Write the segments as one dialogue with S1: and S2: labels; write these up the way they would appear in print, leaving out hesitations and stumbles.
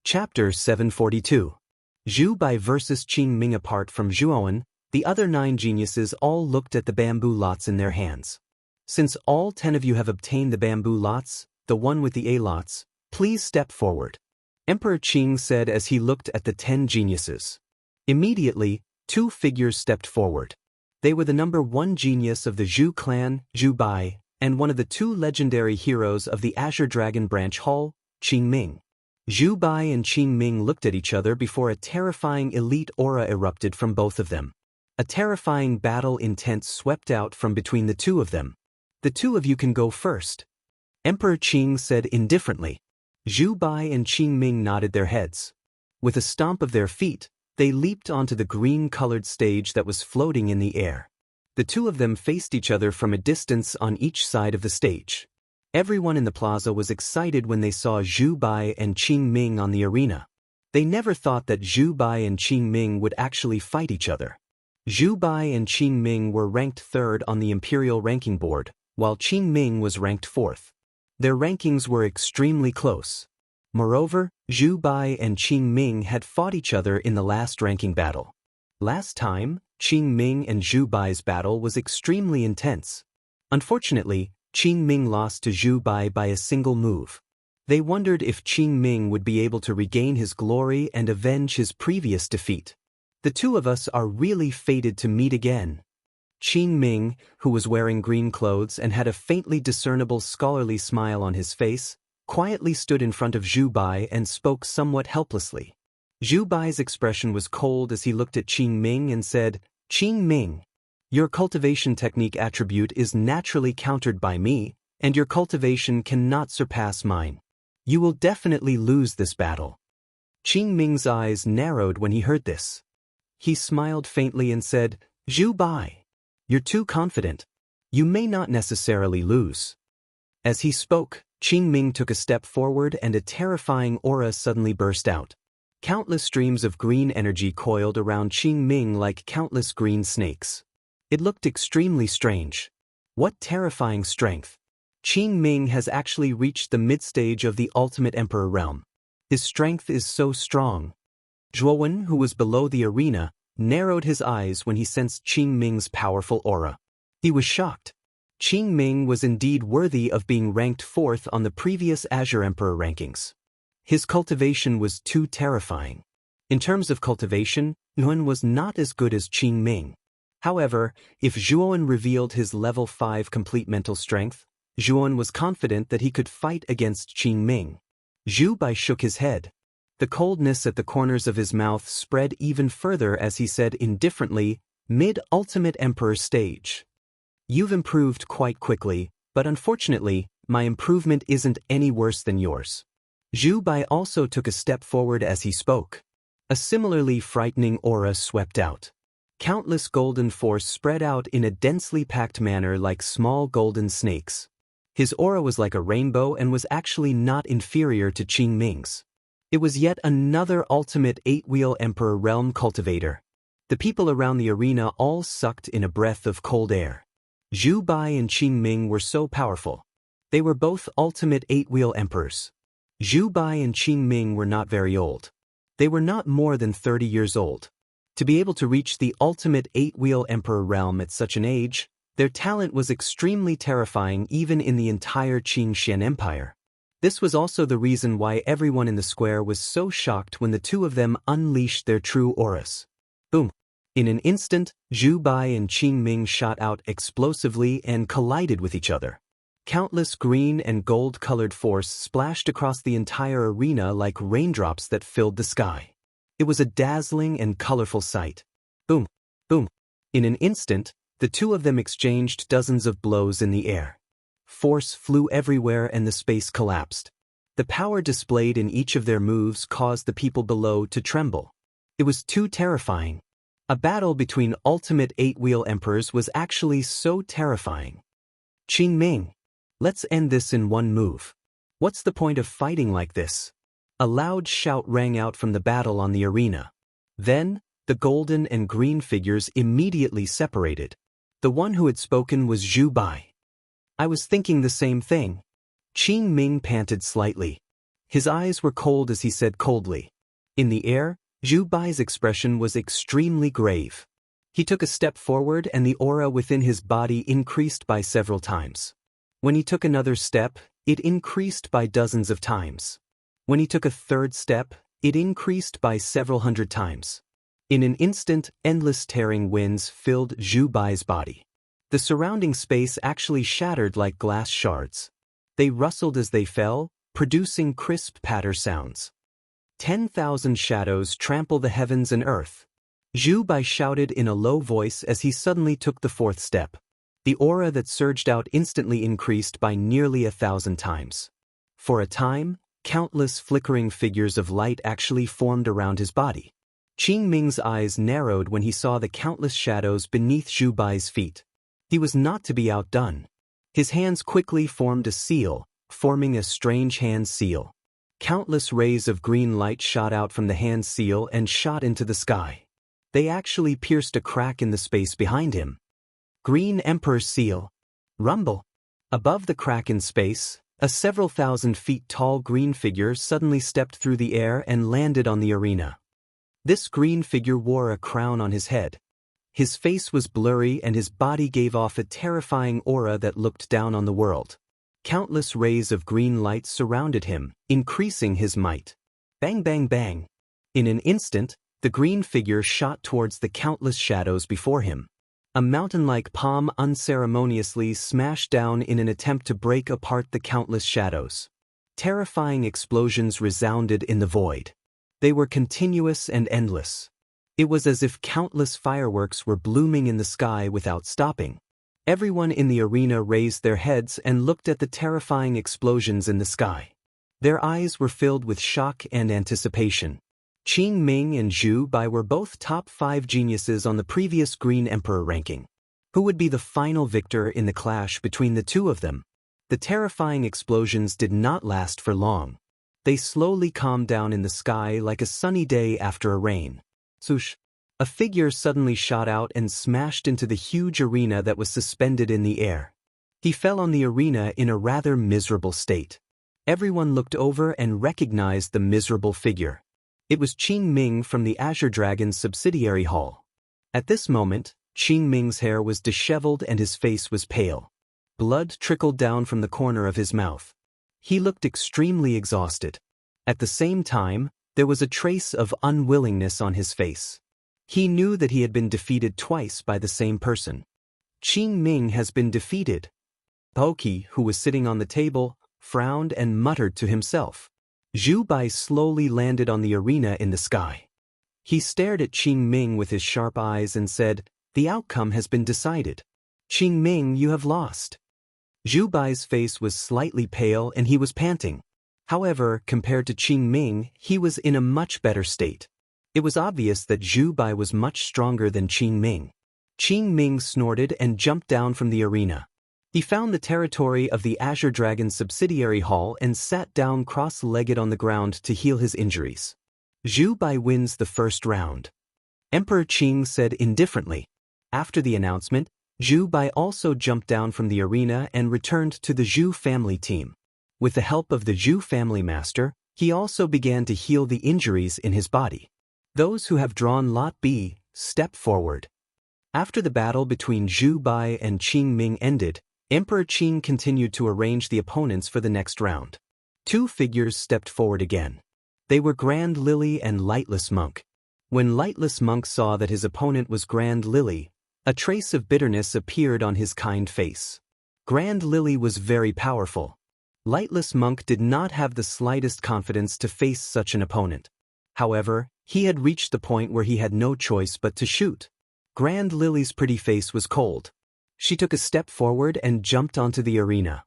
S1: Chapter 742. Zhu Bai vs. Qing Ming. Apart from Zhuowen, the other 9 geniuses all looked at the bamboo lots in their hands. Since all 10 of you have obtained the bamboo lots, the one with the A lots, please step forward. Emperor Qing said as he looked at the 10 geniuses. Immediately, 2 figures stepped forward. They were the number 1 genius of the Zhu clan, Zhu Bai, and one of the 2 legendary heroes of the Azure Dragon branch hall, Qing Ming. Zhu Bai and Qing Ming looked at each other before a terrifying elite aura erupted from both of them. A terrifying battle intent swept out from between the 2 of them. The 2 of you can go first. Emperor Qing said indifferently. Zhu Bai and Qing Ming nodded their heads. With a stomp of their feet, they leaped onto the green-colored stage that was floating in the air. The 2 of them faced each other from a distance on each side of the stage. Everyone in the plaza was excited when they saw Zhu Bai and Qing Ming on the arena. They never thought that Zhu Bai and Qing Ming would actually fight each other. Zhu Bai and Qing Ming were ranked 3rd on the imperial ranking board, while Qing Ming was ranked 4th. Their rankings were extremely close. Moreover, Zhu Bai and Qing Ming had fought each other in the last ranking battle. Last time, Qing Ming and Zhu Bai's battle was extremely intense. Unfortunately, Qing Ming lost to Zhu Bai by a single move. They wondered if Qing Ming would be able to regain his glory and avenge his previous defeat. The 2 of us are really fated to meet again. Qing Ming, who was wearing green clothes and had a faintly discernible scholarly smile on his face, quietly stood in front of Zhu Bai and spoke somewhat helplessly. Zhu Bai's expression was cold as he looked at Qing Ming and said, "Qing Ming, your cultivation technique attribute is naturally countered by me, and your cultivation cannot surpass mine. You will definitely lose this battle." Qing Ming's eyes narrowed when he heard this. He smiled faintly and said, "Zhu Bai, you're too confident. You may not necessarily lose." As he spoke, Qing Ming took a step forward and a terrifying aura suddenly burst out. Countless streams of green energy coiled around Qing Ming like countless green snakes. It looked extremely strange. What terrifying strength! Qing Ming has actually reached the mid-stage of the ultimate emperor realm. His strength is so strong. Zhuowen, who was below the arena, narrowed his eyes when he sensed Qing Ming's powerful aura. He was shocked. Qing Ming was indeed worthy of being ranked 4th on the previous Azure Emperor rankings. His cultivation was too terrifying. In terms of cultivation, Zhuowen was not as good as Qing Ming. However, if Zhuowen revealed his level 5 complete mental strength, Zhuowen was confident that he could fight against Qing Ming. Zhu Bai shook his head. The coldness at the corners of his mouth spread even further as he said indifferently, "Mid-ultimate emperor stage. You've improved quite quickly, but unfortunately, my improvement isn't any worse than yours." Zhu Bai also took a step forward as he spoke. A similarly frightening aura swept out. Countless golden force spread out in a densely packed manner like small golden snakes. His aura was like a rainbow and was actually not inferior to Qing Ming's. It was yet another ultimate 8-wheel emperor realm cultivator. The people around the arena all sucked in a breath of cold air. Zhu Bai and Qing Ming were so powerful. They were both ultimate 8-wheel emperors. Zhu Bai and Qing Ming were not very old. They were not more than 30 years old. To be able to reach the ultimate 8-wheel emperor realm at such an age, their talent was extremely terrifying even in the entire Qing Xian Empire. This was also the reason why everyone in the square was so shocked when the 2 of them unleashed their true auras. Boom! In an instant, Zhu Bai and Qing Ming shot out explosively and collided with each other. Countless green and gold-colored force splashed across the entire arena like raindrops that filled the sky. It was a dazzling and colorful sight. Boom! Boom! In an instant, the 2 of them exchanged dozens of blows in the air. Force flew everywhere and the space collapsed. The power displayed in each of their moves caused the people below to tremble. It was too terrifying. A battle between ultimate 8-wheel emperors was actually so terrifying. Qing Ming, let's end this in one move. What's the point of fighting like this? A loud shout rang out from the battle on the arena. Then, the golden and green figures immediately separated. The one who had spoken was Zhu Bai. "I was thinking the same thing." Qing Ming panted slightly. His eyes were cold as he said coldly. In the air, Zhu Bai's expression was extremely grave. He took a step forward and the aura within his body increased by several times. When he took another step, it increased by dozens of times. When he took a third step, it increased by several hundred times. In an instant, endless tearing winds filled Zhu Bai's body. The surrounding space actually shattered like glass shards. They rustled as they fell, producing crisp patter sounds. 10,000 shadows trample the heavens and earth. Zhu Bai shouted in a low voice as he suddenly took the fourth step. The aura that surged out instantly increased by nearly 1,000 times. For a time, countless flickering figures of light actually formed around his body. Qing Ming's eyes narrowed when he saw the countless shadows beneath Zhu Bai's feet. He was not to be outdone. His hands quickly formed a seal, forming a strange hand seal. Countless rays of green light shot out from the hand seal and shot into the sky. They actually pierced a crack in the space behind him. Green Emperor Seal. Rumble. Above the crack in space, a several thousand feet tall green figure suddenly stepped through the air and landed on the arena. This green figure wore a crown on his head. His face was blurry and his body gave off a terrifying aura that looked down on the world. Countless rays of green light surrounded him, increasing his might. Bang bang bang. In an instant, the green figure shot towards the countless shadows before him. A mountain-like palm unceremoniously smashed down in an attempt to break apart the countless shadows. Terrifying explosions resounded in the void. They were continuous and endless. It was as if countless fireworks were blooming in the sky without stopping. Everyone in the arena raised their heads and looked at the terrifying explosions in the sky. Their eyes were filled with shock and anticipation. Qing Ming and Zhu Bai were both top 5 geniuses on the previous Green Emperor ranking. Who would be the final victor in the clash between the two of them? The terrifying explosions did not last for long. They slowly calmed down in the sky like a sunny day after a rain. Swoosh! A figure suddenly shot out and smashed into the huge arena that was suspended in the air. He fell on the arena in a rather miserable state. Everyone looked over and recognized the miserable figure. It was Qing Ming from the Azure Dragon's subsidiary hall. At this moment, Qing Ming's hair was disheveled and his face was pale. Blood trickled down from the corner of his mouth. He looked extremely exhausted. At the same time, there was a trace of unwillingness on his face. He knew that he had been defeated twice by the same person. Qing Ming has been defeated. Poki, who was sitting on the table, frowned and muttered to himself. Zhu Bai slowly landed on the arena in the sky. He stared at Qing Ming with his sharp eyes and said, "The outcome has been decided. Qing Ming, you have lost." Zhu Bai's face was slightly pale and he was panting. However, compared to Qing Ming, he was in a much better state. It was obvious that Zhu Bai was much stronger than Qing Ming. Qing Ming snorted and jumped down from the arena. He found the territory of the Azure Dragon's subsidiary hall and sat down cross-legged on the ground to heal his injuries. Zhu Bai wins the first round. Emperor Qing said indifferently. After the announcement, Zhu Bai also jumped down from the arena and returned to the Zhu family team. With the help of the Zhu family master, he also began to heal the injuries in his body. Those who have drawn Lot B, step forward. After the battle between Zhu Bai and Qing Ming ended, Emperor Qing continued to arrange the opponents for the next round. 2 figures stepped forward again. They were Grand Lily and Lightless Monk. When Lightless Monk saw that his opponent was Grand Lily, a trace of bitterness appeared on his kind face. Grand Lily was very powerful. Lightless Monk did not have the slightest confidence to face such an opponent. However, he had reached the point where he had no choice but to shoot. Grand Lily's pretty face was cold. She took a step forward and jumped onto the arena.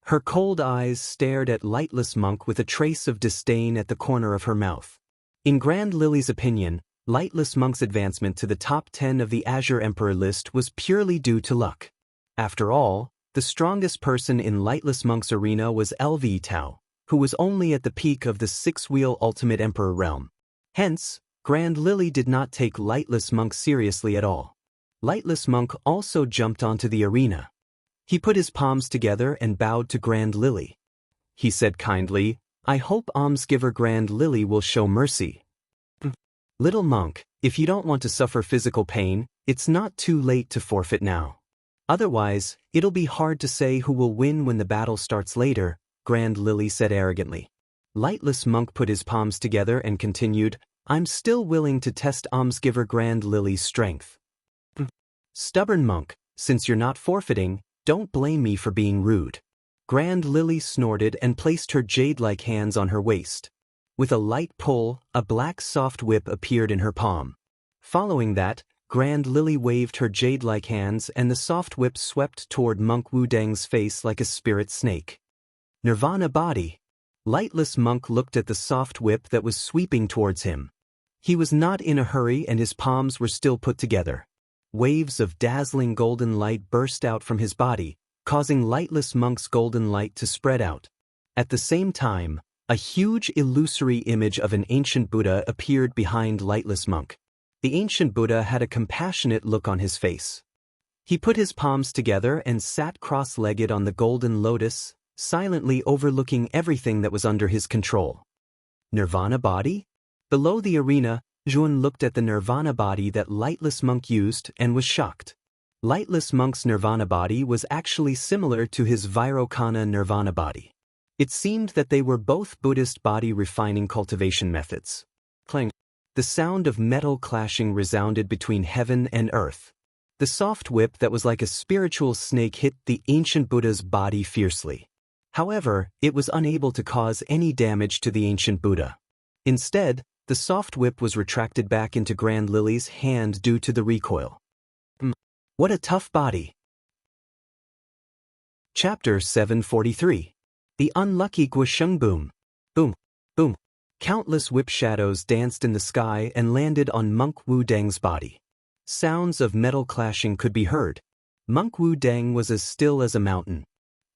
S1: Her cold eyes stared at Lightless Monk with a trace of disdain at the corner of her mouth. In Grand Lily's opinion, Lightless Monk's advancement to the top 10 of the Azure Emperor list was purely due to luck. After all, the strongest person in Lightless Monk's arena was LV Tao, who was only at the peak of the 6-wheel Ultimate Emperor realm. Hence, Grand Lily did not take Lightless Monk seriously at all. Lightless Monk also jumped onto the arena. He put his palms together and bowed to Grand Lily. He said kindly, I hope almsgiver Grand Lily will show mercy. Little monk, if you don't want to suffer physical pain, it's not too late to forfeit now. Otherwise, it'll be hard to say who will win when the battle starts later, Grand Lily said arrogantly. Lightless monk put his palms together and continued, I'm still willing to test almsgiver Grand Lily's strength. Stubborn monk, since you're not forfeiting, don't blame me for being rude. Grand Lily snorted and placed her jade-like hands on her waist. With a light pull, a black soft whip appeared in her palm. Following that, Grand Lily waved her jade-like hands and the soft whip swept toward Monk Wudang's face like a spirit snake. Nirvana body. Lightless monk looked at the soft whip that was sweeping towards him. He was not in a hurry and his palms were still put together. Waves of dazzling golden light burst out from his body, causing Lightless monk's golden light to spread out. At the same time, a huge illusory image of an ancient Buddha appeared behind Lightless monk. The ancient Buddha had a compassionate look on his face. He put his palms together and sat cross-legged on the golden lotus, silently overlooking everything that was under his control. Nirvana body? Below the arena, Jun looked at the nirvana body that Lightless monk used and was shocked. Lightless monk's nirvana body was actually similar to his Vairocana nirvana body. It seemed that they were both Buddhist body refining cultivation methods. Clang. The sound of metal clashing resounded between heaven and earth. The soft whip that was like a spiritual snake hit the ancient Buddha's body fiercely. However, it was unable to cause any damage to the ancient Buddha. Instead, the soft whip was retracted back into Grand Lily's hand due to the recoil. What a tough body. Chapter 743. The unlucky Guosheng boom. Boom, boom. Countless whip shadows danced in the sky and landed on Monk Wudang's body. Sounds of metal clashing could be heard. Monk Wudang was as still as a mountain.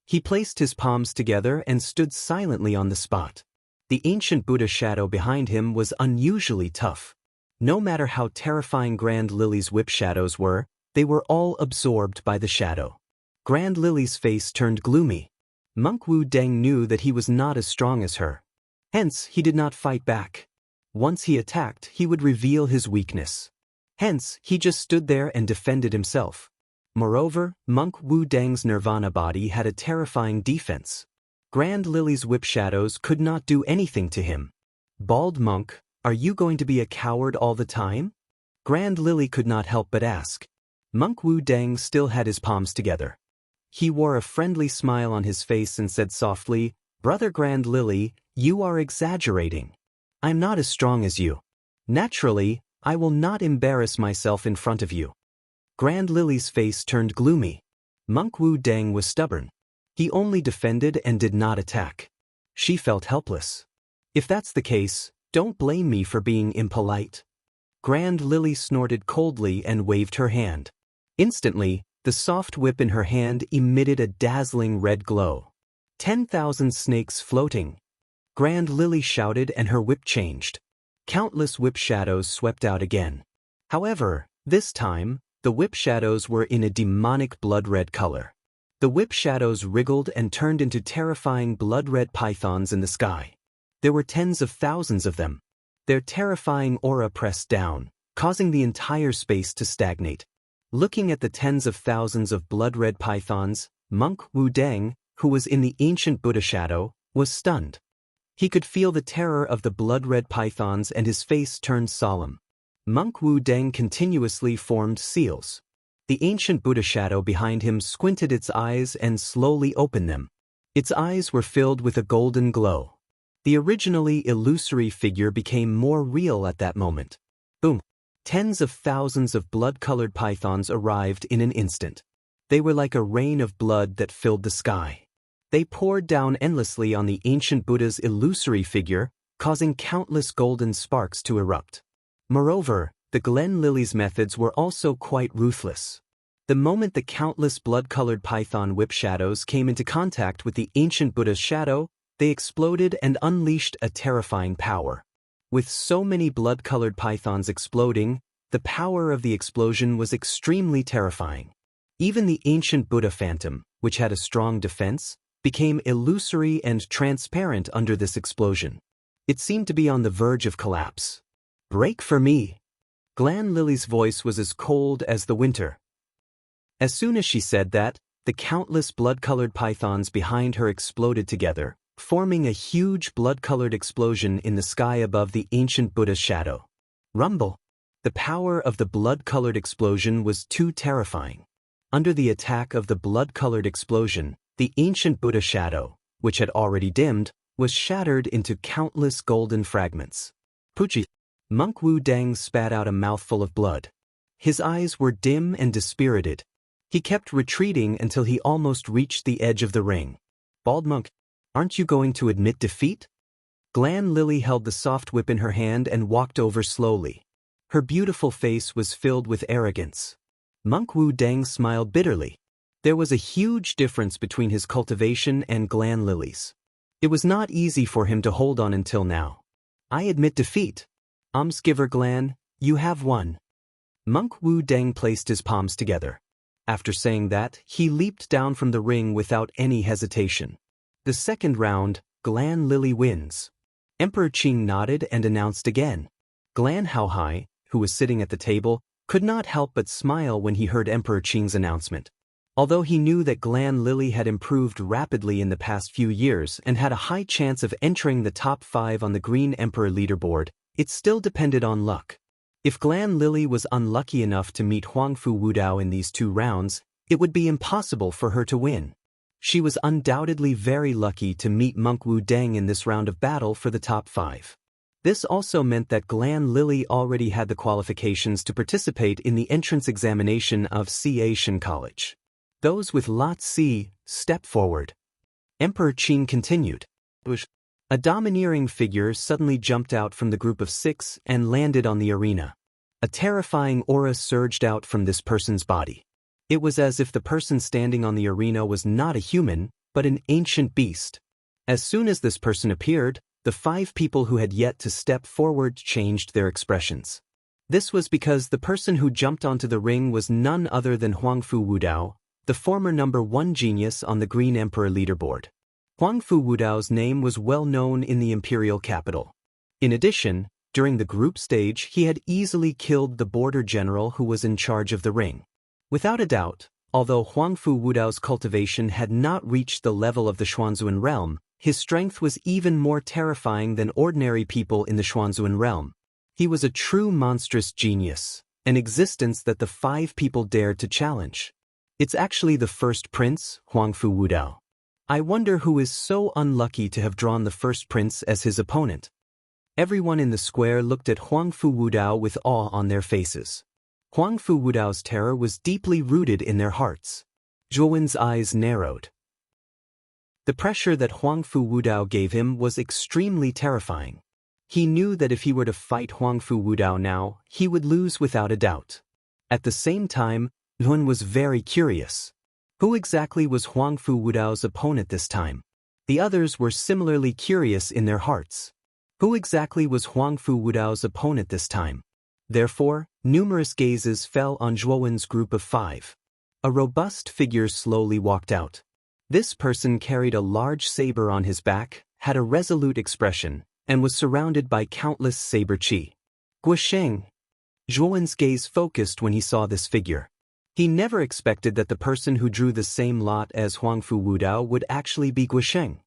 S1: He placed his palms together and stood silently on the spot. The ancient Buddha shadow behind him was unusually tough. No matter how terrifying Grand Lily's whip shadows were, they were all absorbed by the shadow. Grand Lily's face turned gloomy. Monk Wudang knew that he was not as strong as her. Hence, he did not fight back. Once he attacked, he would reveal his weakness. Hence, he just stood there and defended himself. Moreover, Monk Wudang's nirvana body had a terrifying defense. Grand Lily's whip shadows could not do anything to him. Bald monk, are you going to be a coward all the time? Grand Lily could not help but ask. Monk Wudang still had his palms together. He wore a friendly smile on his face and said softly, Brother Grand Lily, you are exaggerating. I'm not as strong as you. Naturally, I will not embarrass myself in front of you. Grand Lily's face turned gloomy. Monk Wudang was stubborn. He only defended and did not attack. She felt helpless. If that's the case, don't blame me for being impolite. Grand Lily snorted coldly and waved her hand. Instantly, the soft whip in her hand emitted a dazzling red glow. 10,000 snakes floating. Grand Lily shouted and her whip changed. Countless whip shadows swept out again. However, this time, the whip shadows were in a demonic blood-red color. The whip shadows wriggled and turned into terrifying blood-red pythons in the sky. There were tens of thousands of them. Their terrifying aura pressed down, causing the entire space to stagnate. Looking at the tens of thousands of blood-red pythons, Monk Wudang, who was in the ancient Buddha shadow, was stunned. He could feel the terror of the blood-red pythons and his face turned solemn. Monk Wudang continuously formed seals. The ancient Buddha shadow behind him squinted its eyes and slowly opened them. Its eyes were filled with a golden glow. The originally illusory figure became more real at that moment. Boom! Tens of thousands of blood-colored pythons arrived in an instant. They were like a rain of blood that filled the sky. They poured down endlessly on the ancient Buddha's illusory figure, causing countless golden sparks to erupt. Moreover, the Glen Lily's methods were also quite ruthless. The moment the countless blood-colored python whip shadows came into contact with the ancient Buddha's shadow, they exploded and unleashed a terrifying power. With so many blood-colored pythons exploding, the power of the explosion was extremely terrifying. Even the ancient Buddha phantom, which had a strong defense, became illusory and transparent under this explosion. It seemed to be on the verge of collapse. "Break for me." Glan Lily's voice was as cold as the winter. As soon as she said that, the countless blood-colored pythons behind her exploded together, forming a huge blood-colored explosion in the sky above the ancient Buddha's shadow. Rumble! The power of the blood-colored explosion was too terrifying. Under the attack of the blood-colored explosion, the ancient Buddha shadow, which had already dimmed, was shattered into countless golden fragments. Puchi! Monk Wu Dang spat out a mouthful of blood. His eyes were dim and dispirited. He kept retreating until he almost reached the edge of the ring. "Bald monk, aren't you going to admit defeat?" Glan Lily held the soft whip in her hand and walked over slowly. Her beautiful face was filled with arrogance. Monk Wu Dang smiled bitterly. There was a huge difference between his cultivation and Glan Lily's. It was not easy for him to hold on until now. "I admit defeat. Almsgiver Glan, you have won." Monk Wu Dang placed his palms together. After saying that, he leaped down from the ring without any hesitation. The second round, Glan Lily wins. Emperor Qing nodded and announced again. Glan Haohai, who was sitting at the table, could not help but smile when he heard Emperor Qing's announcement. Although he knew that Glan Lily had improved rapidly in the past few years and had a high chance of entering the top 5 on the Green Emperor leaderboard, it still depended on luck. If Glan Lily was unlucky enough to meet Huangfu Wudao in these 2 rounds, it would be impossible for her to win. She was undoubtedly very lucky to meet Monk Wu Dang in this round of battle for the top 5. This also meant that Glan Lily already had the qualifications to participate in the entrance examination of Shan College. "Those with Lot C, step forward." Emperor Qing continued. A domineering figure suddenly jumped out from the group of 6 and landed on the arena. A terrifying aura surged out from this person's body. It was as if the person standing on the arena was not a human, but an ancient beast. As soon as this person appeared, the 5 people who had yet to step forward changed their expressions. This was because the person who jumped onto the ring was none other than Huangfu Wudao, the former number 1 genius on the Green Emperor leaderboard. Huangfu Wudao's name was well known in the imperial capital. In addition, during the group stage he had easily killed the border general who was in charge of the ring. Without a doubt, although Huangfu Wudao's cultivation had not reached the level of the Xuanzuan realm, his strength was even more terrifying than ordinary people in the Xuanzuan realm. He was a true monstrous genius, an existence that the 5 people dared to challenge. It's actually the first prince, Huangfu Wudao. I wonder who is so unlucky to have drawn the first prince as his opponent. Everyone in the square looked at Huangfu Wudao with awe on their faces. Huangfu Wudao's terror was deeply rooted in their hearts. Zhuowen's eyes narrowed. The pressure that Huangfu Wudao gave him was extremely terrifying. He knew that if he were to fight Huangfu Wudao now, he would lose without a doubt. At the same time, Zhuowen was very curious. Who exactly was Huangfu Wudao's opponent this time? The others were similarly curious in their hearts. Who exactly was Huangfu Wudao's opponent this time? Therefore, numerous gazes fell on Zhuowen's group of 5. A robust figure slowly walked out. This person carried a large saber on his back, had a resolute expression, and was surrounded by countless saber qi. Guosheng. Zhuowen's gaze focused when he saw this figure. He never expected that the person who drew the same lot as Huangfu Wudao would actually be Guosheng.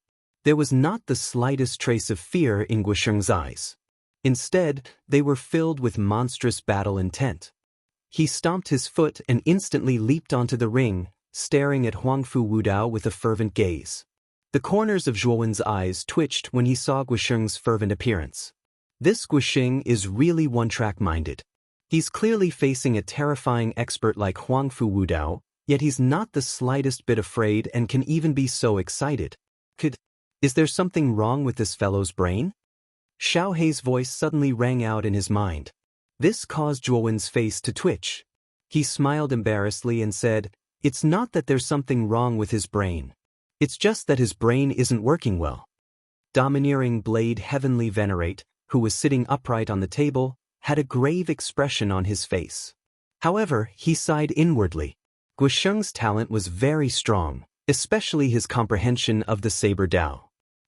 S1: There was not the slightest trace of fear in Guosheng's eyes. Instead, they were filled with monstrous battle intent. He stomped his foot and instantly leaped onto the ring, staring at Huangfu Wudao with a fervent gaze. The corners of Zhuowen's eyes twitched when he saw Guosheng's fervent appearance. This Guosheng is really one-track-minded. He's clearly facing a terrifying expert like Huangfu Wudao, yet he's not the slightest bit afraid and can even be so excited. Is there something wrong with this fellow's brain? Xiao Hei's voice suddenly rang out in his mind. This caused Zhuowen's face to twitch. He smiled embarrassedly and said, "It's not that there's something wrong with his brain. It's just that his brain isn't working well." Domineering Blade Heavenly Venerate, who was sitting upright on the table, had a grave expression on his face. However, he sighed inwardly. Guosheng's talent was very strong, especially his comprehension of the saber Dao.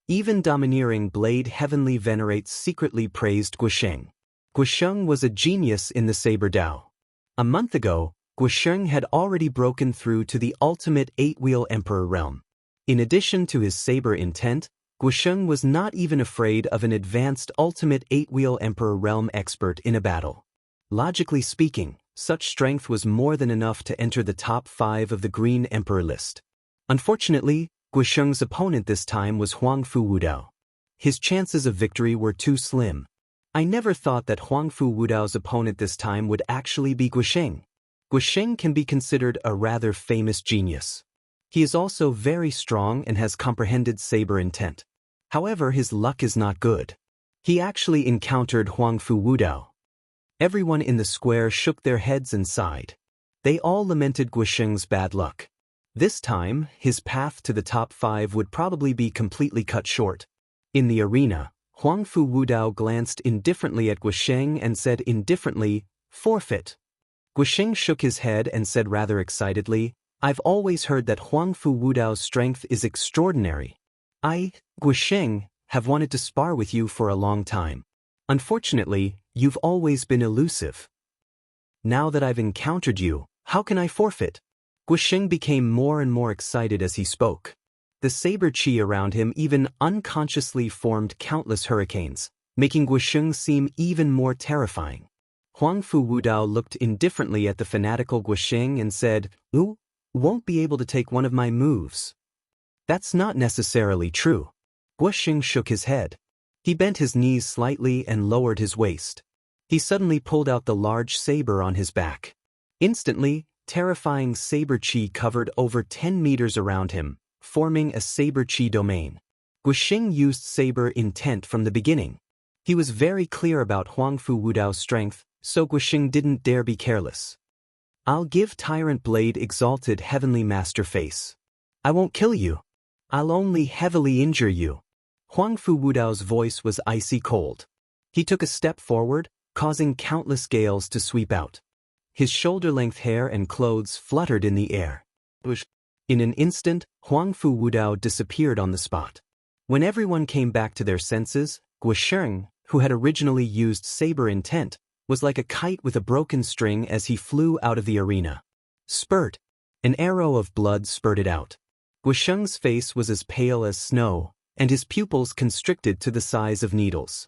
S1: Even domineering blade heavenly venerates secretly praised Guosheng. Guosheng was a genius in the saber Dao. A month ago, Guosheng had already broken through to the ultimate 8-wheel emperor realm. In addition to his saber intent, Guosheng was not even afraid of an advanced ultimate 8-wheel emperor realm expert in a battle. Logically speaking, such strength was more than enough to enter the top 5 of the Green Emperor list. Unfortunately, Guosheng's opponent this time was Huangfu Wudao. His chances of victory were too slim. I never thought that Huangfu Wudao's opponent this time would actually be Guosheng. Guosheng can be considered a rather famous genius. He is also very strong and has comprehended saber intent. However, his luck is not good. He actually encountered Huangfu Wudao. Everyone in the square shook their heads and sighed. They all lamented Guosheng's bad luck. This time, his path to the top 5 would probably be completely cut short. In the arena, Huangfu Wudao glanced indifferently at Guosheng and said indifferently, "Forfeit." Guosheng shook his head and said rather excitedly, "I've always heard that Huangfu Wudao's strength is extraordinary. I, Guosheng, have wanted to spar with you for a long time. Unfortunately, you've always been elusive. Now that I've encountered you, how can I forfeit?" Guosheng became more and more excited as he spoke. The saber chi around him even unconsciously formed countless hurricanes, making Guosheng seem even more terrifying. Huangfu Wudao looked indifferently at the fanatical Guosheng and said, "Ooh, won't be able to take one of my moves." "That's not necessarily true." Guosheng shook his head. He bent his knees slightly and lowered his waist. He suddenly pulled out the large saber on his back. Instantly, terrifying saber chi covered over 10 meters around him, forming a saber chi domain. Guosheng used saber intent from the beginning. He was very clear about Huangfu Wudao's strength, so Guosheng didn't dare be careless. "I'll give Tyrant Blade exalted heavenly master face. I won't kill you. I'll only heavily injure you." Huangfu Wudao's voice was icy cold. He took a step forward, causing countless gales to sweep out. His shoulder-length hair and clothes fluttered in the air. In an instant, Huangfu Wudao disappeared on the spot. When everyone came back to their senses, Guosheng, who had originally used saber intent, was like a kite with a broken string as he flew out of the arena. Spurt! An arrow of blood spurted out. Guosheng's face was as pale as snow, and his pupils constricted to the size of needles.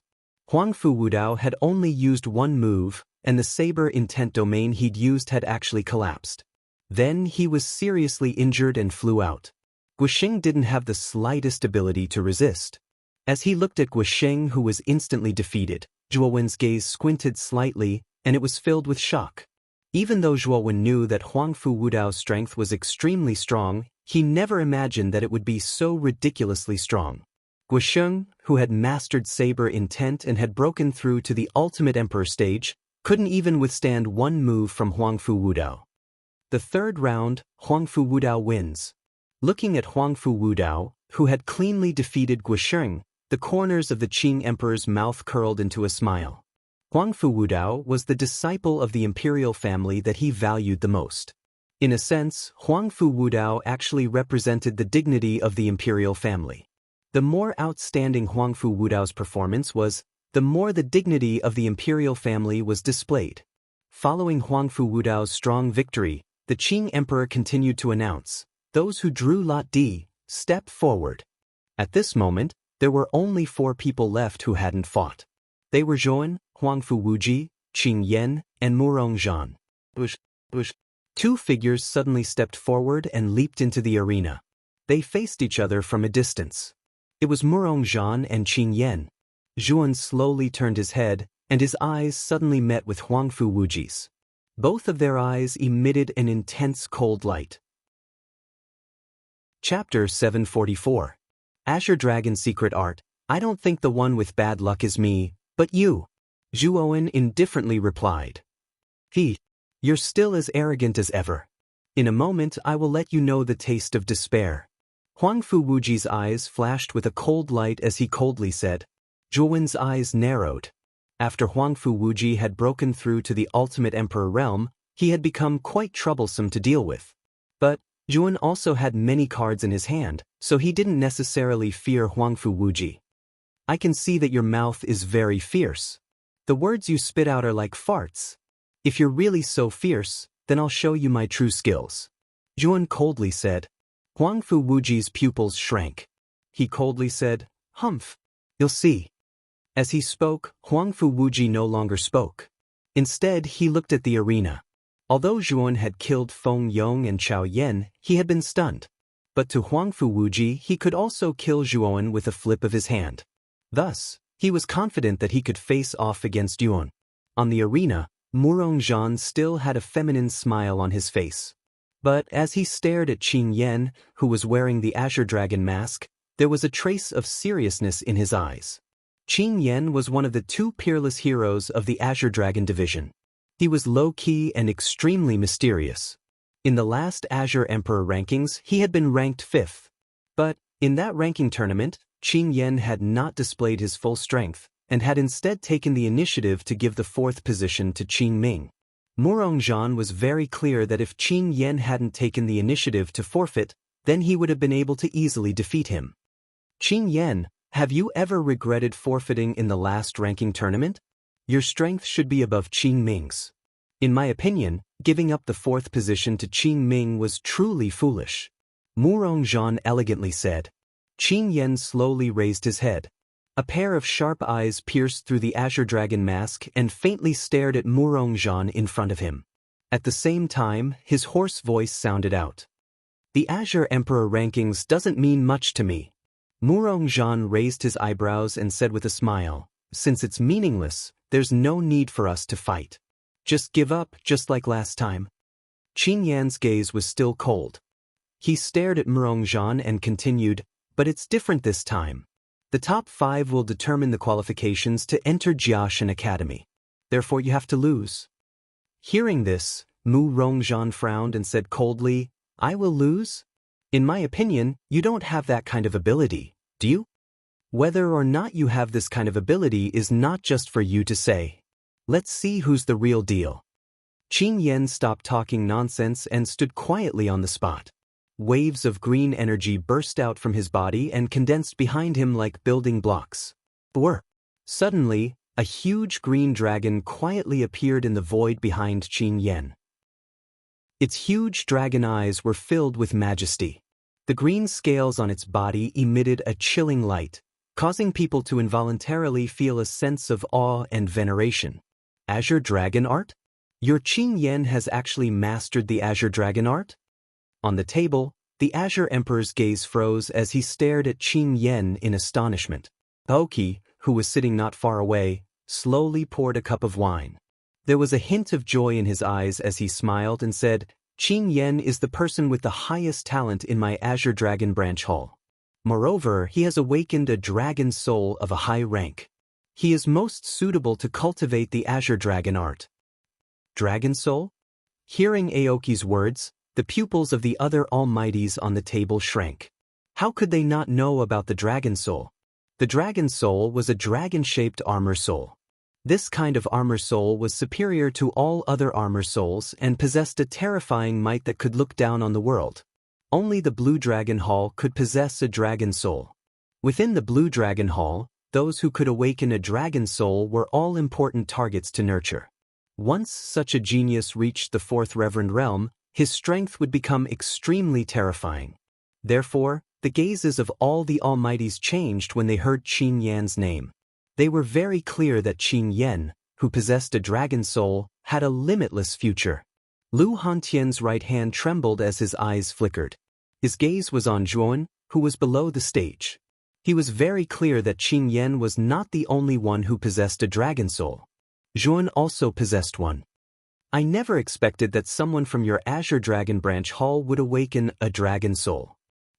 S1: Huangfu Wudao had only used one move, and the saber intent domain he'd used had actually collapsed. Then he was seriously injured and flew out. Guosheng didn't have the slightest ability to resist. As he looked at Guosheng, who was instantly defeated, Zhuowen's gaze squinted slightly, and it was filled with shock. Even though Zhuowen knew that Huangfu Wudao's strength was extremely strong, he never imagined that it would be so ridiculously strong. Guosheng, who had mastered saber intent and had broken through to the ultimate emperor stage, couldn't even withstand one move from Huangfu Wudao. The third round, Huangfu Wudao wins. Looking at Huangfu Wudao, who had cleanly defeated Guosheng, the corners of the Qing emperor's mouth curled into a smile. Huangfu Wudao was the disciple of the imperial family that he valued the most. In a sense, Huangfu Wudao actually represented the dignity of the imperial family. The more outstanding Huangfu Wudao's performance was, the more the dignity of the imperial family was displayed. Following Huangfu Wudao's strong victory, the Qing emperor continued to announce, "Those who drew Lot D, step forward." At this moment, there were only 4 people left who hadn't fought. They were Zhuowen, Huangfu Wuji, Qing Yan, and Murong Zhan. 2 figures suddenly stepped forward and leaped into the arena. They faced each other from a distance. It was Murong Zhan and Qing Yan. Zhuowen slowly turned his head, and his eyes suddenly met with Huangfu Wuji's. Both of their eyes emitted an intense cold light. Chapter 744. Azure Dragon Secret Art. "I don't think the one with bad luck is me, but you," Zhuowen indifferently replied. "You're still as arrogant as ever. In a moment I will let you know the taste of despair." Huangfu Wuji's eyes flashed with a cold light as he coldly said. Zhuowen's eyes narrowed. After Huangfu Wuji had broken through to the ultimate emperor realm, he had become quite troublesome to deal with. But Zhuan also had many cards in his hand, so he didn't necessarily fear Huangfu Wuji. I can see that your mouth is very fierce. The words you spit out are like farts. If you're really so fierce, then I'll show you my true skills. Zhuan coldly said. Huangfu Wuji's pupils shrank. He coldly said, Humph. You'll see. As he spoke, Huangfu Wuji no longer spoke. Instead, he looked at the arena. Although Zhuan had killed Feng Yong and Chao Yan, he had been stunned. But to Huangfu Wuji, he could also kill Zhuan with a flip of his hand. Thus, he was confident that he could face off against Zhuan. On the arena, Murongzhan still had a feminine smile on his face. But as he stared at Qin Yan, who was wearing the Azure Dragon mask, there was a trace of seriousness in his eyes. Qin Yan was one of the two peerless heroes of the Azure Dragon division. He was low-key and extremely mysterious. In the last Azure Emperor rankings, he had been ranked 5th. But, in that ranking tournament, Qin Yan had not displayed his full strength, and had instead taken the initiative to give the 4th position to Qin Ming. Murongzhan was very clear that if Qin Yan hadn't taken the initiative to forfeit, then he would have been able to easily defeat him. Qin Yan, have you ever regretted forfeiting in the last ranking tournament? Your strength should be above Qin Ming's. In my opinion, giving up the 4th position to Qin Ming was truly foolish. Murongzhan elegantly said. Qin Yan slowly raised his head. A pair of sharp eyes pierced through the Azure Dragon mask and faintly stared at Murongzhan in front of him. At the same time, his hoarse voice sounded out. The Azure Emperor rankings doesn't mean much to me. Murongzhan raised his eyebrows and said with a smile, since it's meaningless, there's no need for us to fight. Just give up, just like last time. Qin Yan's gaze was still cold. He stared at Murongzhan and continued, but it's different this time. The top 5 will determine the qualifications to enter Jiaxin Academy. Therefore you have to lose. Hearing this, Murongzhan frowned and said coldly, I will lose? In my opinion, you don't have that kind of ability, do you? Whether or not you have this kind of ability is not just for you to say. Let's see who's the real deal. Qin Yan stopped talking nonsense and stood quietly on the spot. Waves of green energy burst out from his body and condensed behind him like building blocks. Brr! Suddenly, a huge green dragon quietly appeared in the void behind Qin Yan. Its huge dragon eyes were filled with majesty. The green scales on its body emitted a chilling light, causing people to involuntarily feel a sense of awe and veneration. Azure Dragon Art? Your Qin Yan has actually mastered the Azure Dragon Art? On the table, the Azure Emperor's gaze froze as he stared at Qin Yan in astonishment. Baoqi, who was sitting not far away, slowly poured a cup of wine. There was a hint of joy in his eyes as he smiled and said, Qin Yan is the person with the highest talent in my Azure Dragon Branch Hall. Moreover, he has awakened a dragon soul of a high rank. He is most suitable to cultivate the Azure Dragon Art. Dragon Soul? Hearing Aoki's words, the pupils of the other Almighties on the table shrank. How could they not know about the Dragon Soul? The Dragon Soul was a dragon-shaped armor soul. This kind of armor soul was superior to all other armor souls and possessed a terrifying might that could look down on the world. Only the Blue Dragon Hall could possess a dragon soul. Within the Blue Dragon Hall, those who could awaken a dragon soul were all important targets to nurture. Once such a genius reached the 4th Reverend Realm, his strength would become extremely terrifying. Therefore, the gazes of all the Almighties changed when they heard Qin Yan's name. They were very clear that Qin Yan, who possessed a dragon soul, had a limitless future. Lu Hantian's right hand trembled as his eyes flickered. His gaze was on Zhuan, who was below the stage. He was very clear that Qin Yan was not the only one who possessed a dragon soul. Zhuan also possessed one. I never expected that someone from your Azure Dragon Branch Hall would awaken a dragon soul.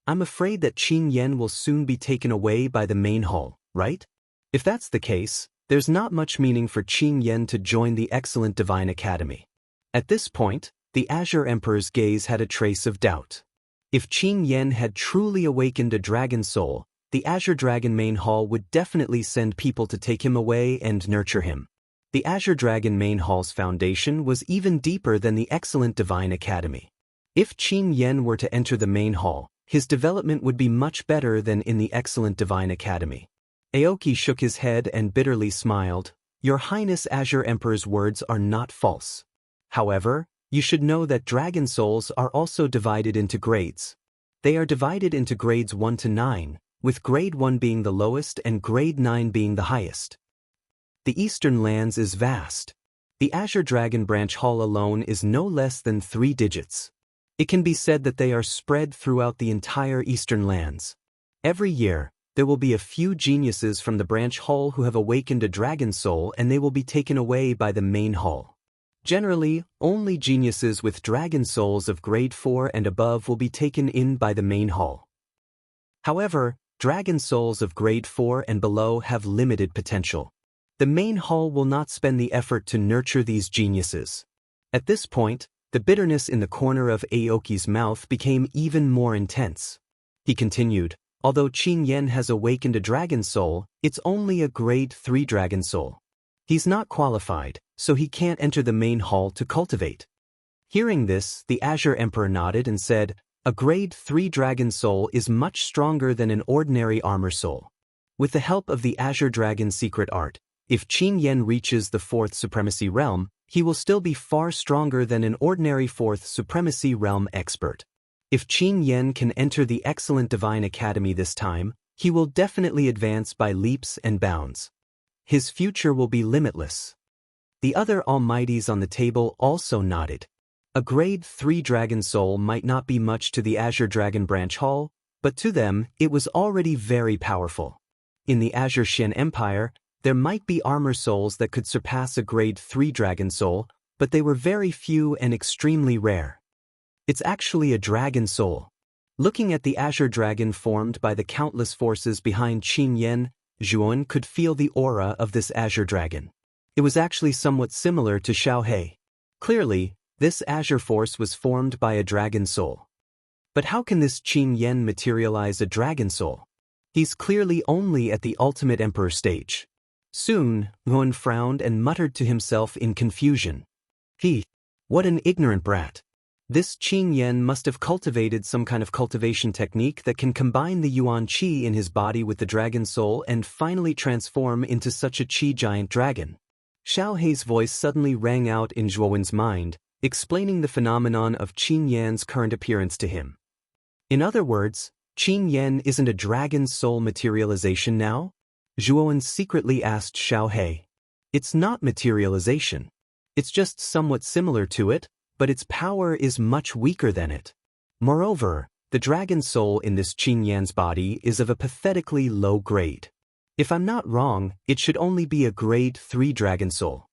S1: I'm afraid that Qin Yan will soon be taken away by the main hall, right? If that's the case, there's not much meaning for Qin Yan to join the excellent Divine Academy. At this point, the Azure Emperor's gaze had a trace of doubt. If Qin Yan had truly awakened a dragon soul, the Azure Dragon Main Hall would definitely send people to take him away and nurture him. The Azure Dragon Main Hall's foundation was even deeper than the excellent Divine Academy. If Qin Yen were to enter the main hall, his development would be much better than in the excellent Divine Academy. Aoki shook his head and bitterly smiled. Your Highness Azure Emperor's words are not false. However, you should know that dragon souls are also divided into grades. They are divided into grades 1 to 9, with grade 1 being the lowest and grade 9 being the highest. The Eastern Lands is vast. The Azure Dragon Branch Hall alone is no less than 3 digits. It can be said that they are spread throughout the entire Eastern Lands. Every year, there will be a few geniuses from the branch hall who have awakened a dragon soul, and they will be taken away by the main hall. Generally, only geniuses with dragon souls of grade 4 and above will be taken in by the main hall. However, dragon souls of grade 4 and below have limited potential. The main hall will not spend the effort to nurture these geniuses. At this point, the bitterness in the corner of Aoki's mouth became even more intense. He continued, although Qin Yen has awakened a dragon soul, it's only a grade 3 dragon soul. He's not qualified, so he can't enter the main hall to cultivate. Hearing this, the Azure Emperor nodded and said, a grade 3 dragon soul is much stronger than an ordinary armor soul. With the help of the Azure Dragon's secret art, if Qin Yen reaches the 4th Supremacy Realm, he will still be far stronger than an ordinary 4th Supremacy Realm expert. If Qin Yen can enter the excellent Divine Academy this time, he will definitely advance by leaps and bounds. His future will be limitless. The other almighties on the table also nodded. A grade 3 dragon soul might not be much to the Azure Dragon Branch Hall, but to them, it was already very powerful. In the Azure Shen Empire, there might be armor souls that could surpass a grade 3 dragon soul, but they were very few and extremely rare. It's actually a dragon soul. Looking at the Azure Dragon formed by the countless forces behind Qin Yen, Zhuan could feel the aura of this Azure Dragon. It was actually somewhat similar to Xiaohe. Clearly, this Azure force was formed by a dragon soul. But how can this Qin Yen materialize a dragon soul? He's clearly only at the ultimate emperor stage. Soon, Zhuan frowned and muttered to himself in confusion. What an ignorant brat. This Qin Yen must have cultivated some kind of cultivation technique that can combine the Yuan Qi in his body with the dragon soul and finally transform into such a Qi giant dragon. Xiaohe's voice suddenly rang out in Zhuowen's mind, explaining the phenomenon of Qin Yan's current appearance to him. In other words, Qin Yen isn't a dragon soul materialization now? Zhuowen secretly asked Xiaohe. It's not materialization. It's just somewhat similar to it, but its power is much weaker than it. Moreover, the dragon soul in this Qin Yan's body is of a pathetically low grade. If I'm not wrong, it should only be a grade 3 dragon soul.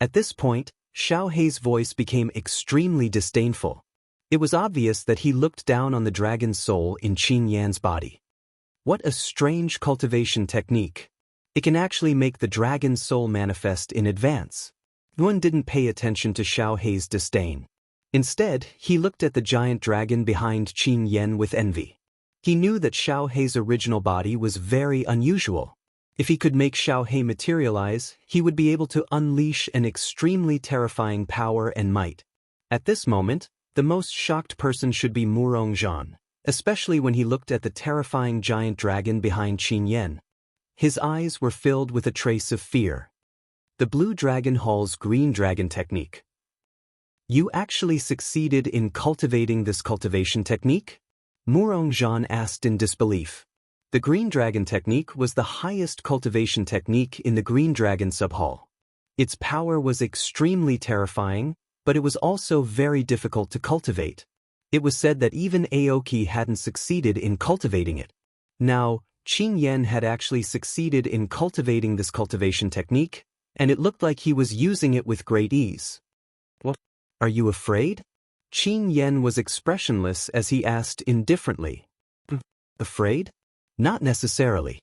S1: At this point, Xiaohe's voice became extremely disdainful. It was obvious that he looked down on the dragon soul in Qin Yan's body. What a strange cultivation technique. It can actually make the dragon soul manifest in advance. Yuan didn't pay attention to Xiaohe's disdain. Instead, he looked at the giant dragon behind Qin Yen with envy. He knew that Xiaohe's original body was very unusual. If he could make Xiaohe materialize, he would be able to unleash an extremely terrifying power and might. At this moment, the most shocked person should be Murongzhan, especially when he looked at the terrifying giant dragon behind Qin Yen. His eyes were filled with a trace of fear. The Blue Dragon Hall's Green Dragon Technique. You actually succeeded in cultivating this cultivation technique? Murongzhan asked in disbelief. The Green Dragon Technique was the highest cultivation technique in the Green Dragon Subhall. Its power was extremely terrifying, but it was also very difficult to cultivate. It was said that even Aoki hadn't succeeded in cultivating it. Now, Qin Yen had actually succeeded in cultivating this cultivation technique, and it looked like he was using it with great ease. What? Are you afraid? Qin Yen was expressionless as he asked indifferently. Afraid? Not necessarily.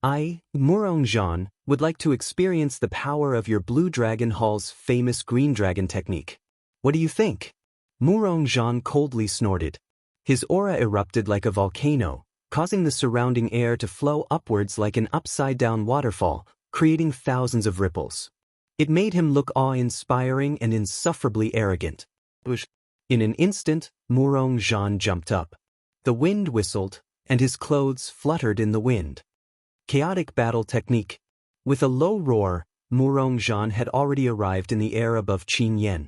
S1: I, Murongzhan, would like to experience the power of your Blue Dragon Hall's famous Green Dragon Technique. What do you think? Murongzhan coldly snorted. His aura erupted like a volcano, causing the surrounding air to flow upwards like an upside-down waterfall, creating thousands of ripples. It made him look awe-inspiring and insufferably arrogant. In an instant, Murong Zhan jumped up. The wind whistled, and his clothes fluttered in the wind. Chaotic battle technique. With a low roar, Murong Zhan had already arrived in the air above Qin Yan.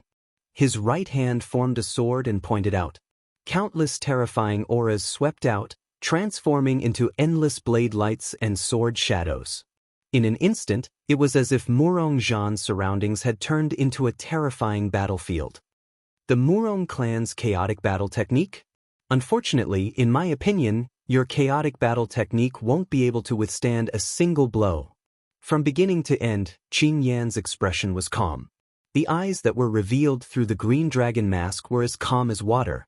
S1: His right hand formed a sword and pointed out. Countless terrifying auras swept out, transforming into endless blade lights and sword shadows. In an instant, it was as if Murong Zhan's surroundings had turned into a terrifying battlefield. The Murong clan's chaotic battle technique? Unfortunately, in my opinion, your chaotic battle technique won't be able to withstand a single blow. From beginning to end, Qin Yan's expression was calm. The eyes that were revealed through the green dragon mask were as calm as water.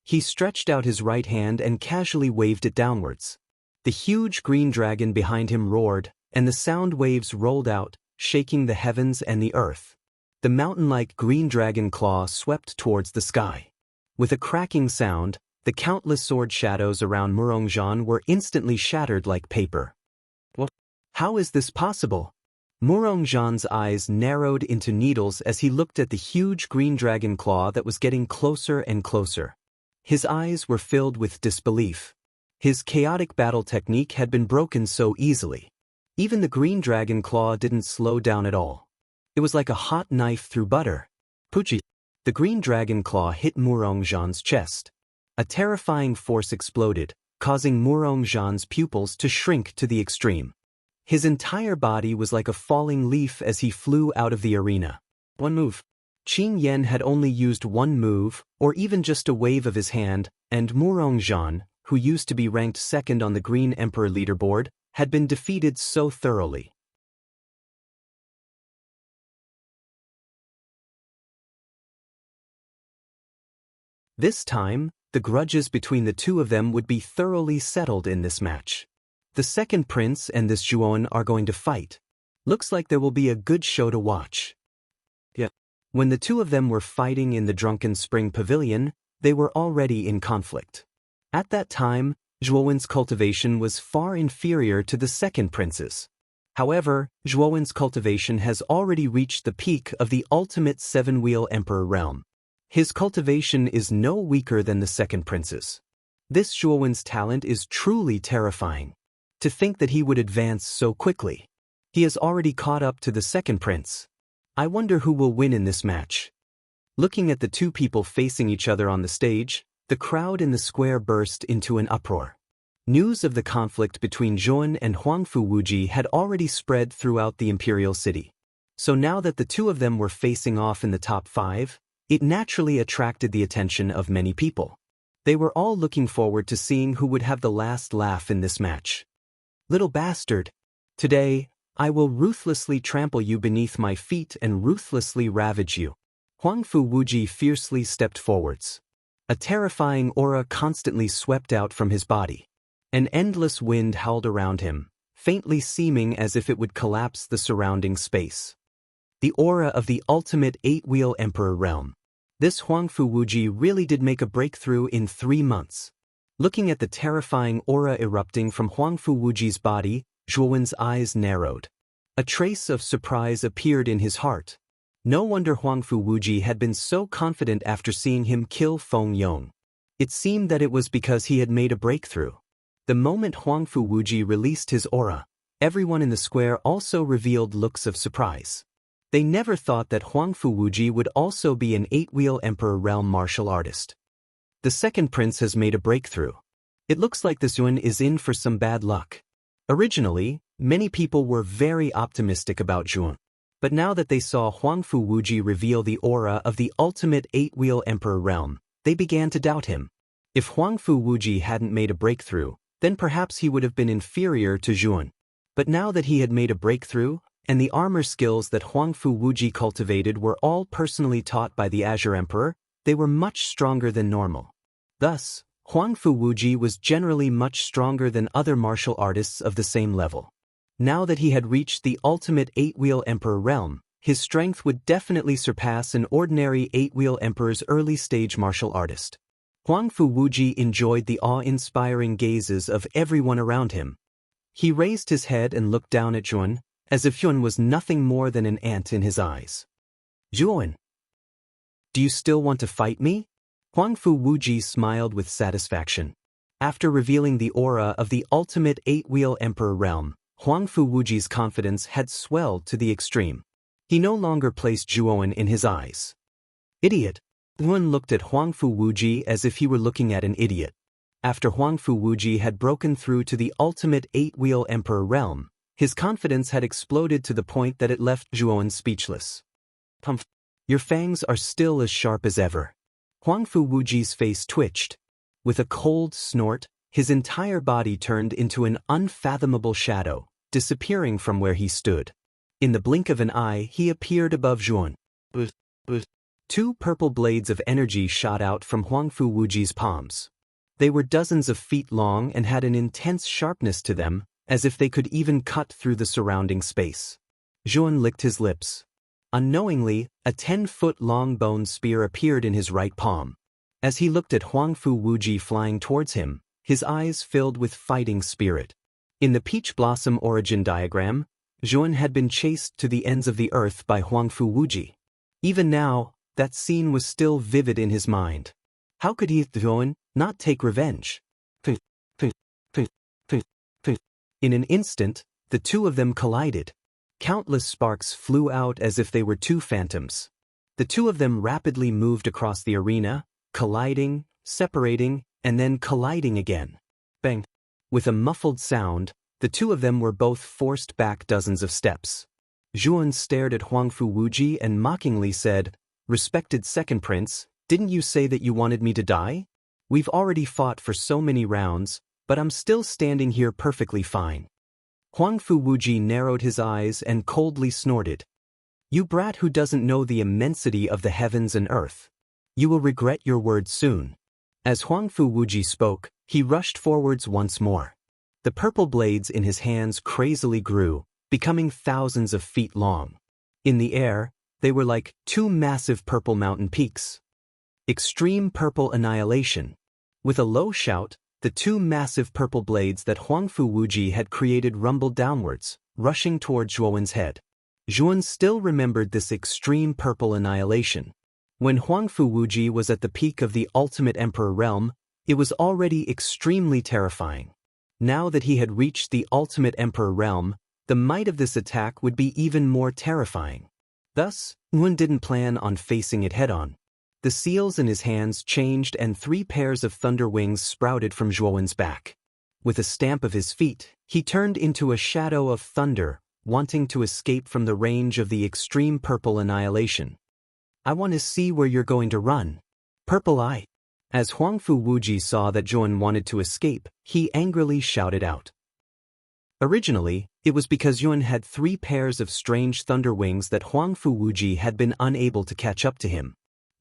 S1: He stretched out his right hand and casually waved it downwards. The huge green dragon behind him roared, and the sound waves rolled out, shaking the heavens and the earth. The mountain-like green dragon claw swept towards the sky. With a cracking sound, the countless sword shadows around Murong Zhan were instantly shattered like paper. What? How is this possible? Murong Zhan's eyes narrowed into needles as he looked at the huge green dragon claw that was getting closer and closer. His eyes were filled with disbelief. His chaotic battle technique had been broken so easily. Even the green dragon claw didn't slow down at all. It was like a hot knife through butter. Puchi! The green dragon claw hit Murong Zhan's chest. A terrifying force exploded, causing Murong Zhan's pupils to shrink to the extreme. His entire body was like a falling leaf as he flew out of the arena. One move. Qin Yan had only used one move, or even just a wave of his hand, and Murong Zhan, who used to be ranked second on the Green Emperor leaderboard, had been defeated so thoroughly. This time, the grudges between the two of them would be thoroughly settled in this match. The second prince and this Zhuowen are going to fight. Looks like there will be a good show to watch. Yeah. When the two of them were fighting in the Drunken Spring Pavilion, they were already in conflict. At that time, Zhuowen's cultivation was far inferior to the second prince's. However, Zhuowen's cultivation has already reached the peak of the ultimate seven-wheel emperor realm. His cultivation is no weaker than the second prince's. This Zhuowen's talent is truly terrifying. To think that he would advance so quickly. He has already caught up to the second prince. I wonder who will win in this match. Looking at the two people facing each other on the stage, the crowd in the square burst into an uproar. News of the conflict between Zhuowen and Huangfu Wuji had already spread throughout the imperial city. So now that the two of them were facing off in the top 5, it naturally attracted the attention of many people. They were all looking forward to seeing who would have the last laugh in this match. Little bastard! Today, I will ruthlessly trample you beneath my feet and ruthlessly ravage you. Huangfu Wuji fiercely stepped forwards. A terrifying aura constantly swept out from his body. An endless wind howled around him, faintly seeming as if it would collapse the surrounding space. The aura of the ultimate 8-wheel emperor realm. This Huangfu Wuji really did make a breakthrough in 3 months. Looking at the terrifying aura erupting from Huangfu Wuji's body, Zhuowen's eyes narrowed. A trace of surprise appeared in his heart. No wonder Huangfu Wuji had been so confident after seeing him kill Feng Yong. It seemed that it was because he had made a breakthrough. The moment Huangfu Wuji released his aura, everyone in the square also revealed looks of surprise. They never thought that Huangfu Wuji would also be an 8-wheel emperor realm martial artist. The second prince has made a breakthrough. It looks like this Zhuowen is in for some bad luck. Originally, many people were very optimistic about Zhuowen. But now that they saw Huangfu Wuji reveal the aura of the ultimate 8-wheel emperor realm, they began to doubt him. If Huangfu Wuji hadn't made a breakthrough, then perhaps he would have been inferior to Zhuowen. But now that he had made a breakthrough, and the armor skills that Huangfu Wuji cultivated were all personally taught by the Azure Emperor, they were much stronger than normal. Thus, Huangfu Wuji was generally much stronger than other martial artists of the same level. Now that he had reached the ultimate 8-wheel emperor realm, his strength would definitely surpass an ordinary 8-wheel emperor's early-stage martial artist. Huangfu Wuji enjoyed the awe-inspiring gazes of everyone around him. He raised his head and looked down at Zhuowen, as if Zhuowen was nothing more than an ant in his eyes. Zhuowen, do you still want to fight me? Huangfu Wuji smiled with satisfaction. After revealing the aura of the ultimate 8-wheel emperor realm, Huangfu Wuji's confidence had swelled to the extreme. He no longer placed Zhuowen in his eyes. Idiot. Yuan looked at Huangfu Wuji as if he were looking at an idiot. After Huangfu Wuji had broken through to the ultimate 8-wheel emperor realm, his confidence had exploded to the point that it left Zhuowen speechless. Humph. Your fangs are still as sharp as ever. Huangfu Wuji's face twitched. With a cold snort, his entire body turned into an unfathomable shadow, disappearing from where he stood. In the blink of an eye, he appeared above Zhuowen. Two purple blades of energy shot out from Huangfu Wuji's palms. They were dozens of feet long and had an intense sharpness to them, as if they could even cut through the surrounding space. Zhuowen licked his lips. Unknowingly, a 10-foot-long bone spear appeared in his right palm. As he looked at Huangfu Wuji flying towards him, his eyes filled with fighting spirit. In the peach blossom origin diagram, Zhuowen had been chased to the ends of the earth by Huangfu Wuji. Even now, that scene was still vivid in his mind. How could he, Zhuowen, not take revenge? In an instant, the two of them collided. Countless sparks flew out as if they were two phantoms. The two of them rapidly moved across the arena, colliding, separating, and then colliding again. Bang! With a muffled sound, the two of them were both forced back dozens of steps. Zhuowen stared at Huangfu Wuji and mockingly said, "Respected second prince, didn't you say that you wanted me to die? We've already fought for so many rounds, but I'm still standing here perfectly fine." Huangfu Wuji narrowed his eyes and coldly snorted. "You brat who doesn't know the immensity of the heavens and earth. You will regret your words soon." As Huangfu Wuji spoke, he rushed forwards once more. The purple blades in his hands crazily grew, becoming thousands of feet long. In the air, they were like two massive purple mountain peaks. Extreme purple annihilation. With a low shout, the two massive purple blades that Huangfu Wuji had created rumbled downwards, rushing toward Zhuowen's head. Zhuowen still remembered this extreme purple annihilation. When Huangfu Wuji was at the peak of the ultimate emperor realm, it was already extremely terrifying. Now that he had reached the ultimate emperor realm, the might of this attack would be even more terrifying. Thus, Zhuowen didn't plan on facing it head-on. The seals in his hands changed and 3 pairs of thunder wings sprouted from Zhuowen's back. With a stamp of his feet, he turned into a shadow of thunder, wanting to escape from the range of the extreme purple annihilation. "I want to see where you're going to run. Purple Eye." As Huangfu Wuji saw that Zhuowen wanted to escape, he angrily shouted out. Originally, it was because Zhuowen had 3 pairs of strange thunder wings that Huangfu Wuji had been unable to catch up to him.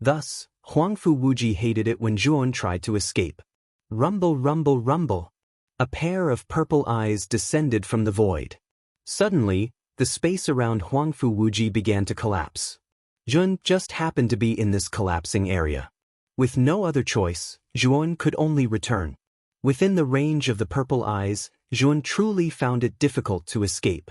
S1: Thus, Huangfu Wuji hated it when Zhuowen tried to escape. Rumble, rumble, rumble. A pair of purple eyes descended from the void. Suddenly, the space around Huangfu Wuji began to collapse. Zhuowen just happened to be in this collapsing area. With no other choice, Zhuowen could only return. Within the range of the purple eyes, Zhuowen truly found it difficult to escape.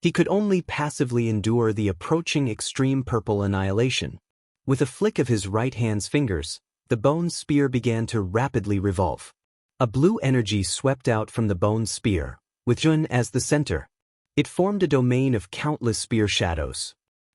S1: He could only passively endure the approaching extreme purple annihilation. With a flick of his right hand's fingers, the bone spear began to rapidly revolve. A blue energy swept out from the bone spear, with Zhuowen as the center. It formed a domain of countless spear shadows.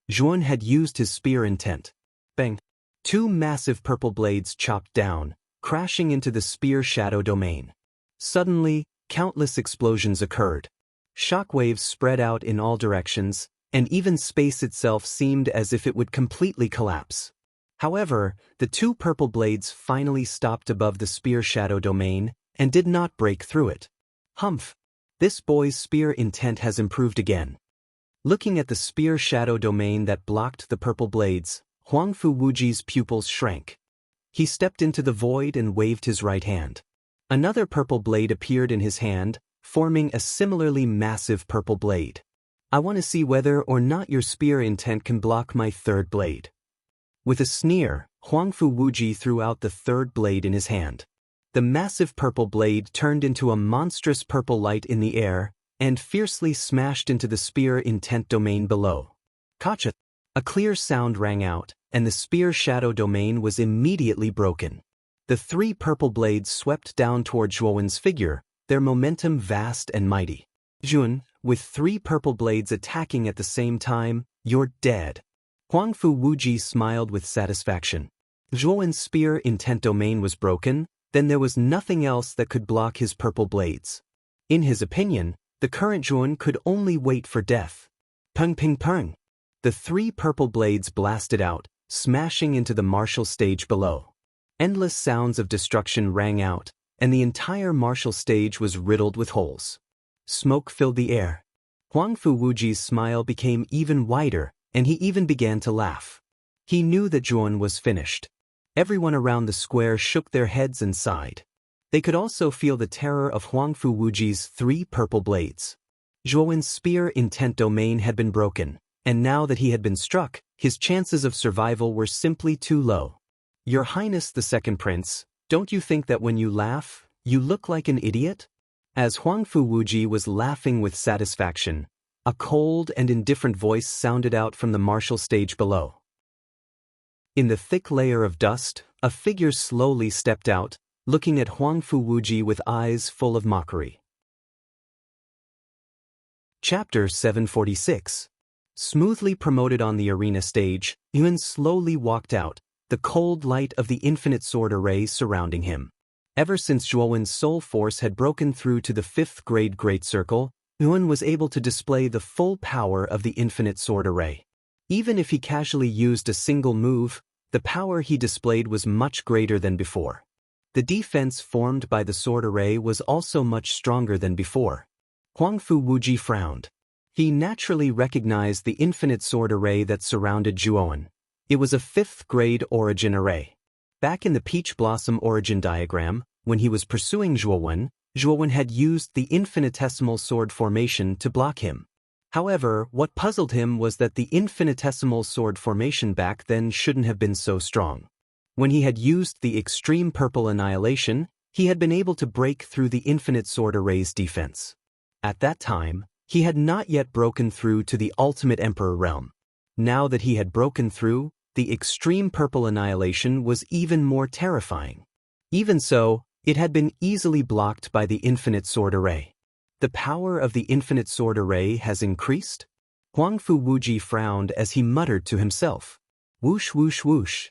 S1: Zhuowen had used his spear intent. Bang! 2 massive purple blades chopped down, crashing into the spear shadow domain. Suddenly, countless explosions occurred. Shockwaves spread out in all directions, and even space itself seemed as if it would completely collapse. However, the 2 purple blades finally stopped above the spear shadow domain and did not break through it. Humph! This boy's spear intent has improved again. Looking at the spear shadow domain that blocked the purple blades, Huangfu Wuji's pupils shrank. He stepped into the void and waved his right hand. Another purple blade appeared in his hand, forming a similarly massive purple blade. "I want to see whether or not your spear intent can block my 3rd blade." With a sneer, Huangfu Wuji threw out the 3rd blade in his hand. The massive purple blade turned into a monstrous purple light in the air and fiercely smashed into the spear intent domain below. Gotcha! A clear sound rang out, and the spear shadow domain was immediately broken. The 3 purple blades swept down toward Zhuowen's figure, their momentum vast and mighty. Jun, with 3 purple blades attacking at the same time, you're dead. Huangfu Wuji smiled with satisfaction. Zhuowen's spear intent domain was broken, then there was nothing else that could block his purple blades. In his opinion, the current Zhuowen could only wait for death. Peng ping peng. The 3 purple blades blasted out, smashing into the martial stage below. Endless sounds of destruction rang out, and the entire martial stage was riddled with holes. Smoke filled the air. Huangfu Wuji's smile became even wider, and he even began to laugh. He knew that Zhuowen was finished. Everyone around the square shook their heads and sighed. They could also feel the terror of Huangfu Wuji's 3 purple blades. Zhuowen's spear intent domain had been broken, and now that he had been struck, his chances of survival were simply too low. Your Highness the Second Prince, don't you think that when you laugh, you look like an idiot? As Huangfu Wuji was laughing with satisfaction, a cold and indifferent voice sounded out from the martial stage below. In the thick layer of dust, a figure slowly stepped out, looking at Huangfu Wuji with eyes full of mockery. Chapter 746. Smoothly promoted on the arena stage, Yuan slowly walked out, the cold light of the infinite sword array surrounding him. Ever since Zhuowen's soul force had broken through to the 5th grade Great Circle, Yuan was able to display the full power of the infinite sword array. Even if he casually used a single move, the power he displayed was much greater than before. The defense formed by the sword array was also much stronger than before. Huangfu Wuji frowned. He naturally recognized the infinite sword array that surrounded Zhuowen. It was a 5th grade origin array. Back in the Peach Blossom origin diagram, when he was pursuing Zhuowen, Zhuowen had used the infinitesimal sword formation to block him. However, what puzzled him was that the infinitesimal sword formation back then shouldn't have been so strong. When he had used the extreme purple annihilation, he had been able to break through the infinite sword array's defense. At that time, he had not yet broken through to the ultimate emperor realm. Now that he had broken through, the extreme purple annihilation was even more terrifying. Even so, it had been easily blocked by the infinite sword array. The power of the infinite sword array has increased? Huangfu Wuji frowned as he muttered to himself. Whoosh whoosh whoosh.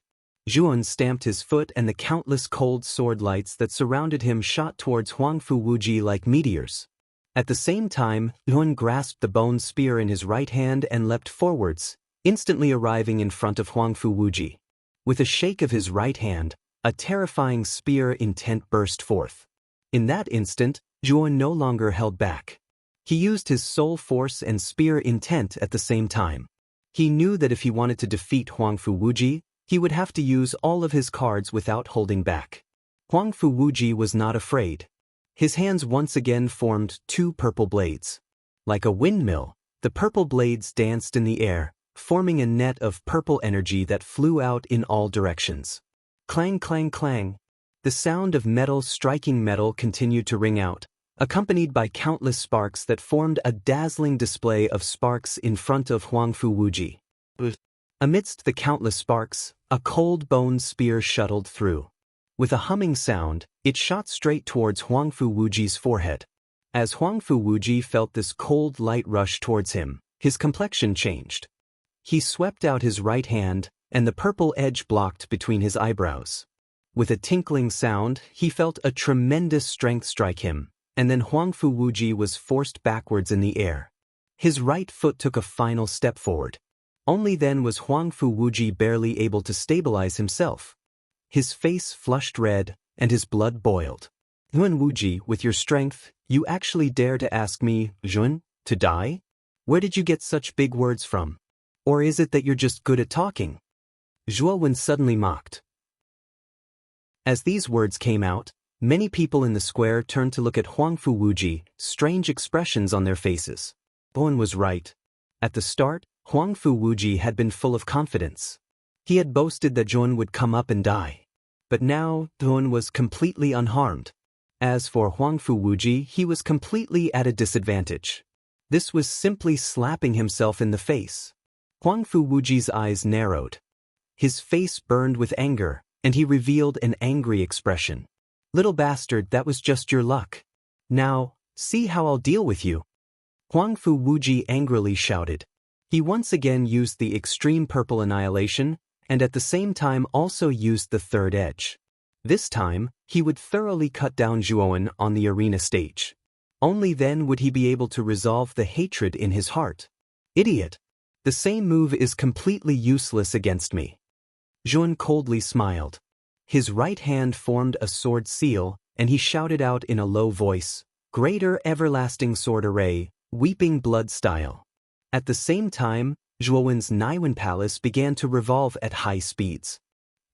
S1: Zhuowen stamped his foot and the countless cold sword lights that surrounded him shot towards Huangfu Wuji like meteors. At the same time, Zhuowen grasped the bone spear in his right hand and leapt forwards, instantly arriving in front of Huangfu Wuji. With a shake of his right hand, a terrifying spear intent burst forth. In that instant, Zhuowen no longer held back. He used his soul force and spear intent at the same time. He knew that if he wanted to defeat Huangfu Wuji, he would have to use all of his cards without holding back. Huangfu Wuji was not afraid. His hands once again formed 2 purple blades. Like a windmill, the purple blades danced in the air, forming a net of purple energy that flew out in all directions. Clang clang clang. The sound of metal striking metal continued to ring out, accompanied by countless sparks that formed a dazzling display of sparks in front of Huangfu Wuji. Amidst the countless sparks, a cold bone spear shuttled through. With a humming sound, it shot straight towards Huangfu Wuji's forehead. As Huangfu Wuji felt this cold light rush towards him, his complexion changed. He swept out his right hand, and the purple edge blocked between his eyebrows. With a tinkling sound, he felt a tremendous strength strike him, and then Huangfu Wuji was forced backwards in the air. His right foot took a final step forward. Only then was Huangfu Wuji barely able to stabilize himself. His face flushed red, and his blood boiled. Yuan Wuji, with your strength, you actually dare to ask me, Jun, to die? Where did you get such big words from? Or is it that you're just good at talking? Zhuowen suddenly mocked. As these words came out, many people in the square turned to look at Huangfu Wuji, strange expressions on their faces. Zhuowen was right. At the start, Huangfu Wuji had been full of confidence. He had boasted that Zhuowen would come up and die. But now, Zhuowen was completely unharmed. As for Huangfu Wuji, he was completely at a disadvantage. This was simply slapping himself in the face. Huangfu Wuji's eyes narrowed. His face burned with anger, and he revealed an angry expression. "Little bastard, that was just your luck. Now, see how I'll deal with you." Huangfu Wuji angrily shouted. He once again used the extreme purple annihilation, and at the same time also used the third edge. This time, he would thoroughly cut down Zhuowen on the arena stage. Only then would he be able to resolve the hatred in his heart. "Idiot! The same move is completely useless against me." Zhuowen coldly smiled. His right hand formed a sword seal, and he shouted out in a low voice, "Greater everlasting sword array, weeping blood style." At the same time, Zhuowen's Naiwen Palace began to revolve at high speeds.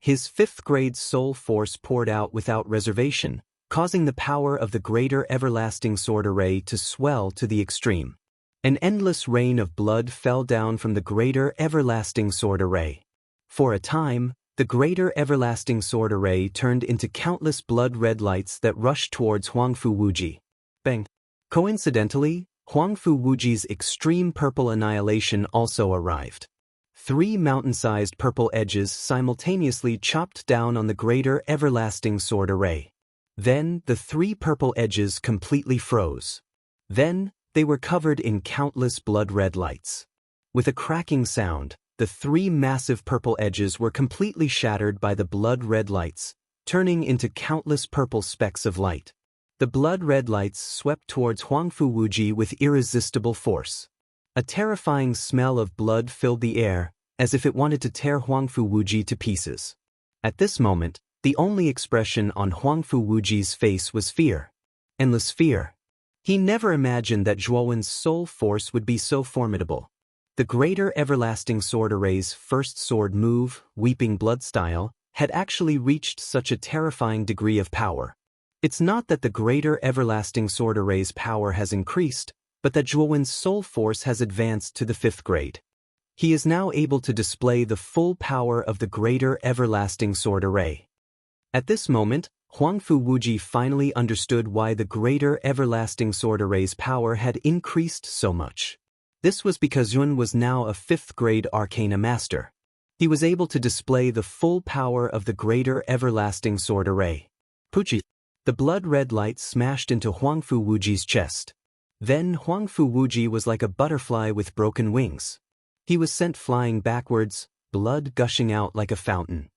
S1: His fifth-grade soul force poured out without reservation, causing the power of the greater everlasting sword array to swell to the extreme. An endless rain of blood fell down from the greater everlasting sword array. For a time, the greater everlasting sword array turned into countless blood-red lights that rushed towards Huangfu Wuji. Bang! Coincidentally, Huangfu Wuji's extreme purple annihilation also arrived. 3 mountain-sized purple edges simultaneously chopped down on the greater everlasting sword array. Then, the 3 purple edges completely froze. Then, they were covered in countless blood-red lights. With a cracking sound, the 3 massive purple edges were completely shattered by the blood-red lights, turning into countless purple specks of light. The blood-red lights swept towards Huangfu Wuji with irresistible force. A terrifying smell of blood filled the air, as if it wanted to tear Huangfu Wuji to pieces. At this moment, the only expression on Huangfu Wuji's face was fear. Endless fear. He never imagined that Zhuowen's soul force would be so formidable. The greater everlasting sword array's first sword move, Weeping Blood style, had actually reached such a terrifying degree of power. It's not that the greater everlasting sword array's power has increased, but that Zhuowen's soul force has advanced to the 5th grade. He is now able to display the full power of the greater everlasting sword array. At this moment, Huangfu Wuji finally understood why the greater everlasting sword array's power had increased so much. This was because Yun was now a 5th grade arcana master. He was able to display the full power of the greater everlasting sword array. Puchi! The blood-red light smashed into Huangfu Wuji's chest. Then Huangfu Wuji was like a butterfly with broken wings. He was sent flying backwards, blood gushing out like a fountain.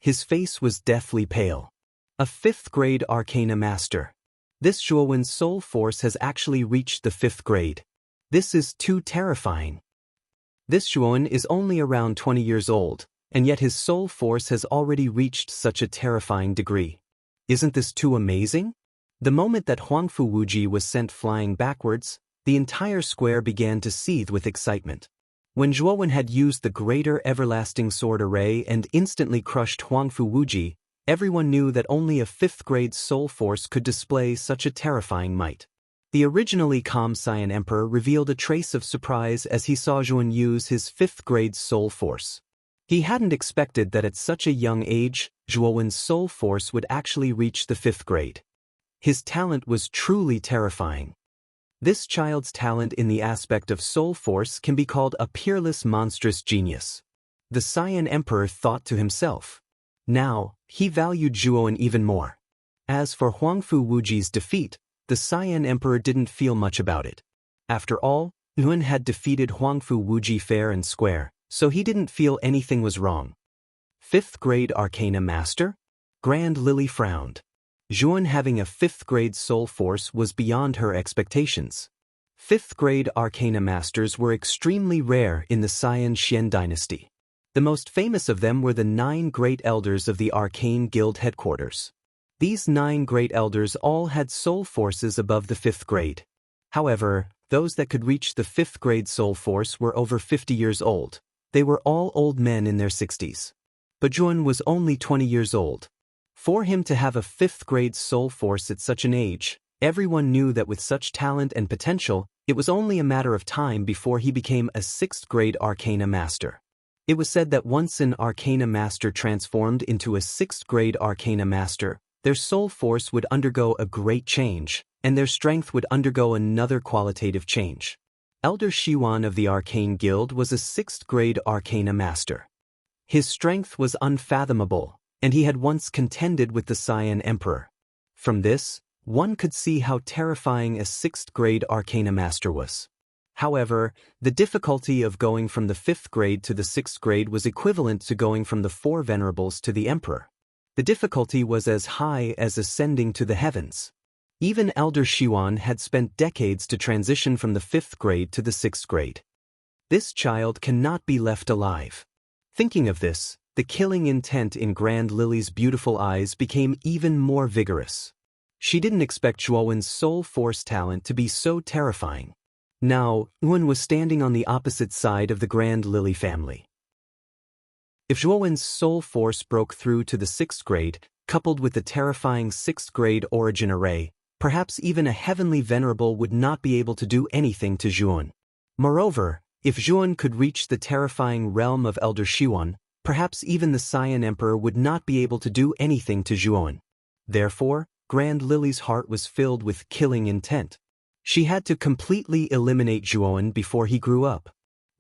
S1: His face was deathly pale. A 5th grade arcana master. This Zhuowen's soul force has actually reached the 5th grade. This is too terrifying. This Zhuowen is only around 20 years old, and yet his soul force has already reached such a terrifying degree. Isn't this too amazing? The moment that Huangfu Wuji was sent flying backwards, the entire square began to seethe with excitement. When Zhuowen had used the greater everlasting sword array and instantly crushed Huangfu Wuji, everyone knew that only a 5th grade soul force could display such a terrifying might. The originally calm Saiyan Emperor revealed a trace of surprise as he saw Zhuowen use his 5th grade soul force. He hadn't expected that at such a young age, Zhuowen's soul force would actually reach the 5th grade. His talent was truly terrifying. This child's talent in the aspect of soul force can be called a peerless monstrous genius. The Saiyan Emperor thought to himself. Now, he valued Zhuowen even more. As for Huangfu Wuji's defeat, the Saiyan Emperor didn't feel much about it. After all, Yun had defeated Huangfu Wuji fair and square, so he didn't feel anything was wrong. 5th grade Arcana Master? Grand Lily frowned. Zhuowen having a 5th grade soul force was beyond her expectations. 5th grade Arcana Masters were extremely rare in the Saiyan Xian dynasty. The most famous of them were the 9 great elders of the Arcane Guild headquarters. These 9 great elders all had soul forces above the 5th grade. However, those that could reach the 5th grade soul force were over 50 years old. They were all old men in their 60s. But Zhuowen was only 20 years old. For him to have a 5th grade soul force at such an age, everyone knew that with such talent and potential, it was only a matter of time before he became a 6th grade Arcana Master. It was said that once an Arcana Master transformed into a 6th grade Arcana Master, their soul force would undergo a great change, and their strength would undergo another qualitative change. Elder Shiwan of the Arcane Guild was a 6th grade Arcana Master. His strength was unfathomable, and he had once contended with the Cyan Emperor. From this, one could see how terrifying a 6th grade Arcana Master was. However, the difficulty of going from the 5th grade to the 6th grade was equivalent to going from the 4 Venerables to the Emperor. The difficulty was as high as ascending to the heavens. Even Elder Xuan had spent decades to transition from the 5th grade to the 6th grade. This child cannot be left alive. Thinking of this, the killing intent in Grand Lily's beautiful eyes became even more vigorous. She didn't expect Zhuowen's soul force talent to be so terrifying. Now, Yuan was standing on the opposite side of the Grand Lily family. If Zhuowen's soul force broke through to the 6th grade, coupled with the terrifying 6th grade origin array, perhaps even a heavenly venerable would not be able to do anything to Zhuowen. Moreover, if Zhuowen could reach the terrifying realm of Elder Xuan, perhaps even the Cyan Emperor would not be able to do anything to Zhuowen. Therefore, Grand Lily's heart was filled with killing intent. She had to completely eliminate Zhuowen before he grew up.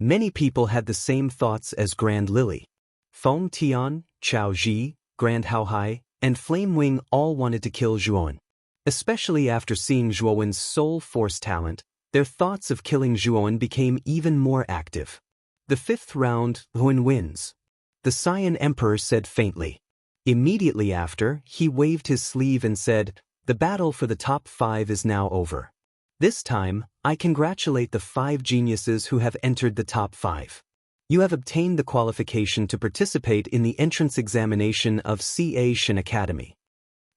S1: Many people had the same thoughts as Grand Lily. Feng Tian, Chao Ji, Grand Haohai, and Flame Wing all wanted to kill Zhuowen. Especially after seeing Zhuowen's soul force talent, their thoughts of killing Zhuowen became even more active. The 5th round, Zhuowen wins. The Cyan Emperor said faintly. Immediately after, he waved his sleeve and said, "The battle for the top 5 is now over. This time, I congratulate the 5 geniuses who have entered the top 5. You have obtained the qualification to participate in the entrance examination of CA Shin Academy."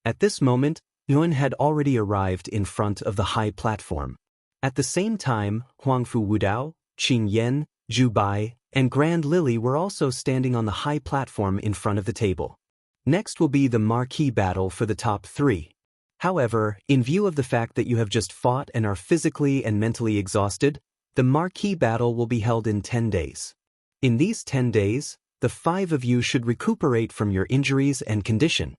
S1: At this moment, Yuan had already arrived in front of the high platform. At the same time, Huangfu Wudao, Qin Yan, Zhu Bai, and Grand Lily were also standing on the high platform in front of the table. Next will be the marquee battle for the top 3. However, in view of the fact that you have just fought and are physically and mentally exhausted, the marquee battle will be held in 10 days. In these 10 days, the 5 of you should recuperate from your injuries and condition.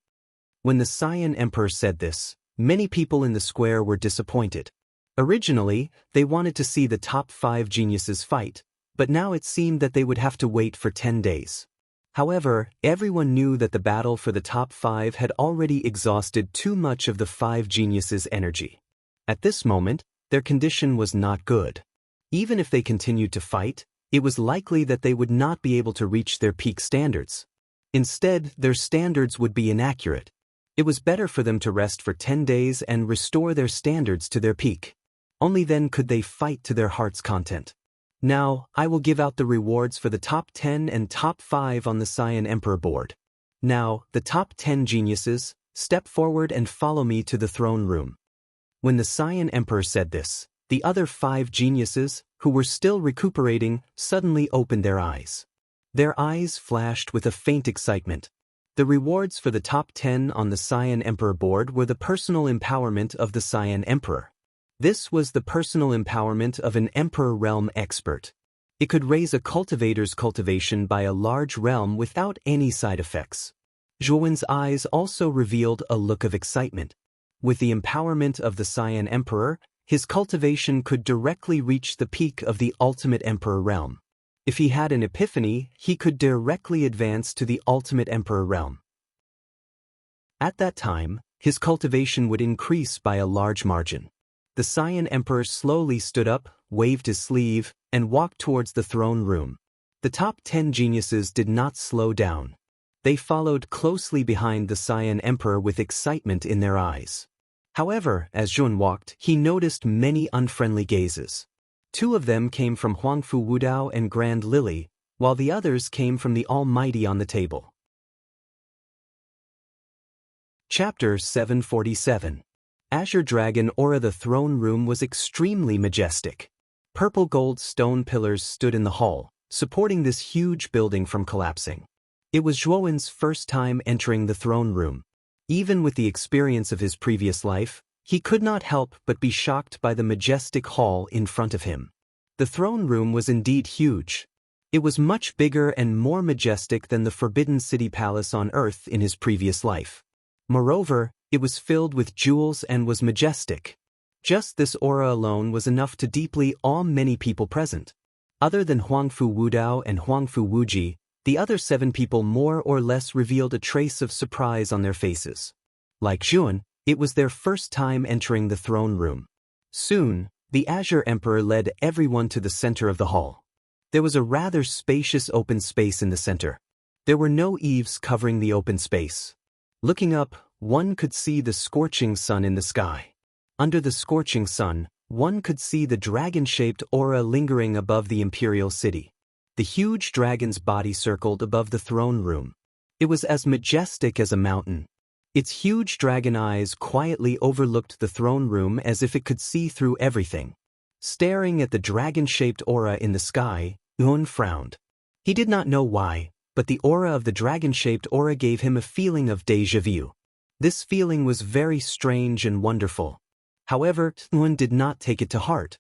S1: When the Cyan Emperor said this, many people in the square were disappointed. Originally, they wanted to see the top 5 geniuses fight, but now it seemed that they would have to wait for 10 days. However, everyone knew that the battle for the top 5 had already exhausted too much of the 5 geniuses' energy. At this moment, their condition was not good. Even if they continued to fight, it was likely that they would not be able to reach their peak standards. Instead, their standards would be inaccurate. It was better for them to rest for 10 days and restore their standards to their peak. Only then could they fight to their heart's content. Now, I will give out the rewards for the top 10 and top 5 on the Cyan Emperor board. Now, the top 10 geniuses, step forward and follow me to the throne room. When the Cyan Emperor said this, the other 5 geniuses, who were still recuperating, suddenly opened their eyes. Their eyes flashed with a faint excitement. The rewards for the top 10 on the Cyan Emperor board were the personal empowerment of the Cyan Emperor. This was the personal empowerment of an Emperor Realm expert. It could raise a cultivator's cultivation by a large realm without any side effects. Zhuowen's eyes also revealed a look of excitement. With the empowerment of the Cyan Emperor, his cultivation could directly reach the peak of the ultimate Emperor Realm. If he had an epiphany, he could directly advance to the ultimate Emperor Realm. At that time, his cultivation would increase by a large margin. The Cyan Emperor slowly stood up, waved his sleeve, and walked towards the throne room. The top 10 geniuses did not slow down. They followed closely behind the Cyan Emperor with excitement in their eyes. However, as Zhuowen walked, he noticed many unfriendly gazes. 2 of them came from Huangfu Wudao and Grand Lily, while the others came from the Almighty on the table. Chapter 747. Azure Dragon Aura. The throne room was extremely majestic. Purple gold stone pillars stood in the hall, supporting this huge building from collapsing. It was Zhuowen's first time entering the throne room. Even with the experience of his previous life, he could not help but be shocked by the majestic hall in front of him. The throne room was indeed huge. It was much bigger and more majestic than the Forbidden City Palace on Earth in his previous life. Moreover, it was filled with jewels and was majestic. Just this aura alone was enough to deeply awe many people present. Other than Huangfu Wudao and Huangfu Wuji, The other 7 people more or less revealed a trace of surprise on their faces. Like Zhuan, it was their first time entering the throne room. Soon, the Azure Emperor led everyone to the center of the hall. There was a rather spacious open space in the center. There were no eaves covering the open space. Looking up, one could see the scorching sun in the sky. Under the scorching sun, one could see the dragon-shaped aura lingering above the imperial city. The huge dragon's body circled above the throne room. It was as majestic as a mountain. Its huge dragon eyes quietly overlooked the throne room as if it could see through everything. Staring at the dragon-shaped aura in the sky, Yuan frowned. He did not know why, but the aura of the dragon-shaped aura gave him a feeling of déjà vu. This feeling was very strange and wonderful. However, Yuan did not take it to heart.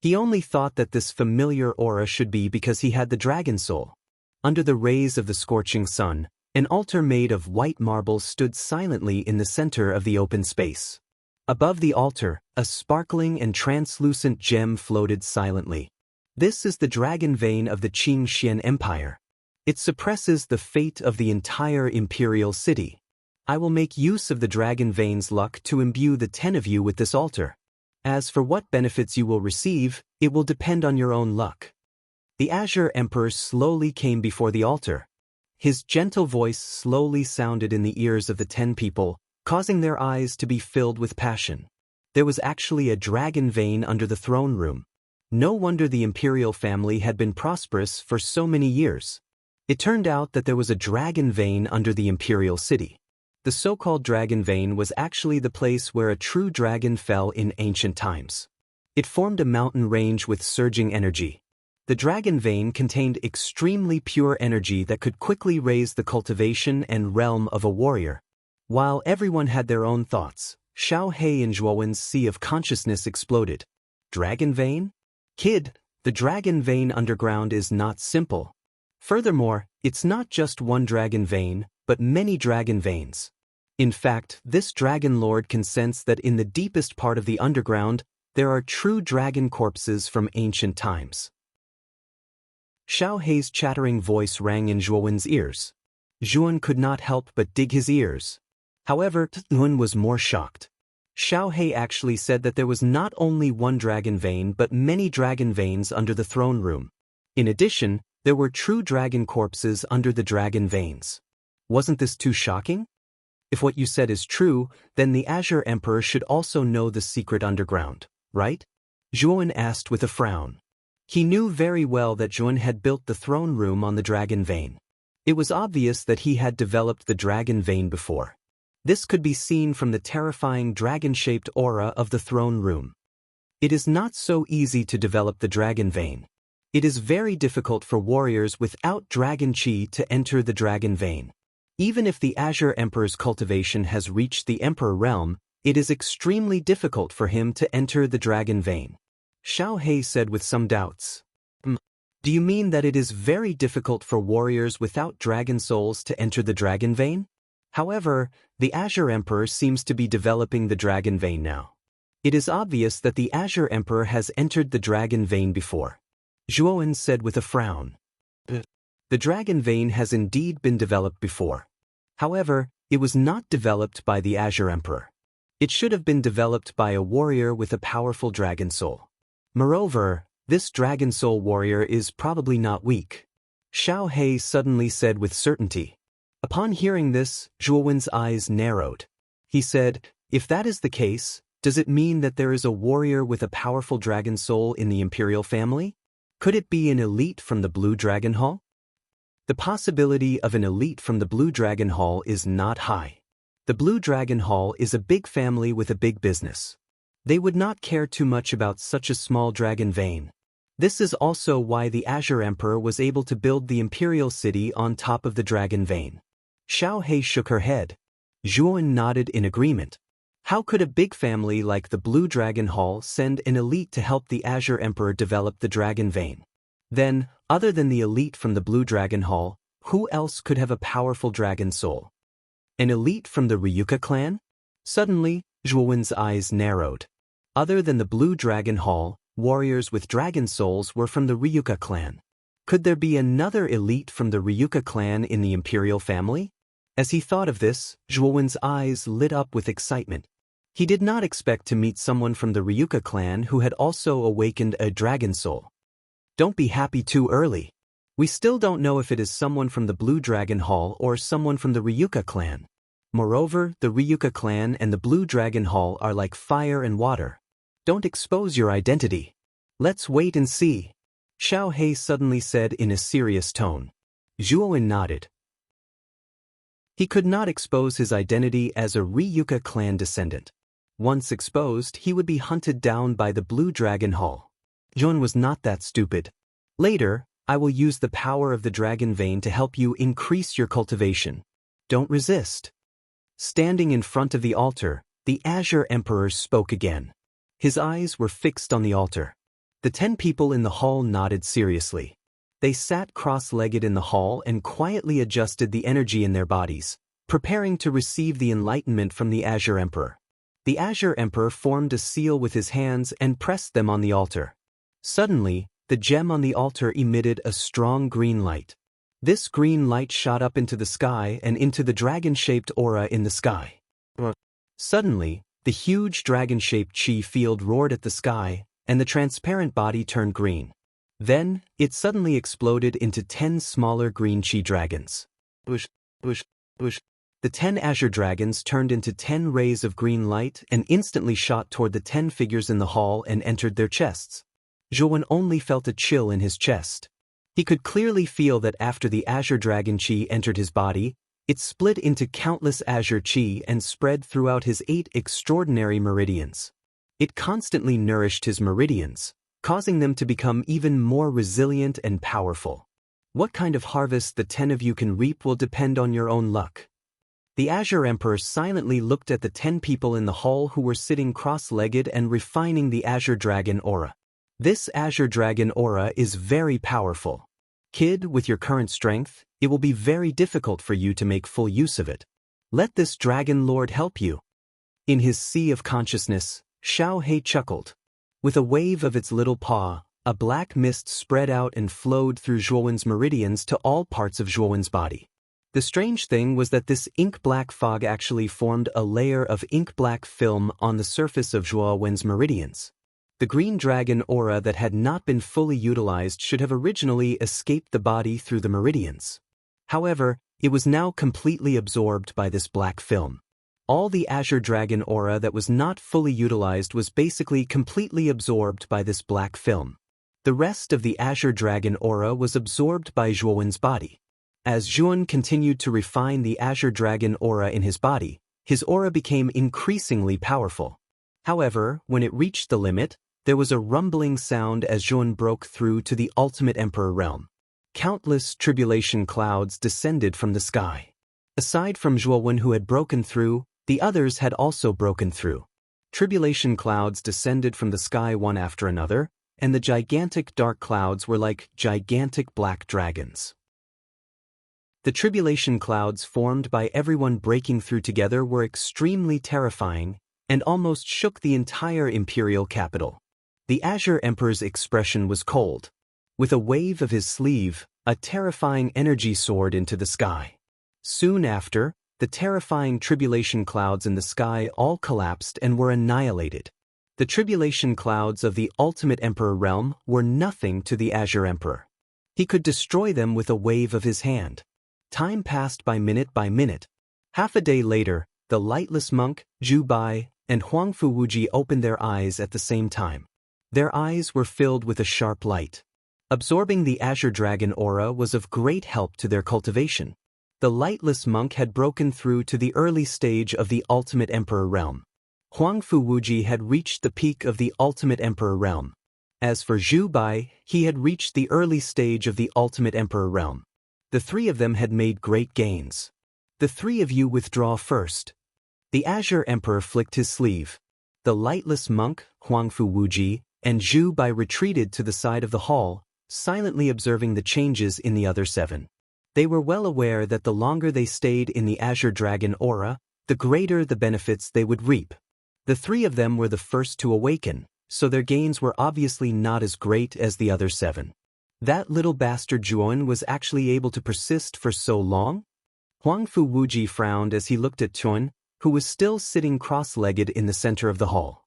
S1: He only thought that this familiar aura should be because he had the dragon soul. Under the rays of the scorching sun, an altar made of white marble stood silently in the center of the open space. Above the altar, a sparkling and translucent gem floated silently. This is the dragon vein of the Qing Xian Empire. It suppresses the fate of the entire imperial city. I will make use of the dragon vein's luck to imbue the 10 of you with this altar. As for what benefits you will receive, it will depend on your own luck. The Azure Emperor slowly came before the altar. His gentle voice slowly sounded in the ears of the 10 people, causing their eyes to be filled with passion. There was actually a dragon vein under the throne room. No wonder the imperial family had been prosperous for so many years. It turned out that there was a dragon vein under the imperial city. The so-called dragon vein was actually the place where a true dragon fell in ancient times. It formed a mountain range with surging energy. The dragon vein contained extremely pure energy that could quickly raise the cultivation and realm of a warrior. While everyone had their own thoughts, Xiao He and Zhuowen's sea of consciousness exploded. Dragon vein? Kid, the dragon vein underground is not simple. Furthermore, it's not just one dragon vein, but many dragon veins. In fact, this dragon lord can sense that in the deepest part of the underground, there are true dragon corpses from ancient times. Xiao He's chattering voice rang in Zhuowen's ears. Zhuowen could not help but dig his ears. However, Yuan was more shocked. Xiao He actually said that there was not only one dragon vein but many dragon veins under the throne room. In addition, there were true dragon corpses under the dragon veins. Wasn't this too shocking? If what you said is true, then the Azure Emperor should also know the secret underground, right? Zhuowen asked with a frown. He knew very well that Zhuowen had built the throne room on the dragon vein. It was obvious that he had developed the dragon vein before. This could be seen from the terrifying dragon-shaped aura of the throne room. It is not so easy to develop the dragon vein. It is very difficult for warriors without dragon chi to enter the dragon vein. Even if the Azure Emperor's cultivation has reached the Emperor realm, it is extremely difficult for him to enter the dragon vein. Xiao He said with some doubts. Do you mean that it is very difficult for warriors without dragon souls to enter the dragon vein? However, the Azure Emperor seems to be developing the dragon vein now. It is obvious that the Azure Emperor has entered the dragon vein before. Zhuowen said with a frown. The dragon vein has indeed been developed before. However, it was not developed by the Azure Emperor. It should have been developed by a warrior with a powerful dragon soul. Moreover, this dragon soul warrior is probably not weak. Xiao He suddenly said with certainty. Upon hearing this, Zhuowen's eyes narrowed. He said, if that is the case, does it mean that there is a warrior with a powerful dragon soul in the imperial family? Could it be an elite from the Blue Dragon Hall? The possibility of an elite from the Blue Dragon Hall is not high. The Blue Dragon Hall is a big family with a big business. They would not care too much about such a small dragon vein. This is also why the Azure Emperor was able to build the imperial city on top of the dragon vein. Xiao He shook her head. Zhuowen nodded in agreement. How could a big family like the Blue Dragon Hall send an elite to help the Azure Emperor develop the dragon vein? Then, other than the elite from the Blue Dragon Hall, who else could have a powerful dragon soul? An elite from the Ryuka clan? Suddenly, Zhuowen's eyes narrowed. Other than the Blue Dragon Hall, warriors with dragon souls were from the Ryuka clan. Could there be another elite from the Ryuka clan in the imperial family? As he thought of this, Zhuowen's eyes lit up with excitement. He did not expect to meet someone from the Ryuka clan who had also awakened a dragon soul. Don't be happy too early. We still don't know if it is someone from the Blue Dragon Hall or someone from the Ryuka clan. Moreover, the Ryuka clan and the Blue Dragon Hall are like fire and water. Don't expose your identity. Let's wait and see, Xiao He suddenly said in a serious tone. Zhuowen nodded. He could not expose his identity as a Ryuka clan descendant. Once exposed, he would be hunted down by the Blue Dragon Hall. Zhuowen was not that stupid. Later, I will use the power of the dragon vein to help you increase your cultivation. Don't resist. Standing in front of the altar, the Azure Emperor spoke again. His eyes were fixed on the altar. The 10 people in the hall nodded seriously. They sat cross-legged in the hall and quietly adjusted the energy in their bodies, preparing to receive the enlightenment from the Azure Emperor. The Azure Emperor formed a seal with his hands and pressed them on the altar. Suddenly, the gem on the altar emitted a strong green light. This green light shot up into the sky and into the dragon-shaped aura in the sky. Suddenly, the huge dragon-shaped chi field roared at the sky, and the transparent body turned green. Then, it suddenly exploded into 10 smaller green chi dragons. Whoosh, whoosh, whoosh. The 10 azure dragons turned into 10 rays of green light and instantly shot toward the 10 figures in the hall and entered their chests. Zhuowen only felt a chill in his chest. He could clearly feel that after the azure dragon chi entered his body, it split into countless azure chi and spread throughout his 8 extraordinary meridians. It constantly nourished his meridians, causing them to become even more resilient and powerful. What kind of harvest the 10 of you can reap will depend on your own luck. The Azure Emperor silently looked at the 10 people in the hall who were sitting cross-legged and refining the Azure Dragon aura. This Azure Dragon aura is very powerful. Kid, with your current strength, it will be very difficult for you to make full use of it. Let this Dragon Lord help you. In his sea of consciousness, Xiao He chuckled. With a wave of its little paw, a black mist spread out and flowed through Zhuowen's meridians to all parts of Zhuowen's body. The strange thing was that this ink-black fog actually formed a layer of ink-black film on the surface of Zhuowen's meridians. The green dragon aura that had not been fully utilized should have originally escaped the body through the meridians. However, it was now completely absorbed by this black film. All the Azure Dragon aura that was not fully utilized was basically completely absorbed by this black film. The rest of the Azure Dragon aura was absorbed by Zhuowen's body. As Zhuowen continued to refine the Azure Dragon aura in his body, his aura became increasingly powerful. However, when it reached the limit, there was a rumbling sound as Zhuowen broke through to the Ultimate Emperor realm. Countless tribulation clouds descended from the sky. Aside from Zhuowen who had broken through, the others had also broken through. Tribulation clouds descended from the sky one after another, and the gigantic dark clouds were like gigantic black dragons. The tribulation clouds formed by everyone breaking through together were extremely terrifying and almost shook the entire imperial capital. The Azure Emperor's expression was cold. With a wave of his sleeve, a terrifying energy soared into the sky. Soon after, the terrifying tribulation clouds in the sky all collapsed and were annihilated. The tribulation clouds of the Ultimate Emperor realm were nothing to the Azure Emperor. He could destroy them with a wave of his hand. Time passed by minute. Half a day later, the lightless monk, Zhu Bai, and Huangfu Wuji opened their eyes at the same time. Their eyes were filled with a sharp light. Absorbing the Azure Dragon aura was of great help to their cultivation. The lightless monk had broken through to the early stage of the Ultimate Emperor realm. Huangfu Wuji had reached the peak of the Ultimate Emperor realm. As for Zhu Bai, he had reached the early stage of the Ultimate Emperor realm. The 3 of them had made great gains. The 3 of you withdraw first. The Azure Emperor flicked his sleeve. The lightless monk, Huangfu Wuji, and Zhu Bai retreated to the side of the hall, silently observing the changes in the other 7. They were well aware that the longer they stayed in the Azure Dragon aura, the greater the benefits they would reap. The 3 of them were the first to awaken, so their gains were obviously not as great as the other 7. That little bastard Zhuowen was actually able to persist for so long? Huangfu Wuji frowned as he looked at Chuan, who was still sitting cross-legged in the center of the hall.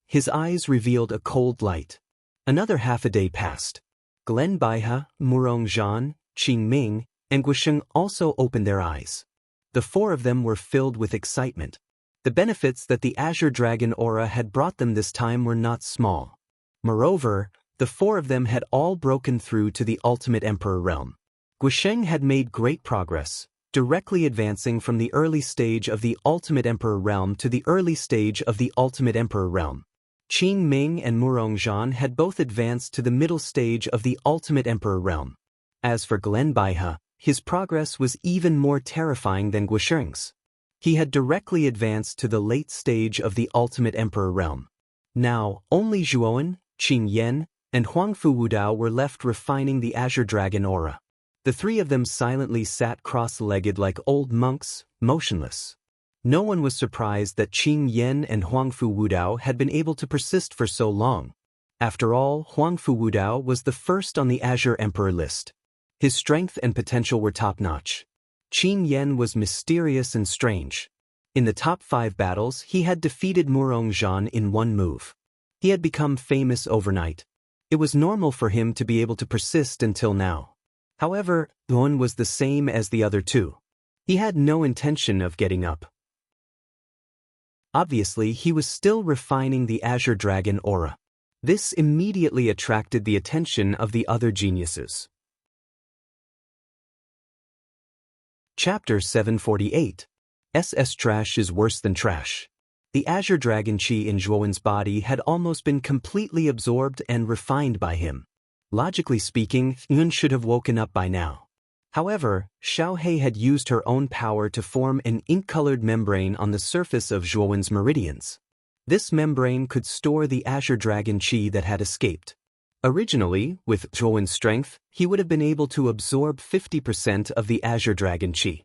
S1: His eyes revealed a cold light. Another half a day passed. Glen Baihe, Murong Zhan, Qing Ming, and Guisheng also opened their eyes. The four of them were filled with excitement. The benefits that the Azure Dragon aura had brought them this time were not small. Moreover, the four of them had all broken through to the Ultimate Emperor realm. Guisheng had made great progress, directly advancing from the early stage of the Ultimate Emperor realm to the early stage of the Ultimate Emperor realm. Qing Ming and Murong Zhan had both advanced to the middle stage of the Ultimate Emperor realm. As for Glen Baihe, his progress was even more terrifying than Guisheng's. He had directly advanced to the late stage of the Ultimate Emperor realm. Now, only Zhuowen, Qing Yan, and Huangfu Wudao were left refining the Azure Dragon aura. The three of them silently sat cross-legged like old monks, motionless. No one was surprised that Qing Yan and Huangfu Wudao had been able to persist for so long. After all, Huangfu Wudao was the first on the Azure Emperor list. His strength and potential were top-notch. Qing Yan was mysterious and strange. In the top 5 battles, he had defeated Murong Zhan in one move. He had become famous overnight. It was normal for him to be able to persist until now. However, Zhuowen was the same as the other two. He had no intention of getting up. Obviously, he was still refining the Azure Dragon aura. This immediately attracted the attention of the other geniuses. Chapter 748. SS Trash is worse than trash. The Azure Dragon Chi in Zhuowen's body had almost been completely absorbed and refined by him. Logically speaking, Yun should have woken up by now. However, Xiaohe had used her own power to form an ink-colored membrane on the surface of Zhuowen's meridians. This membrane could store the Azure Dragon Chi that had escaped. Originally, with Zhuowen's strength, he would have been able to absorb 50% of the Azure Dragon Chi.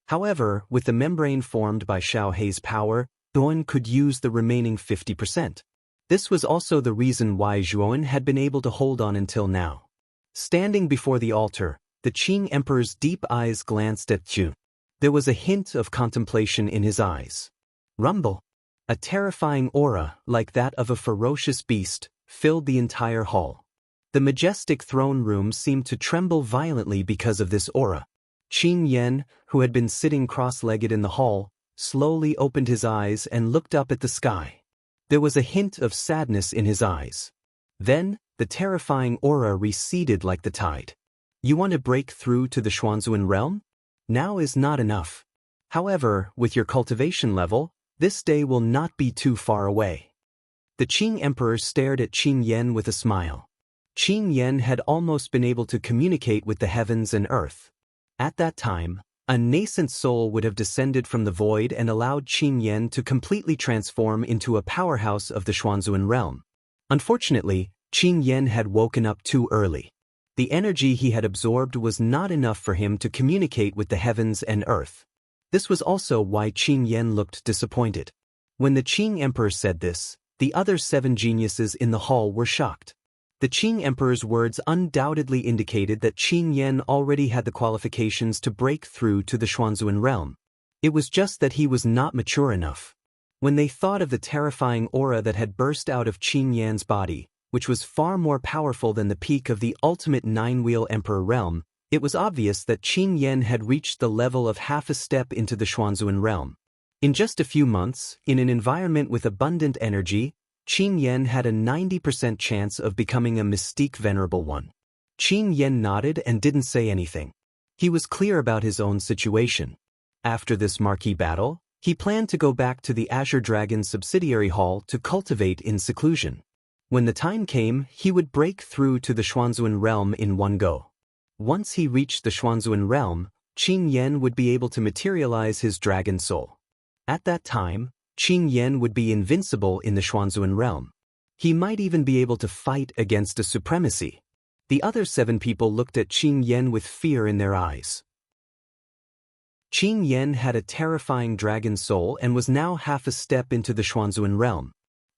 S1: However, with the membrane formed by Xiaohe's power, Zhuowen could use the remaining 50%. This was also the reason why Zhuowen had been able to hold on until now. Standing before the altar, the Qing Emperor's deep eyes glanced at Zhu. There was a hint of contemplation in his eyes. Rumble. A terrifying aura, like that of a ferocious beast, filled the entire hall. The majestic throne room seemed to tremble violently because of this aura. Qing Yan, who had been sitting cross-legged in the hall, slowly opened his eyes and looked up at the sky. There was a hint of sadness in his eyes. Then, the terrifying aura receded like the tide. You want to break through to the Xuanzuan realm? Now is not enough. However, with your cultivation level, this day will not be too far away. The Qing Emperor stared at Qing Yan with a smile. Qing Yan had almost been able to communicate with the heavens and earth. At that time, a nascent soul would have descended from the void and allowed Qing Yan to completely transform into a powerhouse of the Xuanzuan realm. Unfortunately, Qing Yan had woken up too early. The energy he had absorbed was not enough for him to communicate with the heavens and earth. This was also why Qing Yan looked disappointed. When the Qing Emperor said this, the other 7 geniuses in the hall were shocked. The Qing Emperor's words undoubtedly indicated that Qing Yan already had the qualifications to break through to the Xuanzuan realm. It was just that he was not mature enough. When they thought of the terrifying aura that had burst out of Qing Yan's body, which was far more powerful than the peak of the ultimate 9-wheel emperor realm, it was obvious that Qing Yan had reached the level of half a step into the Xuanzuan realm. In just a few months, in an environment with abundant energy, Qing Yan had a 90% chance of becoming a mystique venerable one. Qing Yan nodded and didn't say anything. He was clear about his own situation. After this marquee battle, he planned to go back to the Azure Dragon subsidiary hall to cultivate in seclusion. When the time came, he would break through to the Xuanzuan realm in one go. Once he reached the Xuanzuan realm, Qing Yan would be able to materialize his dragon soul. At that time, Qing Yan would be invincible in the Xuanzuan realm. He might even be able to fight against a supremacy. The other 7 people looked at Qing Yan with fear in their eyes. Qing Yan had a terrifying dragon soul and was now half a step into the Xuanzuan realm.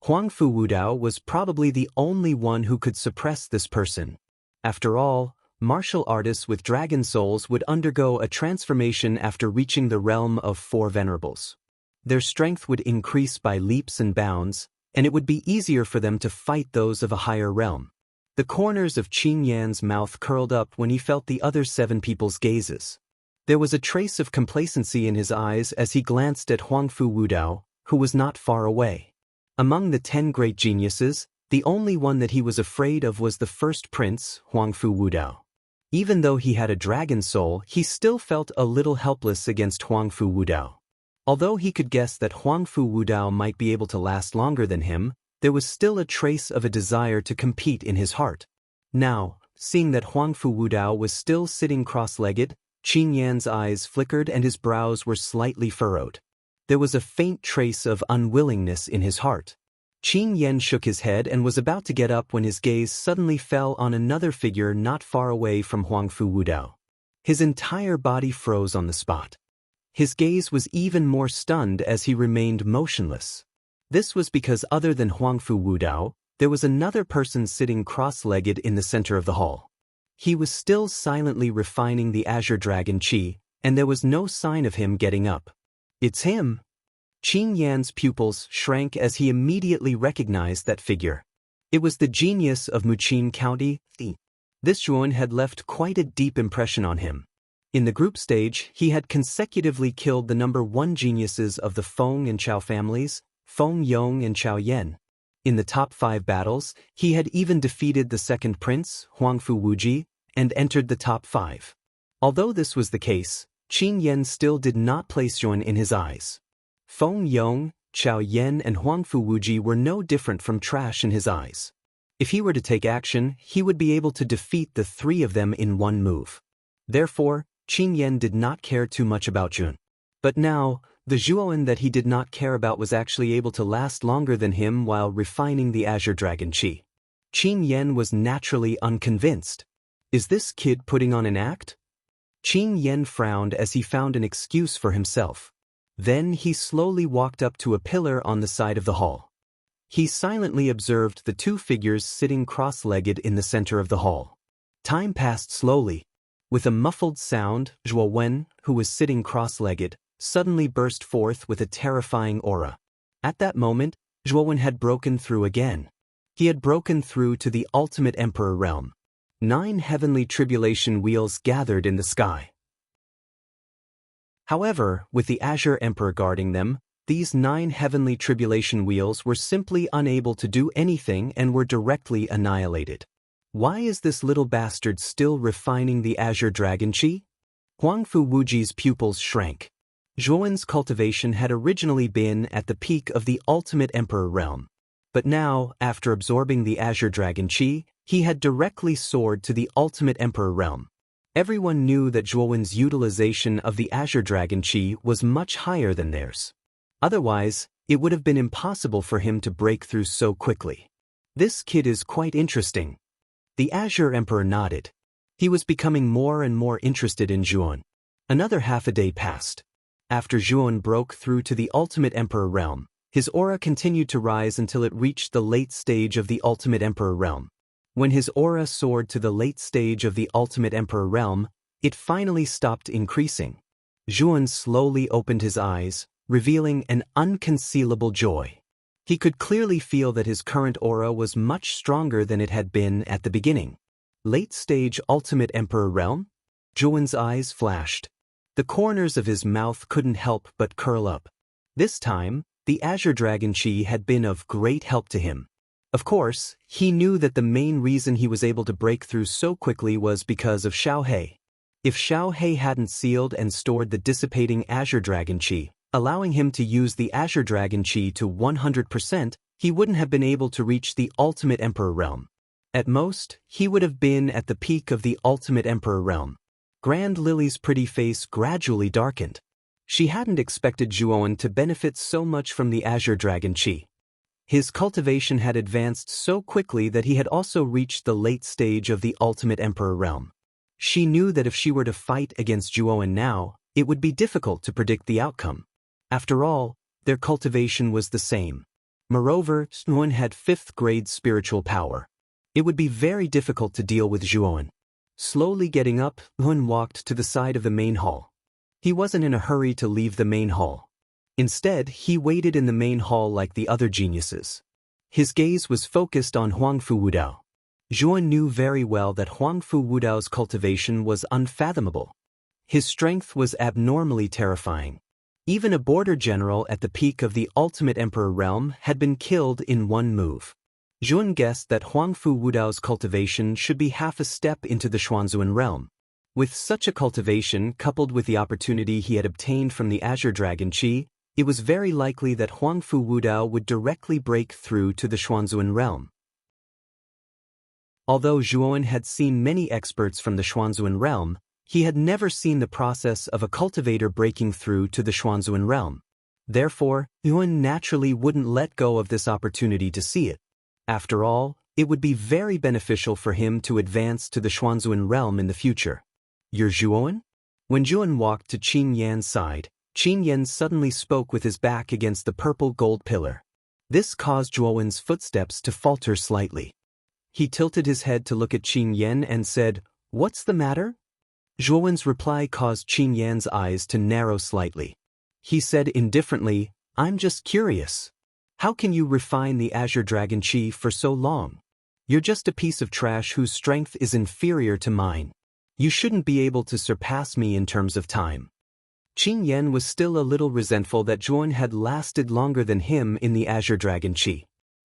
S1: Huangfu Wudao was probably the only one who could suppress this person. After all, martial artists with dragon souls would undergo a transformation after reaching the realm of four venerables. Their strength would increase by leaps and bounds, and it would be easier for them to fight those of a higher realm. The corners of Qin Yan's mouth curled up when he felt the other 7 people's gazes. There was a trace of complacency in his eyes as he glanced at Huangfu Wudao, who was not far away. Among the 10 great geniuses, the only one that he was afraid of was the first prince, Huangfu Wudao. Even though he had a dragon soul, he still felt a little helpless against Huangfu Wudao. Although he could guess that Huangfu Wudao might be able to last longer than him, there was still a trace of a desire to compete in his heart. Now, seeing that Huangfu Wudao was still sitting cross-legged, Qin Yan's eyes flickered and his brows were slightly furrowed. There was a faint trace of unwillingness in his heart. Qin Yan shook his head and was about to get up when his gaze suddenly fell on another figure not far away from Huangfu Wudao. His entire body froze on the spot. His gaze was even more stunned as he remained motionless. This was because other than Huangfu Wudao, there was another person sitting cross-legged in the center of the hall. He was still silently refining the Azure Dragon Qi, and there was no sign of him getting up. It's him! Qin Yan's pupils shrank as he immediately recognized that figure. It was the genius of Muqin County. This Zhuan had left quite a deep impression on him. In the group stage, he had consecutively killed the number 1 geniuses of the Feng and Chao families, Feng Yong and Chao Yan. In the top 5 battles, he had even defeated the second prince, Huangfu Wuji, and entered the top 5. Although this was the case, Qin Yan still did not place Zhuan in his eyes. Feng Yong, Chao Yan and Huangfu Wuji were no different from trash in his eyes. If he were to take action, he would be able to defeat the 3 of them in one move. Therefore, Qin Yan did not care too much about Zhuan. But now, the Zhuan that he did not care about was actually able to last longer than him while refining the Azure Dragon Qi. Qin Yan was naturally unconvinced. Is this kid putting on an act? Qin Yan frowned as he found an excuse for himself. Then he slowly walked up to a pillar on the side of the hall. He silently observed the 2 figures sitting cross-legged in the center of the hall. Time passed slowly. With a muffled sound, Zhuo Wen, who was sitting cross-legged, suddenly burst forth with a terrifying aura. At that moment, Zhuo Wen had broken through again. He had broken through to the ultimate emperor realm. 9 heavenly tribulation wheels gathered in the sky. However, with the Azure Emperor guarding them, these 9 heavenly tribulation wheels were simply unable to do anything and were directly annihilated. Why is this little bastard still refining the Azure Dragon Qi? Huangfu Wuji's pupils shrank. Zhuan's cultivation had originally been at the peak of the ultimate emperor realm. But now, after absorbing the Azure Dragon Qi, he had directly soared to the ultimate emperor realm. Everyone knew that Zhuowen's utilization of the Azure Dragon Qi was much higher than theirs. Otherwise, it would have been impossible for him to break through so quickly. This kid is quite interesting. The Azure Emperor nodded. He was becoming more and more interested in Zhuan. Another half a day passed. After Zhuan broke through to the ultimate emperor realm, his aura continued to rise until it reached the late stage of the ultimate emperor realm. When his aura soared to the late stage of the ultimate emperor realm, it finally stopped increasing. Zhuan slowly opened his eyes, revealing an unconcealable joy. He could clearly feel that his current aura was much stronger than it had been at the beginning. Late stage ultimate emperor realm? Zhuan's eyes flashed. The corners of his mouth couldn't help but curl up. This time, the Azure Dragon Qi had been of great help to him. Of course, he knew that the main reason he was able to break through so quickly was because of Xiao He. If Xiao He hadn't sealed and stored the dissipating Azure Dragon Qi, allowing him to use the Azure Dragon Qi to 100%, he wouldn't have been able to reach the ultimate emperor realm. At most, he would have been at the peak of the ultimate emperor realm. Grand Lily's pretty face gradually darkened. She hadn't expected Zhuan to benefit so much from the Azure Dragon Qi. His cultivation had advanced so quickly that he had also reached the late stage of the ultimate emperor realm. She knew that if she were to fight against Zhuan now, it would be difficult to predict the outcome. After all, their cultivation was the same. Moreover, Zhuan had 5th grade spiritual power. It would be very difficult to deal with Zhuowen. Slowly getting up, Hun walked to the side of the main hall. He wasn't in a hurry to leave the main hall. Instead, he waited in the main hall like the other geniuses. His gaze was focused on Huangfu Wudao. Zhuowen knew very well that Huangfu Wudao's cultivation was unfathomable. His strength was abnormally terrifying. Even a border general at the peak of the ultimate emperor realm had been killed in one move. Zhuowen guessed that Huangfu Wudao's cultivation should be half a step into the Xuanzuan realm. With such a cultivation coupled with the opportunity he had obtained from the Azure Dragon Qi, it was very likely that Huangfu Wudao would directly break through to the Xuanzuan realm. Although Zhuowen had seen many experts from the Xuanzuan realm, he had never seen the process of a cultivator breaking through to the Xuanzuan realm. Therefore, Zhuowen naturally wouldn't let go of this opportunity to see it. After all, it would be very beneficial for him to advance to the Xuanzuan realm in the future. "You're Zhuowen?" When Zhuowen walked to Qin Yan's side, Qin Yan suddenly spoke with his back against the purple gold pillar. This caused Zhuowen's footsteps to falter slightly. He tilted his head to look at Qin Yan and said, "What's the matter?" Zhuowen's reply caused Qin Yan's eyes to narrow slightly. He said indifferently, "I'm just curious. How can you refine the Azure Dragon Qi for so long? You're just a piece of trash whose strength is inferior to mine. You shouldn't be able to surpass me in terms of time." Qin Yan was still a little resentful that Zhuowen had lasted longer than him in the Azure Dragon Qi.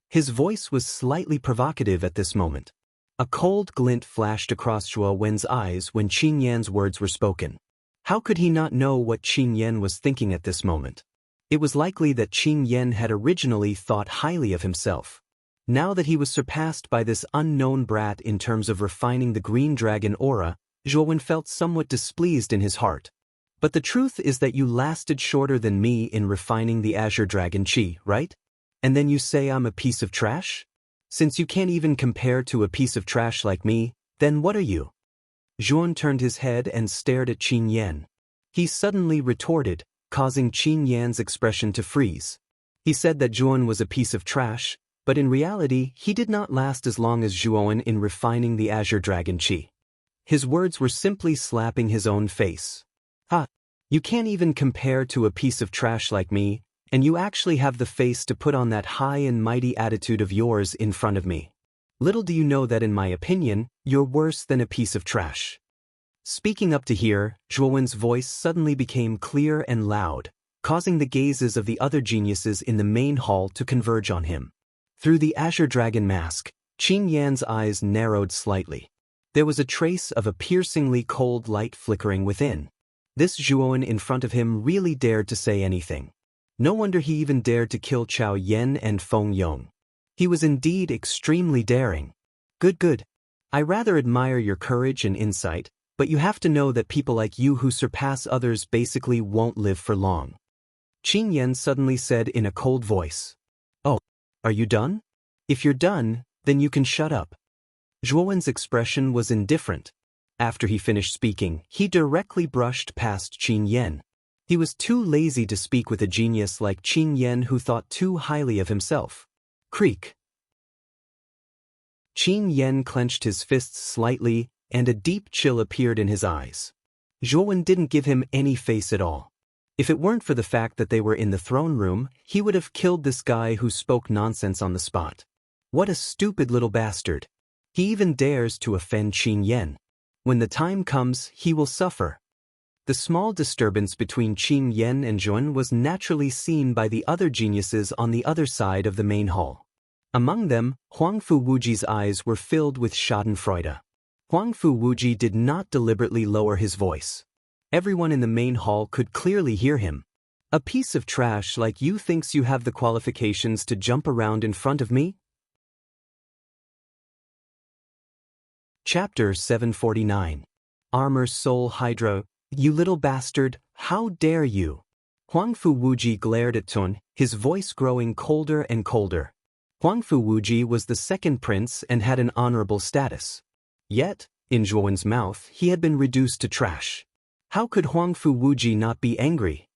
S1: His voice was slightly provocative at this moment. A cold glint flashed across Zhuowen's eyes when Qin Yan's words were spoken. How could he not know what Qin Yan was thinking at this moment? It was likely that Qin Yan had originally thought highly of himself. Now that he was surpassed by this unknown brat in terms of refining the green dragon aura, Zhuowen felt somewhat displeased in his heart. "But the truth is that you lasted shorter than me in refining the Azure Dragon Qi, right? And then you say I'm a piece of trash? Since you can't even compare to a piece of trash like me, then what are you?" Zhuowen turned his head and stared at Qin Yan. He suddenly retorted, causing Qin Yan's expression to freeze. He said that Zhuowen was a piece of trash, but in reality he did not last as long as Zhuowen in refining the Azure Dragon Qi. His words were simply slapping his own face. "Ha! You can't even compare to a piece of trash like me, and you actually have the face to put on that high and mighty attitude of yours in front of me. Little do you know that in my opinion, you're worse than a piece of trash." Speaking up to here, Zhuowen's voice suddenly became clear and loud, causing the gazes of the other geniuses in the main hall to converge on him. Through the Azure Dragon mask, Qin Yan's eyes narrowed slightly. There was a trace of a piercingly cold light flickering within. This Zhuowen in front of him really dared to say anything. No wonder he even dared to kill Chao Yan and Feng Yong. He was indeed extremely daring. Good. I rather admire your courage and insight, but you have to know that people like you who surpass others basically won't live for long." Qin Yan suddenly said in a cold voice. "Oh, are you done? If you're done, then you can shut up." Zhuowen's expression was indifferent. After he finished speaking, he directly brushed past Qin Yan. He was too lazy to speak with a genius like Qin Yan who thought too highly of himself. Creak. Qin Yan clenched his fists slightly, and a deep chill appeared in his eyes. Zhuowen didn't give him any face at all. If it weren't for the fact that they were in the throne room, he would have killed this guy who spoke nonsense on the spot. What a stupid little bastard. He even dares to offend Qin Yan. When the time comes, he will suffer. The small disturbance between Qin Yan and Zhuowen was naturally seen by the other geniuses on the other side of the main hall. Among them, Huangfu Wuji's eyes were filled with schadenfreude. Huangfu Wuji did not deliberately lower his voice. Everyone in the main hall could clearly hear him. "A piece of trash like you thinks you have the qualifications to jump around in front of me?" Chapter 749. Armor Soul Hydra. "You little bastard, how dare you!" Huangfu Wuji glared at Tun, his voice growing colder and colder. Huangfu Wuji was the second prince and had an honorable status. Yet, in Zhuowen's mouth, he had been reduced to trash. How could Huangfu Wuji not be angry?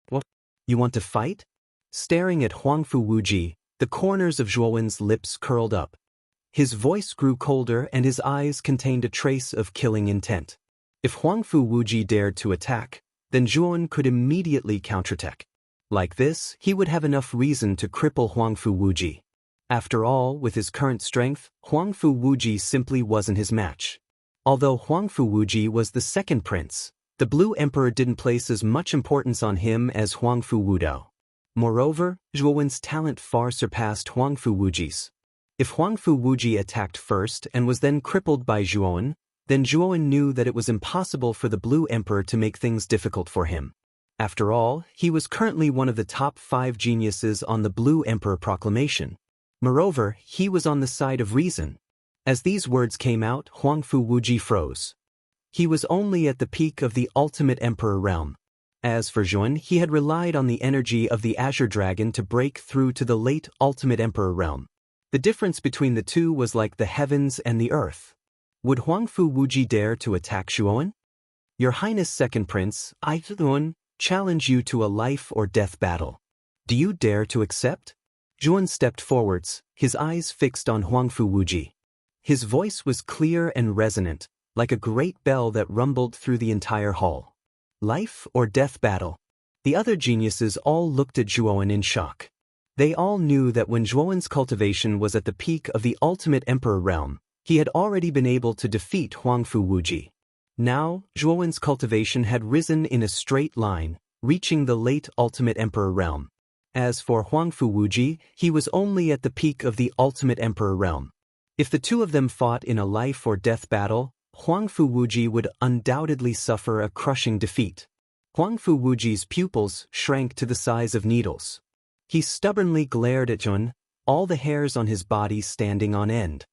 S1: "What? You want to fight?" Staring at Huangfu Wuji, the corners of Zhuowen's lips curled up. His voice grew colder and his eyes contained a trace of killing intent. If Huangfu Wuji dared to attack, then Zhuan could immediately counterattack. Like this, he would have enough reason to cripple Huangfu Wuji. After all, with his current strength, Huangfu Wuji simply wasn't his match. Although Huangfu Wuji was the second prince, the Blue Emperor didn't place as much importance on him as Huangfu Wudao. Moreover, Zhuowen's talent far surpassed Huangfu Wuji's. If Huangfu Wuji attacked first and was then crippled by Zhuowen, then Zhuowen knew that it was impossible for the Blue Emperor to make things difficult for him. After all, he was currently one of the top 5 geniuses on the Blue Emperor proclamation. Moreover, he was on the side of reason. As these words came out, Huangfu Wuji froze. He was only at the peak of the ultimate emperor realm. As for Zhuowen, he had relied on the energy of the Azure Dragon to break through to the late ultimate emperor realm. The difference between the two was like the heavens and the earth. Would Huangfu Wuji dare to attack Zhuowen? Your Highness Second Prince, I, Zhuowen, challenge you to a life or death battle. Do you dare to accept? Zhuowen stepped forwards, his eyes fixed on Huangfu Wuji. His voice was clear and resonant, like a great bell that rumbled through the entire hall. Life or death battle? The other geniuses all looked at Zhuowen in shock. They all knew that when Zhuowen's cultivation was at the peak of the ultimate emperor realm, he had already been able to defeat Huangfu Wuji. Now, Zhuowen's cultivation had risen in a straight line, reaching the late ultimate emperor realm. As for Huangfu Wuji, he was only at the peak of the ultimate emperor realm. If the two of them fought in a life or death battle, Huangfu Wuji would undoubtedly suffer a crushing defeat. Huangfu Wuji's pupils shrank to the size of needles. He stubbornly glared at Zhuowen, all the hairs on his body standing on end.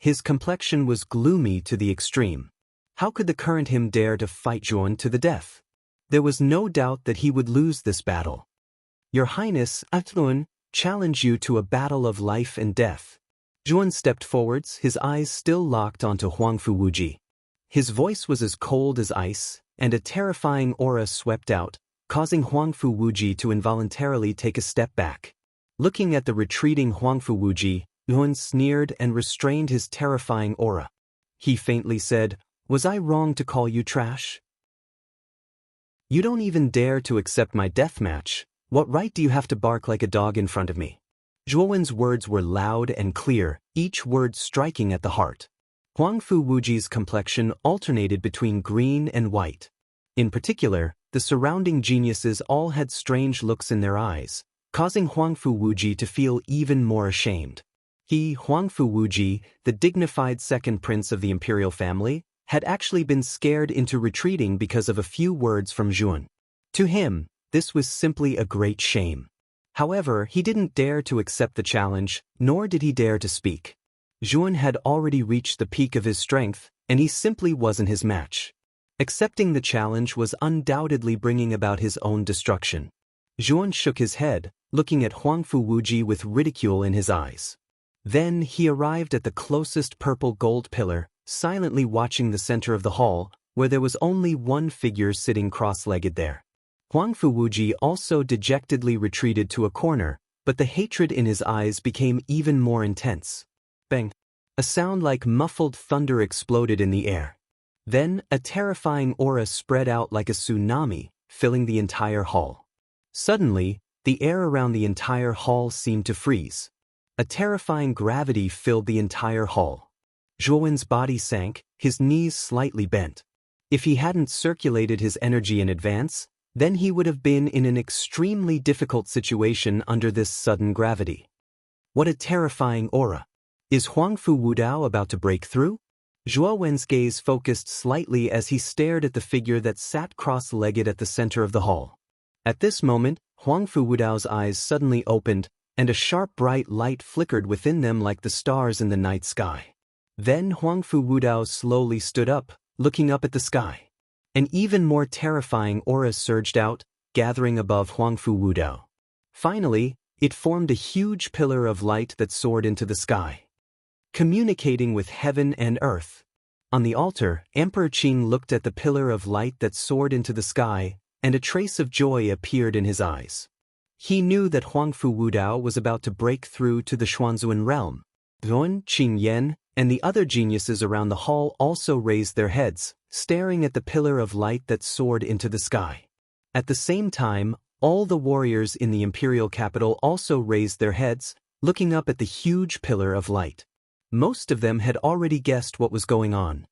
S1: His complexion was gloomy to the extreme. How could the current him dare to fight Zhuowen to the death? There was no doubt that he would lose this battle. Your Highness, Zhuowen, challenge you to a battle of life and death. Zhuowen stepped forwards, his eyes still locked onto Huangfu Wuji. His voice was as cold as ice, and a terrifying aura swept out, causing Huangfu Wuji to involuntarily take a step back. Looking at the retreating Huangfu Wuji, Zhuowen sneered and restrained his terrifying aura. He faintly said, "Was I wrong to call you trash? You don't even dare to accept my death match. What right do you have to bark like a dog in front of me?" Zhuowen's words were loud and clear, each word striking at the heart. Huangfu Wuji's complexion alternated between green and white. In particular, the surrounding geniuses all had strange looks in their eyes, causing Huangfu Wuji to feel even more ashamed. He, Huangfu Wuji, the dignified second prince of the imperial family, had actually been scared into retreating because of a few words from Zhuowen. To him, this was simply a great shame. However, he didn't dare to accept the challenge, nor did he dare to speak. Zhuowen had already reached the peak of his strength, and he simply wasn't his match. Accepting the challenge was undoubtedly bringing about his own destruction. Zhuowen shook his head, looking at Huangfu Wuji with ridicule in his eyes. Then he arrived at the closest purple gold pillar, silently watching the center of the hall, where there was only one figure sitting cross-legged there. Huangfu Wuji also dejectedly retreated to a corner, but the hatred in his eyes became even more intense. Bang! A sound like muffled thunder exploded in the air. Then, a terrifying aura spread out like a tsunami, filling the entire hall. Suddenly, the air around the entire hall seemed to freeze. A terrifying gravity filled the entire hall. Zhuowen's body sank, his knees slightly bent. If he hadn't circulated his energy in advance, then he would have been in an extremely difficult situation under this sudden gravity. What a terrifying aura! Is Huangfu Wudao about to break through? Zhuowen's gaze focused slightly as he stared at the figure that sat cross-legged at the center of the hall. At this moment, Huangfu Wudao's eyes suddenly opened, and a sharp bright light flickered within them like the stars in the night sky. Then Huangfu Wudao slowly stood up, looking up at the sky. An even more terrifying aura surged out, gathering above Huangfu Wudao. Finally, it formed a huge pillar of light that soared into the sky, communicating with heaven and earth. On the altar, Emperor Qing looked at the pillar of light that soared into the sky, and a trace of joy appeared in his eyes. He knew that Huangfu Wudao was about to break through to the Xuanzuan realm. Yuan, Qing Yan, and the other geniuses around the hall also raised their heads, staring at the pillar of light that soared into the sky. At the same time, all the warriors in the imperial capital also raised their heads, looking up at the huge pillar of light. Most of them had already guessed what was going on.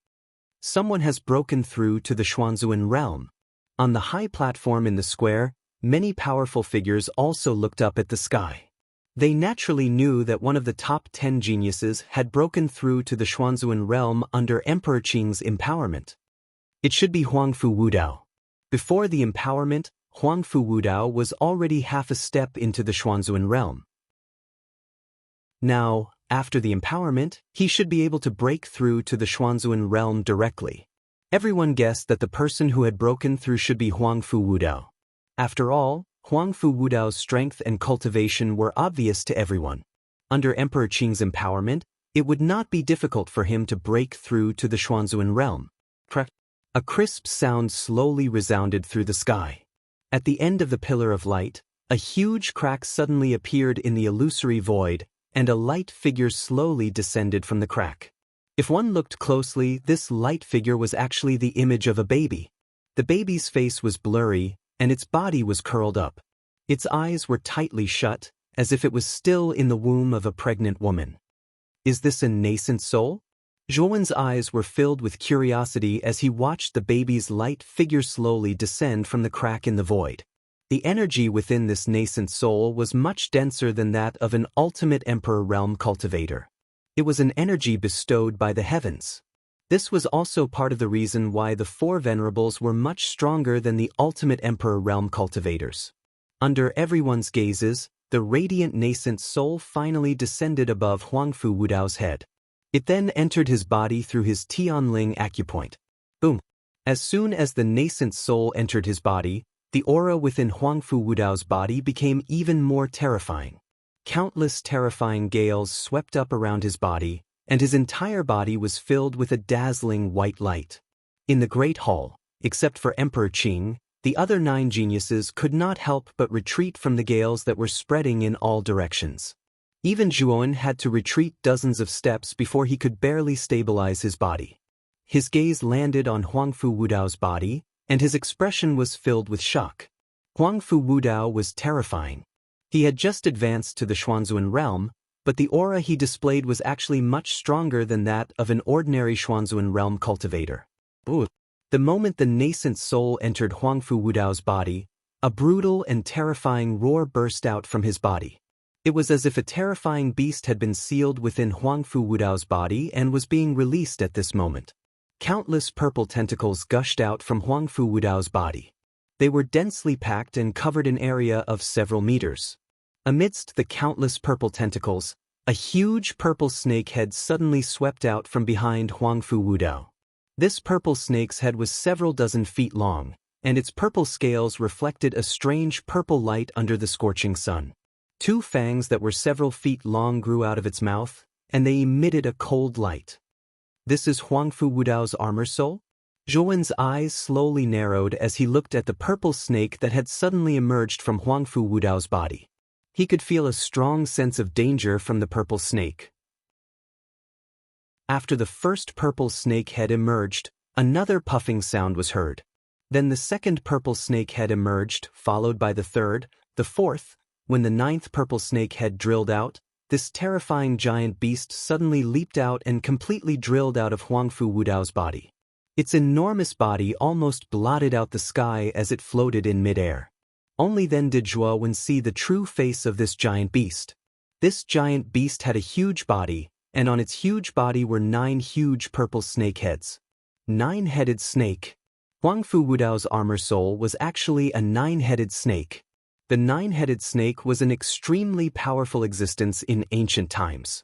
S1: Someone has broken through to the Xuanzuan realm. On the high platform in the square, many powerful figures also looked up at the sky. They naturally knew that one of the top 10 geniuses had broken through to the Xuanzuan realm under Emperor Qing's empowerment. It should be Huangfu Wudao. Before the empowerment, Huangfu Wudao was already half a step into the Xuanzuan realm. Now, after the empowerment, he should be able to break through to the Xuanzuan realm directly. Everyone guessed that the person who had broken through should be Huangfu Wudao. After all, Huangfu Wudao's strength and cultivation were obvious to everyone. Under Emperor Qing's empowerment, it would not be difficult for him to break through to the Xuanzuan realm. A crisp sound slowly resounded through the sky. At the end of the pillar of light, a huge crack suddenly appeared in the illusory void, and a light figure slowly descended from the crack. If one looked closely, this light figure was actually the image of a baby. The baby's face was blurry, and its body was curled up. Its eyes were tightly shut, as if it was still in the womb of a pregnant woman. Is this a nascent soul? Zhuowen's eyes were filled with curiosity as he watched the baby's light figure slowly descend from the crack in the void. The energy within this nascent soul was much denser than that of an ultimate Emperor realm cultivator. It was an energy bestowed by the heavens. This was also part of the reason why the four venerables were much stronger than the ultimate Emperor realm cultivators. Under everyone's gazes, the radiant nascent soul finally descended above Huangfu Wudao's head. It then entered his body through his Tianling acupoint. Boom! As soon as the nascent soul entered his body, the aura within Huangfu Wudao's body became even more terrifying. Countless terrifying gales swept up around his body, and his entire body was filled with a dazzling white light. In the Great Hall, except for Emperor Qing, the other 9 geniuses could not help but retreat from the gales that were spreading in all directions. Even Zhuowen had to retreat dozens of steps before he could barely stabilize his body. His gaze landed on Huangfu Wudao's body, and his expression was filled with shock. Huangfu Wudao was terrifying. He had just advanced to the Xuanzuan realm, but the aura he displayed was actually much stronger than that of an ordinary Xuanzuan realm cultivator. The moment the nascent soul entered Huangfu Wudao's body, a brutal and terrifying roar burst out from his body. It was as if a terrifying beast had been sealed within Huangfu Wudao's body and was being released at this moment. Countless purple tentacles gushed out from Huangfu Wudao's body. They were densely packed and covered an area of several meters. Amidst the countless purple tentacles, a huge purple snake head suddenly swept out from behind Huangfu Wudao. This purple snake's head was several dozen feet long, and its purple scales reflected a strange purple light under the scorching sun. 2 fangs that were several feet long grew out of its mouth, and they emitted a cold light. This is Huangfu Wudao's armor soul? Zhuowen's eyes slowly narrowed as he looked at the purple snake that had suddenly emerged from Huangfu Wudao's body. He could feel a strong sense of danger from the purple snake. After the first purple snake head emerged, another puffing sound was heard. Then the second purple snake head emerged, followed by the third, the fourth. When the 9th purple snake head drilled out, this terrifying giant beast suddenly leaped out and completely drilled out of Huangfu Wudao's body. Its enormous body almost blotted out the sky as it floated in midair. Only then did Zhuowen see the true face of this giant beast. This giant beast had a huge body, and on its huge body were 9 huge purple snake heads. 9-headed snake. Huangfu Wudao's armor soul was actually a 9-headed snake. The 9-headed snake was an extremely powerful existence in ancient times.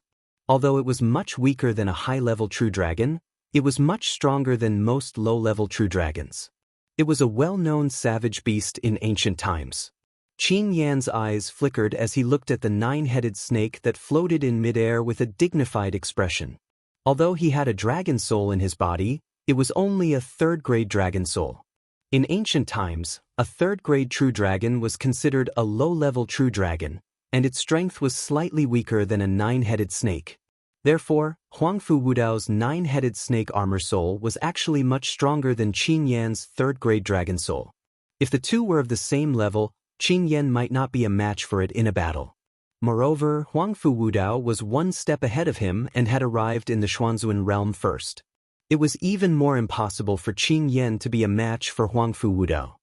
S1: Although it was much weaker than a high-level true dragon, it was much stronger than most low-level true dragons. It was a well-known savage beast in ancient times. Qing Yan's eyes flickered as he looked at the 9-headed snake that floated in midair with a dignified expression. Although he had a dragon soul in his body, it was only a 3rd-grade dragon soul. In ancient times, a 3rd-grade true dragon was considered a low-level true dragon, and its strength was slightly weaker than a 9-headed snake. Therefore, Huangfu Wudao's 9-headed snake armor soul was actually much stronger than Qin Yan's 3rd-grade dragon soul. If the two were of the same level, Qin Yan might not be a match for it in a battle. Moreover, Huangfu Wudao was one step ahead of him and had arrived in the Xuanzuan realm first. It was even more impossible for Qin Yan to be a match for Huangfu Wudao.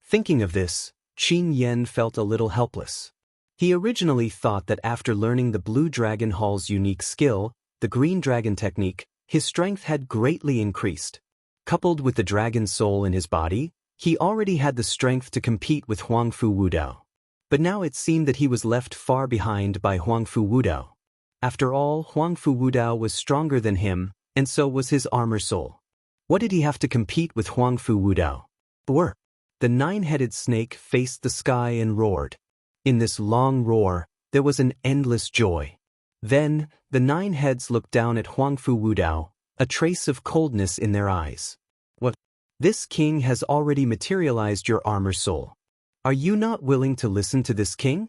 S1: Thinking of this, Qin Yan felt a little helpless. He originally thought that after learning the Blue Dragon Hall's unique skill, the Green Dragon technique, his strength had greatly increased. Coupled with the dragon soul in his body, he already had the strength to compete with Huangfu Wudao. But now it seemed that he was left far behind by Huangfu Wudao. After all, Huangfu Wudao was stronger than him, and so was his armor soul. What did he have to compete with Huangfu Wudao? Brr! The 9-headed snake faced the sky and roared. In this long roar, there was an endless joy. Then, the 9 heads looked down at Huangfu Wudao, a trace of coldness in their eyes. What? This king has already materialized your armor soul. Are you not willing to listen to this king?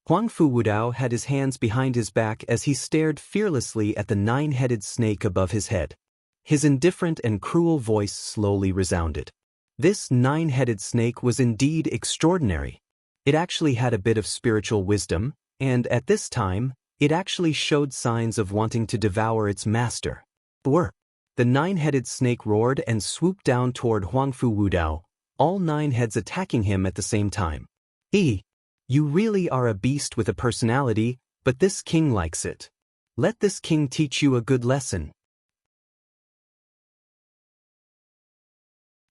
S1: Huangfu Wudao had his hands behind his back as he stared fearlessly at the 9-headed snake above his head. His indifferent and cruel voice slowly resounded. This 9-headed snake was indeed extraordinary. It actually had a bit of spiritual wisdom, and at this time, it actually showed signs of wanting to devour its master. Brr! The 9-headed snake roared and swooped down toward Huangfu Wudao, all 9 heads attacking him at the same time. You really are a beast with a personality, but this king likes it. Let this king teach you a good lesson.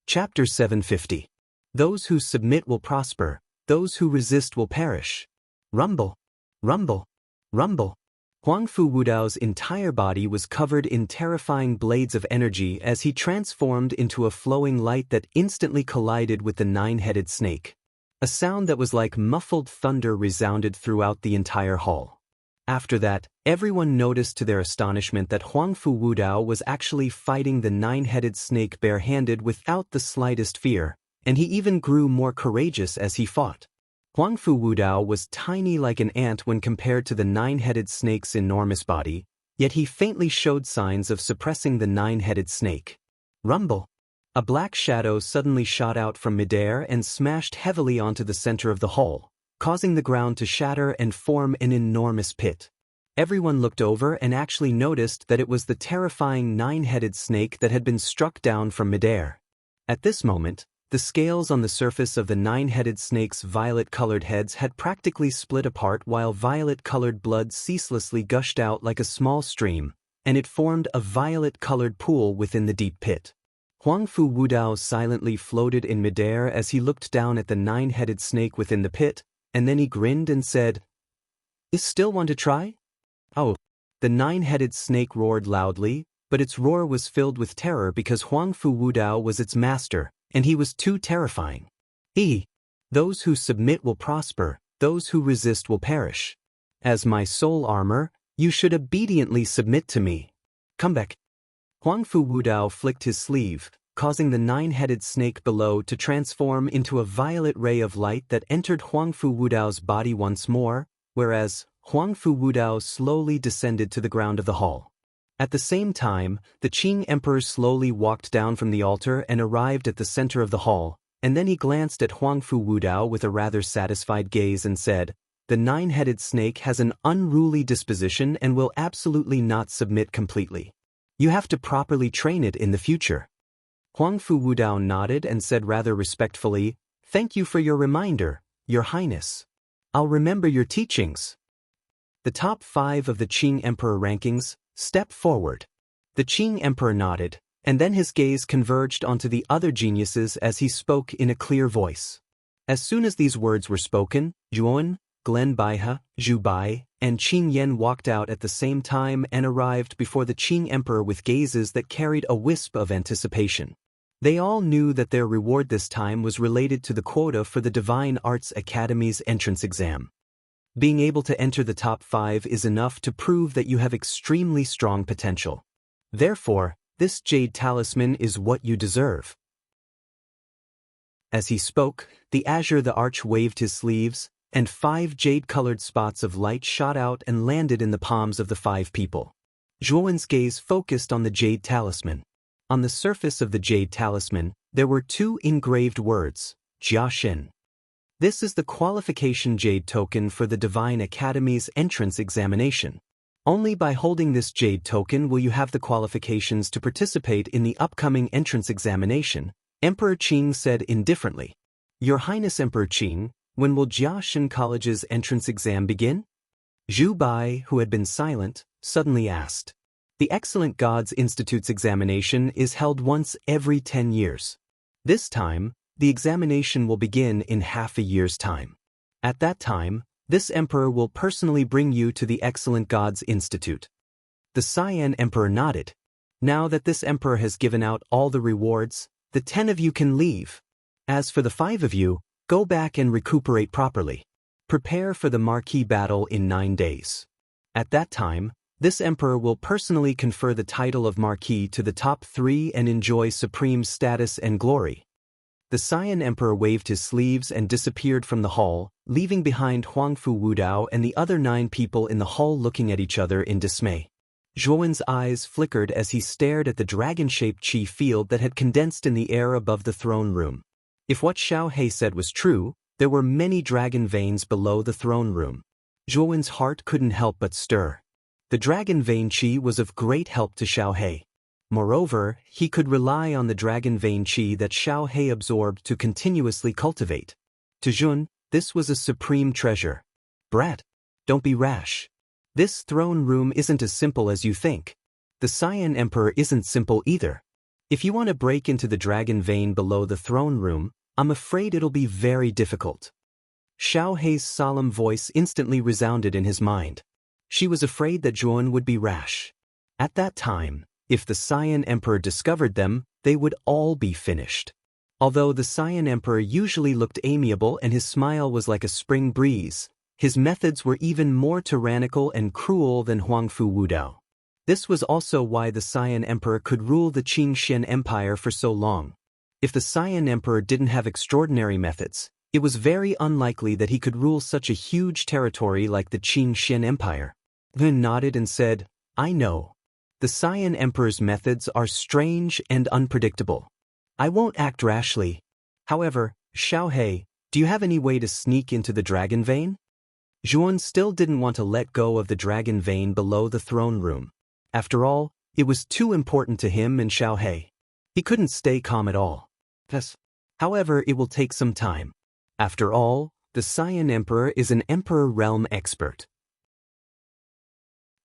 S1: Chapter 750. Those who submit will prosper, those who resist will perish. Rumble, rumble, rumble. Huangfu Wudao's entire body was covered in terrifying blades of energy as he transformed into a flowing light that instantly collided with the 9-headed snake. A sound that was like muffled thunder resounded throughout the entire hall. After that, everyone noticed to their astonishment that Huangfu Wudao was actually fighting the 9-headed snake barehanded without the slightest fear, and he even grew more courageous as he fought. Huangfu Wudao was tiny like an ant when compared to the 9-headed snake's enormous body, yet he faintly showed signs of suppressing the 9-headed snake. Rumble! A black shadow suddenly shot out from midair and smashed heavily onto the center of the hall, causing the ground to shatter and form an enormous pit. Everyone looked over and actually noticed that it was the terrifying 9-headed snake that had been struck down from midair. At this moment, the scales on the surface of the 9-headed snake's violet-colored heads had practically split apart while violet-colored blood ceaselessly gushed out like a small stream, and it formed a violet-colored pool within the deep pit. Huangfu Wudao silently floated in midair as he looked down at the 9-headed snake within the pit, and then he grinned and said, "You still want to try?" Oh! The 9-headed snake roared loudly, but its roar was filled with terror because Huangfu Wudao was its master, and he was too terrifying. Those who submit will prosper, those who resist will perish. As my soul armor, you should obediently submit to me. Come back. Huangfu Wudao flicked his sleeve, causing the 9-headed snake below to transform into a violet ray of light that entered Huangfu Wudao's body once more, whereas Huangfu Wudao slowly descended to the ground of the hall. At the same time, the Qing Emperor slowly walked down from the altar and arrived at the center of the hall, and then he glanced at Huangfu Wudao with a rather satisfied gaze and said, "The 9-headed snake has an unruly disposition and will absolutely not submit completely. You have to properly train it in the future." Huangfu Wudao nodded and said rather respectfully, "Thank you for your reminder, Your Highness. I'll remember your teachings." The top 5 of the Qing Emperor rankings, step forward. The Qing Emperor nodded, and then his gaze converged onto the other geniuses as he spoke in a clear voice. As soon as these words were spoken, Zhuowen, Glen Baihe, Zhu Bai, and Qin Yan walked out at the same time and arrived before the Qing Emperor with gazes that carried a wisp of anticipation. They all knew that their reward this time was related to the quota for the Divine Arts Academy's entrance exam. Being able to enter the top 5 is enough to prove that you have extremely strong potential. Therefore, this jade talisman is what you deserve. As he spoke, the Azure the Arch waved his sleeves, and 5 jade-colored spots of light shot out and landed in the palms of the 5 people. Zhuowen's gaze focused on the jade talisman. On the surface of the jade talisman, there were two engraved words, Jiaxin. This is the qualification jade token for the Divine Academy's entrance examination. Only by holding this jade token will you have the qualifications to participate in the upcoming entrance examination, Emperor Qing said indifferently. Your Highness Emperor Qing, when will Jiaxin College's entrance exam begin? Zhu Bai, who had been silent, suddenly asked. The Excellent Gods Institute's examination is held once every 10 years. This time, the examination will begin in half a year's time. At that time, this emperor will personally bring you to the Excellent Gods Institute. The Cyan Emperor nodded. Now that this emperor has given out all the rewards, the 10 of you can leave. As for the 5 of you, go back and recuperate properly. Prepare for the marquee battle in 9 days. At that time, this emperor will personally confer the title of marquis to the top 3 and enjoy supreme status and glory. The Cyan Emperor waved his sleeves and disappeared from the hall, leaving behind Huangfu Wudao and the other 9 people in the hall looking at each other in dismay. Zhuowen's eyes flickered as he stared at the dragon-shaped chi field that had condensed in the air above the throne room. If what Xiao He said was true, there were many dragon veins below the throne room. Zhuowen's heart couldn't help but stir. The dragon vein chi was of great help to Xiao He. Moreover, he could rely on the dragon vein chi that Xiao He absorbed to continuously cultivate. To Jun, this was a supreme treasure. Brat, don't be rash. This throne room isn't as simple as you think. The Cyan Emperor isn't simple either. If you want to break into the dragon vein below the throne room, I'm afraid it'll be very difficult. Xiao He's solemn voice instantly resounded in his mind. She was afraid that Zhuon would be rash. At that time, if the Cyan Emperor discovered them, they would all be finished. Although the Cyan Emperor usually looked amiable and his smile was like a spring breeze, his methods were even more tyrannical and cruel than Huangfu Wudao. This was also why the Cyan Emperor could rule the Qing Xian Empire for so long. If the Cyan Emperor didn't have extraordinary methods, it was very unlikely that he could rule such a huge territory like the Qing Xian Empire. Yun nodded and said, I know. The Cyan Emperor's methods are strange and unpredictable. I won't act rashly. However, Xiao He, do you have any way to sneak into the dragon vein? Zhuon still didn't want to let go of the dragon vein below the throne room. After all, it was too important to him and Xiao He. He couldn't stay calm at all. Yes. However, it will take some time. After all, the Cyan Emperor is an Emperor Realm expert.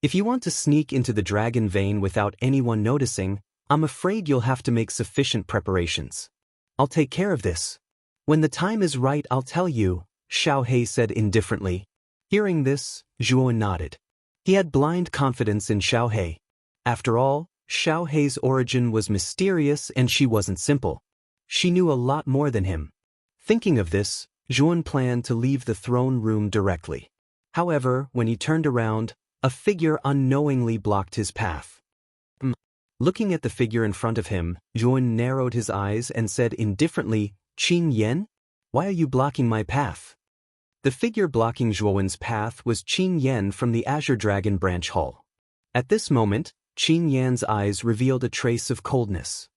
S1: If you want to sneak into the dragon vein without anyone noticing, I'm afraid you'll have to make sufficient preparations. I'll take care of this. When the time is right, I'll tell you, Xiao He said indifferently. Hearing this, Zhuo nodded. He had blind confidence in Xiao He. After all, Xiao He's origin was mysterious and she wasn't simple. She knew a lot more than him. Thinking of this, Zhuo planned to leave the throne room directly. However, when he turned around, a figure unknowingly blocked his path. Looking at the figure in front of him, Zhuo narrowed his eyes and said indifferently, Qing Yan? Why are you blocking my path? The figure blocking Zhuowen's path was Qing Yan from the Azure Dragon Branch Hall. At this moment, Qing Yan's eyes revealed a trace of coldness.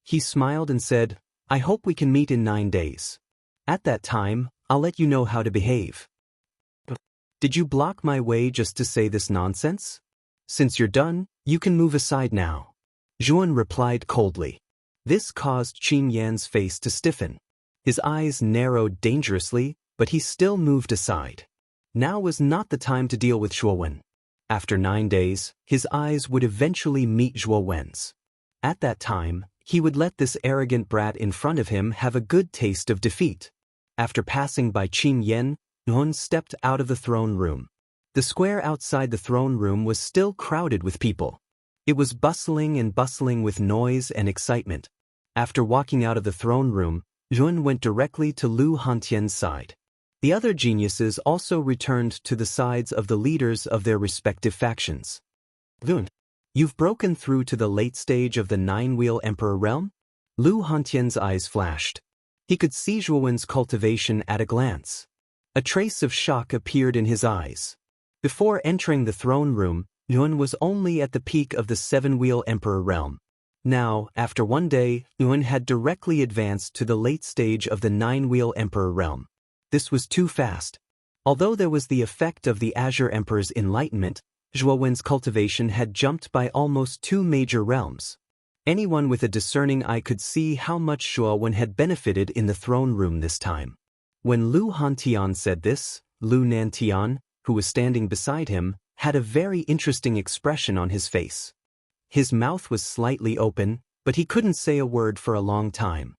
S1: He smiled and said, I hope we can meet in 9 days. At that time, I'll let you know how to behave. Did you block my way just to say this nonsense? Since you're done, you can move aside now. Zhuon replied coldly. This caused Qing Yan's face to stiffen. His eyes narrowed dangerously, but he still moved aside. Now was not the time to deal with Zhuowen. After 9 days, his eyes would eventually meet Zhuowen's. At that time, he would let this arrogant brat in front of him have a good taste of defeat. After passing by Qing Yan, Zhuon stepped out of the throne room. The square outside the throne room was still crowded with people. It was bustling with noise and excitement. After walking out of the throne room, Zhuon went directly to Lu Hantian's side. The other geniuses also returned to the sides of the leaders of their respective factions. Zhuon, you've broken through to the late stage of the 9-wheel Emperor realm? Lu Hantian's eyes flashed. He could see Zhuowen's cultivation at a glance. A trace of shock appeared in his eyes. Before entering the throne room, Yuan was only at the peak of the seven-wheel emperor realm. Now, after one day, Yuan had directly advanced to the late stage of the nine-wheel emperor realm. This was too fast. Although there was the effect of the Azure Emperor's enlightenment, Zhuo Wen's cultivation had jumped by almost two major realms. Anyone with a discerning eye could see how much Zhuo Wen had benefited in the throne room this time. When Lu Hantian said this, Lu Nantian, who was standing beside him, had a very interesting expression on his face. His mouth was slightly open, but he couldn't say a word for a long time.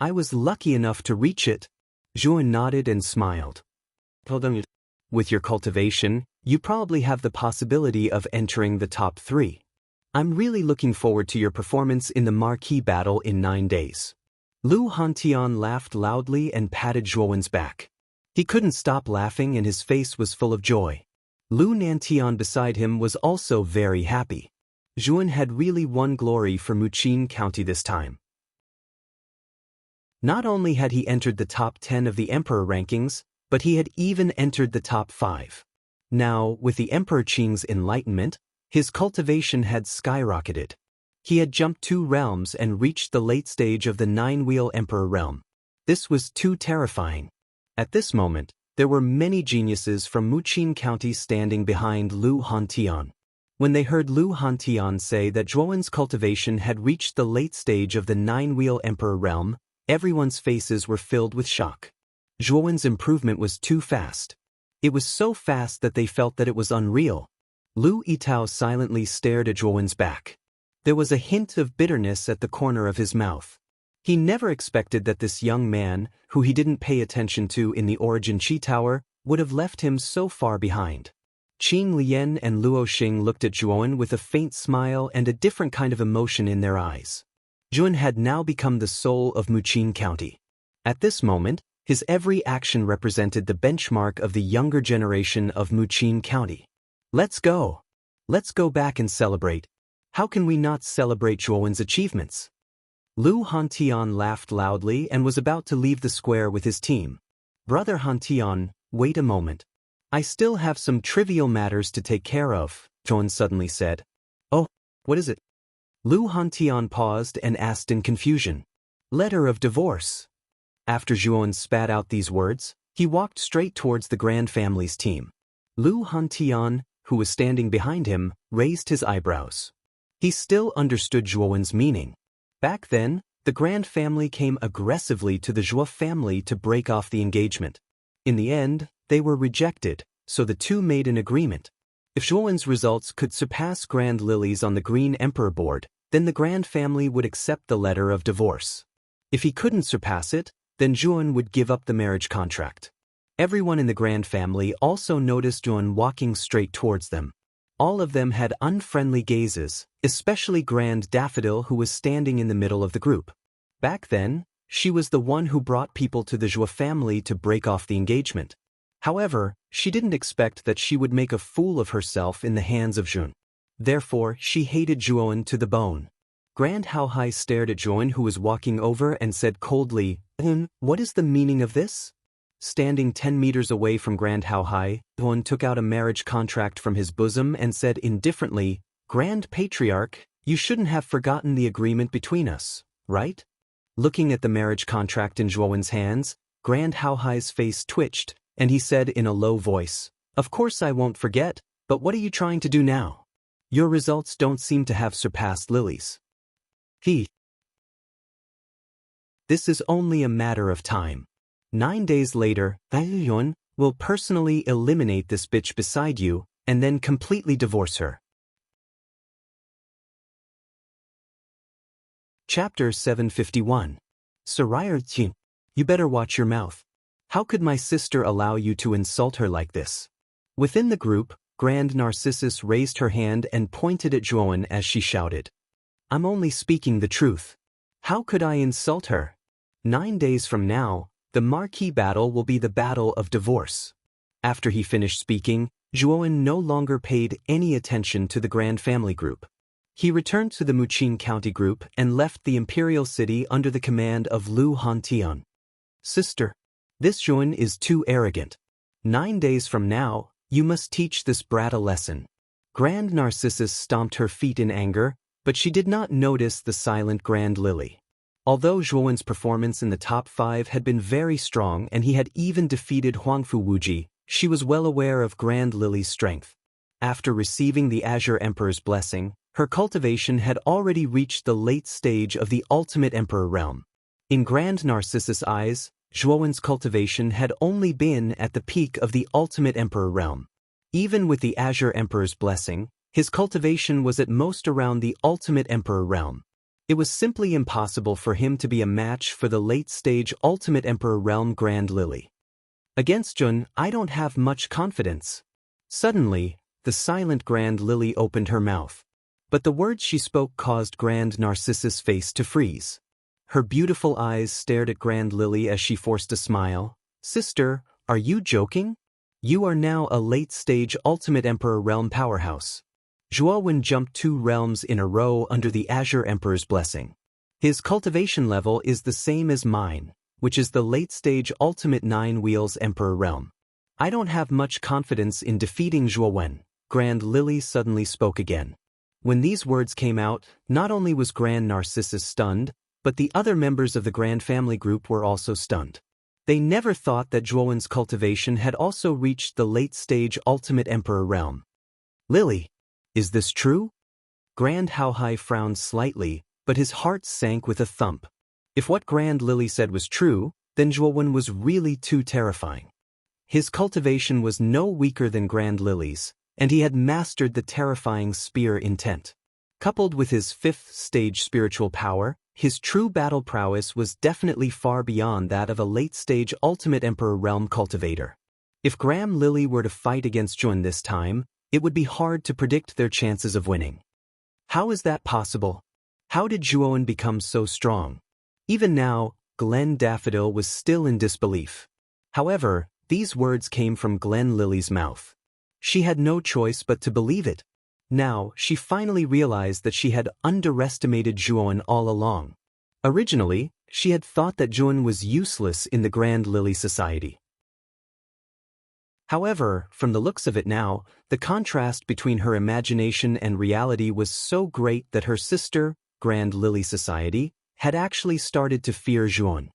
S1: I was lucky enough to reach it. Zhuo nodded and smiled. With your cultivation, you probably have the possibility of entering the top 3. I'm really looking forward to your performance in the marquee battle in 9 days. Lu Hantian laughed loudly and patted Zhuo Wen's back. He couldn't stop laughing and his face was full of joy. Lu Nantian beside him was also very happy. Zhuo Wen had really won glory for Muqin County this time. Not only had he entered the top 10 of the Emperor rankings, but he had even entered the top 5. Now, with the Emperor Qing's enlightenment, his cultivation had skyrocketed. He had jumped 2 realms and reached the late stage of the 9-wheel Emperor realm. This was too terrifying. At this moment, there were many geniuses from Muqin County standing behind Lu Hantian. When they heard Lu Hantian say that Zhuo Wen's cultivation had reached the late stage of the 9-wheel Emperor realm, everyone's faces were filled with shock. Zhuo Wen's improvement was too fast. It was so fast that they felt that it was unreal. Lu Yitao silently stared at Zhuo Wen's back. There was a hint of bitterness at the corner of his mouth. He never expected that this young man, who he didn't pay attention to in the Origin Qi Tower, would have left him so far behind. Qing Lian and Luo Xing looked at Zhuo Wen with a faint smile and a different kind of emotion in their eyes. Zhuo Wen had now become the soul of Muqin County. At this moment, his every action represented the benchmark of the younger generation of Muqin County. Let's go. Let's go back and celebrate. How can we not celebrate Zhuo Wen's achievements? Lu Hantian laughed loudly and was about to leave the square with his team. Brother Hantian, wait a moment. I still have some trivial matters to take care of, Zhuo Wen suddenly said. Oh, what is it? Lu Hantian paused and asked in confusion. Letter of divorce. After Zhuo Wen spat out these words, he walked straight towards the Grand Family's team. Lu Hantian, who was standing behind him, raised his eyebrows. He still understood Zhuo Wen's meaning. Back then, the Grand Family came aggressively to the Zhuo family to break off the engagement. In the end, they were rejected, so the two made an agreement. If Zhuo Wen's results could surpass Grand Lily's on the Green Emperor board, then the Grand Family would accept the letter of divorce. If he couldn't surpass it, then Zhuo Wen would give up the marriage contract. Everyone in the Grand Family also noticed Zhuo Wen walking straight towards them. All of them had unfriendly gazes, especially Grand Daffodil, who was standing in the middle of the group. Back then, she was the one who brought people to the Zhuo family to break off the engagement. However, she didn't expect that she would make a fool of herself in the hands of Zhuo Wen. Therefore, she hated Zhuo Wen to the bone. Grand Haohai stared at Zhuo Wen, who was walking over, and said coldly, "What is the meaning of this?" Standing 10 meters away from Grand Haohai, Zhuo Wen took out a marriage contract from his bosom and said indifferently, "Grand Patriarch, you shouldn't have forgotten the agreement between us, right?" Looking at the marriage contract in Zhuo Wen's hands, Grand Haohai's face twitched, and he said in a low voice, "Of course I won't forget, but what are you trying to do now? Your results don't seem to have surpassed Lily's." This is only a matter of time. 9 days later, Zhuo Wen will personally eliminate this bitch beside you, and then completely divorce her. Chapter 751. Sirayar Qin, you better watch your mouth. How could my sister allow you to insult her like this? Within the group, Grand Narcissus raised her hand and pointed at Zhuo Wen as she shouted, "I'm only speaking the truth. How could I insult her? 9 days from now, the marquee battle will be the battle of divorce." After he finished speaking, Zhuo Wen no longer paid any attention to the Grand Family group. He returned to the Muqin County group and left the imperial city under the command of Lu Hantian. "Sister, this Zhuo Wen is too arrogant. 9 days from now, you must teach this brat a lesson." Grand Narcissus stomped her feet in anger, but she did not notice the silent Grand Lily. Although Zhuowen's performance in the top 5 had been very strong and he had even defeated Huangfu Wuji, she was well aware of Grand Lily's strength. After receiving the Azure Emperor's blessing, her cultivation had already reached the late stage of the Ultimate Emperor realm. In Grand Narcissus' eyes, Zhuowen's cultivation had only been at the peak of the Ultimate Emperor realm. Even with the Azure Emperor's blessing, his cultivation was at most around the Ultimate Emperor realm. It was simply impossible for him to be a match for the late-stage Ultimate Emperor realm Grand Lily. Against Jun, I don't have much confidence. Suddenly, the silent Grand Lily opened her mouth. But the words she spoke caused Grand Narcissus' face to freeze. Her beautiful eyes stared at Grand Lily as she forced a smile. Sister, are you joking? You are now a late-stage Ultimate Emperor realm powerhouse. Zhuowen jumped 2 realms in a row under the Azure Emperor's blessing. His cultivation level is the same as mine, which is the late-stage Ultimate 9 Wheels Emperor realm. I don't have much confidence in defeating Zhuowen. Grand Lily suddenly spoke again. When these words came out, not only was Grand Narcissus stunned, but the other members of the Grand Family group were also stunned. They never thought that Zhuowen's cultivation had also reached the late-stage Ultimate Emperor realm. Lily, is this true? Grand Haohai frowned slightly, but his heart sank with a thump. If what Grand Lily said was true, then Zhuowen was really too terrifying. His cultivation was no weaker than Grand Lily's, and he had mastered the terrifying spear intent. Coupled with his 5th-stage spiritual power, his true battle prowess was definitely far beyond that of a late-stage Ultimate Emperor realm cultivator. If Grand Lily were to fight against Jun this time, it would be hard to predict their chances of winning. How is that possible? How did Zhuowen become so strong? Even now, Glen Daffodil was still in disbelief. However, these words came from Glen Lily's mouth. She had no choice but to believe it. Now, she finally realized that she had underestimated Zhuowen all along. Originally, she had thought that Zhuowen was useless in the Grand Lily Society. However, from the looks of it now, the contrast between her imagination and reality was so great that her sister, Grand Lily Society, had actually started to fear Zhuowen.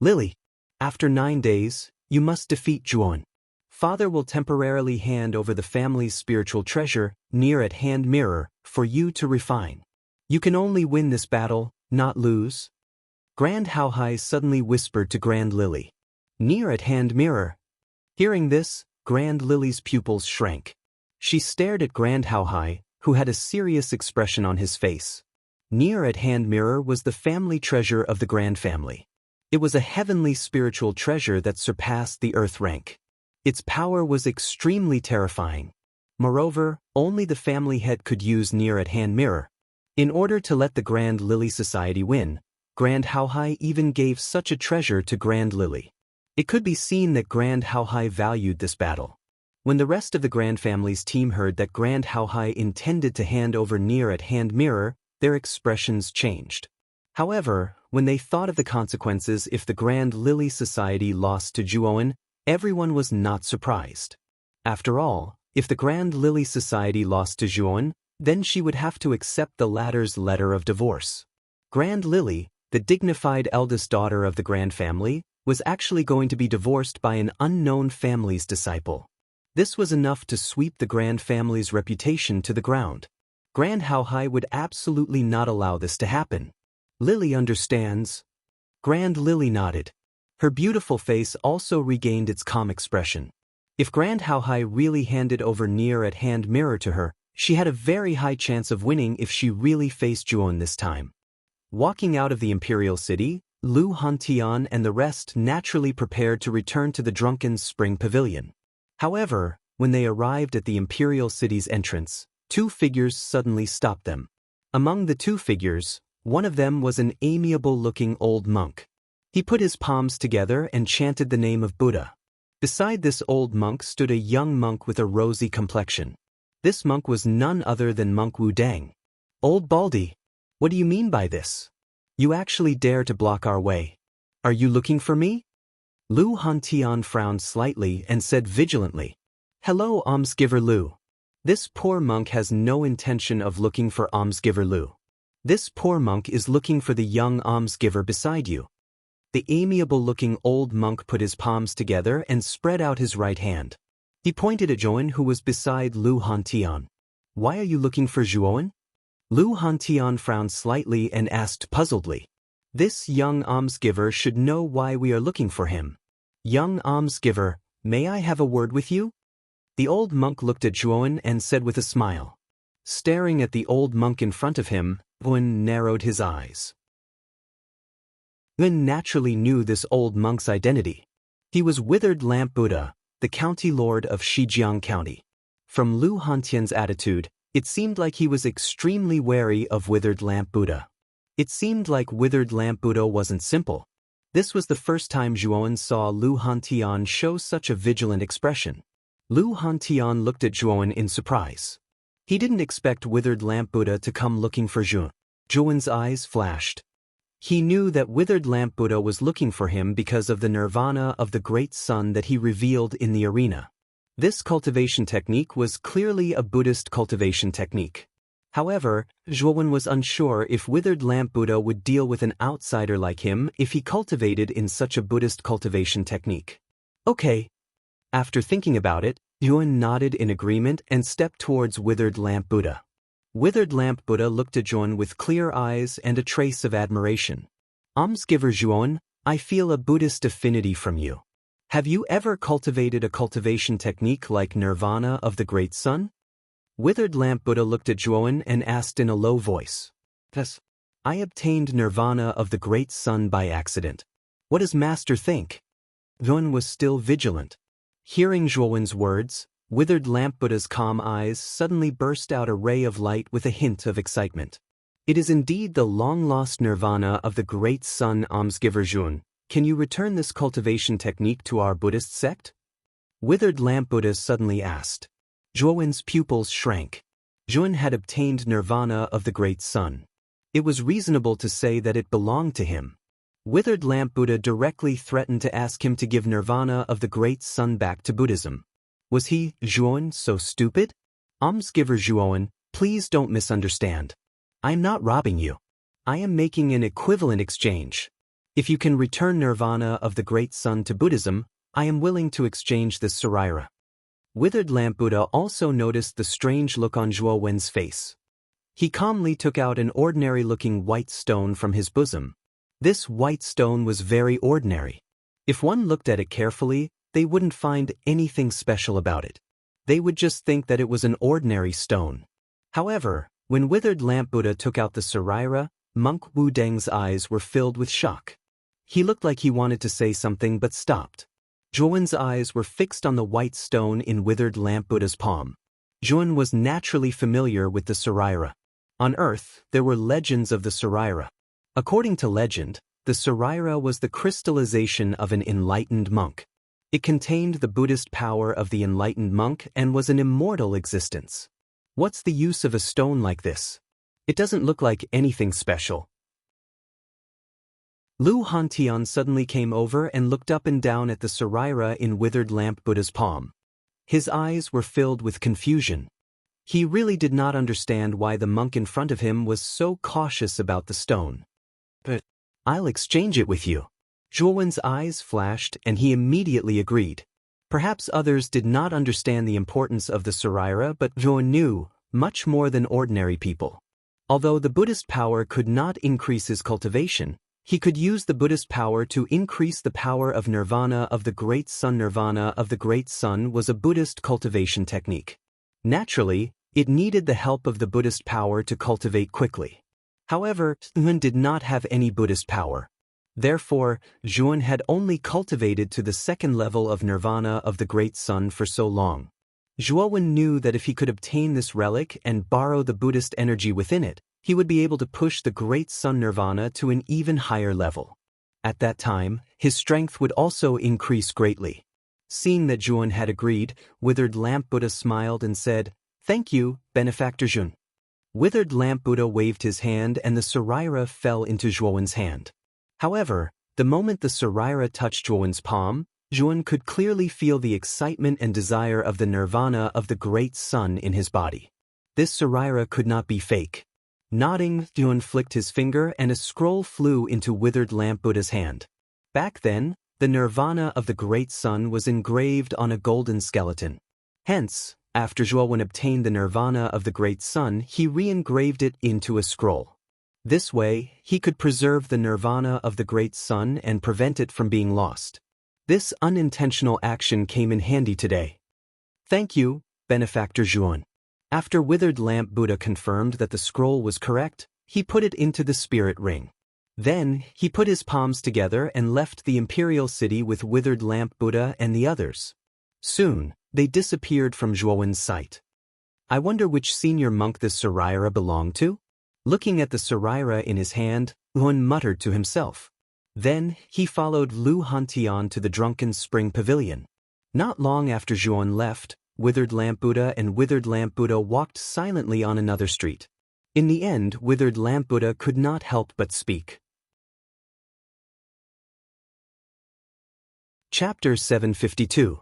S1: Lily, after 9 days, you must defeat Zhuowen. Father will temporarily hand over the family's spiritual treasure, near-at-hand mirror, for you to refine. You can only win this battle, not lose. Grand Haohai suddenly whispered to Grand Lily. Near-at-hand mirror. Hearing this, Grand Lily's pupils shrank. She stared at Grand Haohai, who had a serious expression on his face. Near-at-hand mirror was the family treasure of the Grand Family. It was a heavenly spiritual treasure that surpassed the earth rank. Its power was extremely terrifying. Moreover, only the family head could use near-at-hand mirror. In order to let the Grand Lily Society win, Grand Haohai even gave such a treasure to Grand Lily. It could be seen that Grand Haohai valued this battle. When the rest of the Grand Family's team heard that Grand Haohai intended to hand over near-at-hand mirror, their expressions changed. However, when they thought of the consequences if the Grand Lily Society lost to Zhuowen, everyone was not surprised. After all, if the Grand Lily Society lost to Zhuowen, then she would have to accept the latter's letter of divorce. Grand Lily, the dignified eldest daughter of the Grand Family, was actually going to be divorced by an unknown family's disciple. This was enough to sweep the Grand Family's reputation to the ground. Grand Haohai would absolutely not allow this to happen. Lily understands. Grand Lily nodded. Her beautiful face also regained its calm expression. If Grand Haohai really handed over near-at-hand mirror to her, she had a very high chance of winning if she really faced Zhuowen this time. Walking out of the Imperial City, Lu Hantian and the rest naturally prepared to return to the Drunken Spring Pavilion. However, when they arrived at the Imperial City's entrance, 2 figures suddenly stopped them. Among the 2 figures, one of them was an amiable-looking old monk. He put his palms together and chanted the name of Buddha. Beside this old monk stood a young monk with a rosy complexion. This monk was none other than Monk Wu Dang. Old Baldy, what do you mean by this? You actually dare to block our way. Are you looking for me? Lu Hantian frowned slightly and said vigilantly, Hello, almsgiver Lu. This poor monk has no intention of looking for almsgiver Lu. This poor monk is looking for the young almsgiver beside you. The amiable-looking old monk put his palms together and spread out his right hand. He pointed at Zhuan, who was beside Lu Hantian. Why are you looking for Zhuan? Lu Hantian frowned slightly and asked puzzledly. This young almsgiver should know why we are looking for him. Young almsgiver, may I have a word with you? The old monk looked at Zhuan and said with a smile. Staring at the old monk in front of him, Zhuan narrowed his eyes. Zhuan naturally knew this old monk's identity. He was Withered Lamp Buddha, the county lord of Shijiang County. From Lu Hantian's attitude, it seemed like he was extremely wary of Withered Lamp Buddha. It seemed like Withered Lamp Buddha wasn't simple. This was the first time Zhuan saw Lu Hantian show such a vigilant expression. Lu Hantian looked at Zhuan in surprise. He didn't expect Withered Lamp Buddha to come looking for Zhuan. Zhuan's eyes flashed. He knew that Withered Lamp Buddha was looking for him because of the nirvana of the great sun that he revealed in the arena. This cultivation technique was clearly a Buddhist cultivation technique. However, Zhuan was unsure if Withered Lamp Buddha would deal with an outsider like him if he cultivated in such a Buddhist cultivation technique. Okay. After thinking about it, Zhuan nodded in agreement and stepped towards Withered Lamp Buddha. Withered Lamp Buddha looked at Zhuan with clear eyes and a trace of admiration. Almsgiver Zhuan, I feel a Buddhist affinity from you. Have you ever cultivated a cultivation technique like nirvana of the great sun? Withered Lamp Buddha looked at Zhuan and asked in a low voice. Yes. I obtained nirvana of the great sun by accident. What does Master think? Zhuan was still vigilant. Hearing Zhuan's words, Withered Lamp Buddha's calm eyes suddenly burst out a ray of light with a hint of excitement. It is indeed the long-lost nirvana of the great sun, almsgiver Zhuan. Can you return this cultivation technique to our Buddhist sect? Withered Lamp Buddha suddenly asked. Zhuan's pupils shrank. Zhuan had obtained nirvana of the great sun. It was reasonable to say that it belonged to him. Withered Lamp Buddha directly threatened to ask him to give nirvana of the great sun back to Buddhism. Was he, Zhuan, so stupid? Almsgiver Zhuan, please don't misunderstand. I am not robbing you. I am making an equivalent exchange. If you can return nirvana of the great sun to Buddhism, I am willing to exchange this sarira. Withered Lamp Buddha also noticed the strange look on Zhuan's face. He calmly took out an ordinary-looking white stone from his bosom. This white stone was very ordinary. If one looked at it carefully, they wouldn't find anything special about it. They would just think that it was an ordinary stone. However, when Withered Lamp Buddha took out the sarira, Monk Wu Deng's eyes were filled with shock. He looked like he wanted to say something but stopped. Zhuan's eyes were fixed on the white stone in Withered Lamp Buddha's palm. Zhuan was naturally familiar with the sarira. On Earth, there were legends of the sarira. According to legend, the sarira was the crystallization of an enlightened monk. It contained the Buddhist power of the enlightened monk and was an immortal existence. What's the use of a stone like this? It doesn't look like anything special. Lu Hantian suddenly came over and looked up and down at the sarira in Withered Lamp Buddha's palm. His eyes were filled with confusion. He really did not understand why the monk in front of him was so cautious about the stone. But I'll exchange it with you. Zhuan's eyes flashed and he immediately agreed. Perhaps others did not understand the importance of the sarira, but Zhuan knew, much more than ordinary people. Although the Buddhist power could not increase his cultivation, he could use the Buddhist power to increase the power of nirvana of the great sun. Nirvana of the great sun was a Buddhist cultivation technique. Naturally, it needed the help of the Buddhist power to cultivate quickly. However, Zhuan did not have any Buddhist power. Therefore, Zhuan had only cultivated to the second level of nirvana of the great sun for so long. Zhuan knew that if he could obtain this relic and borrow the Buddhist energy within it, he would be able to push the great sun nirvana to an even higher level. At that time, his strength would also increase greatly. Seeing that Zhuan had agreed, Withered Lamp Buddha smiled and said, "Thank you, Benefactor Zhuan." Withered Lamp Buddha waved his hand and the sarira fell into Zhuan's hand. However, the moment the sarira touched Zhuan's palm, Zhuan could clearly feel the excitement and desire of the nirvana of the great sun in his body. This Saraira could not be fake. Nodding, Zhuan flicked his finger and a scroll flew into withered lamp Buddha's hand. Back then, the nirvana of the great sun was engraved on a golden skeleton. Hence, after Zhuan obtained the nirvana of the great sun, he re-engraved it into a scroll. This way, he could preserve the nirvana of the great sun and prevent it from being lost. This unintentional action came in handy today. Thank you, Benefactor Zhuan. After Withered Lamp Buddha confirmed that the scroll was correct, he put it into the spirit ring. Then, he put his palms together and left the imperial city with Withered Lamp Buddha and the others. Soon, they disappeared from Zhuowen's sight. I wonder which senior monk this Saraira belonged to? Looking at the Saraira in his hand, Zhuan muttered to himself. Then, he followed Lu Hantian to the Drunken Spring Pavilion. Not long after Zhuan left, Withered Lamp Buddha and Withered Lamp Buddha walked silently on another street. In the end, Withered Lamp Buddha could not help but speak. Chapter 752.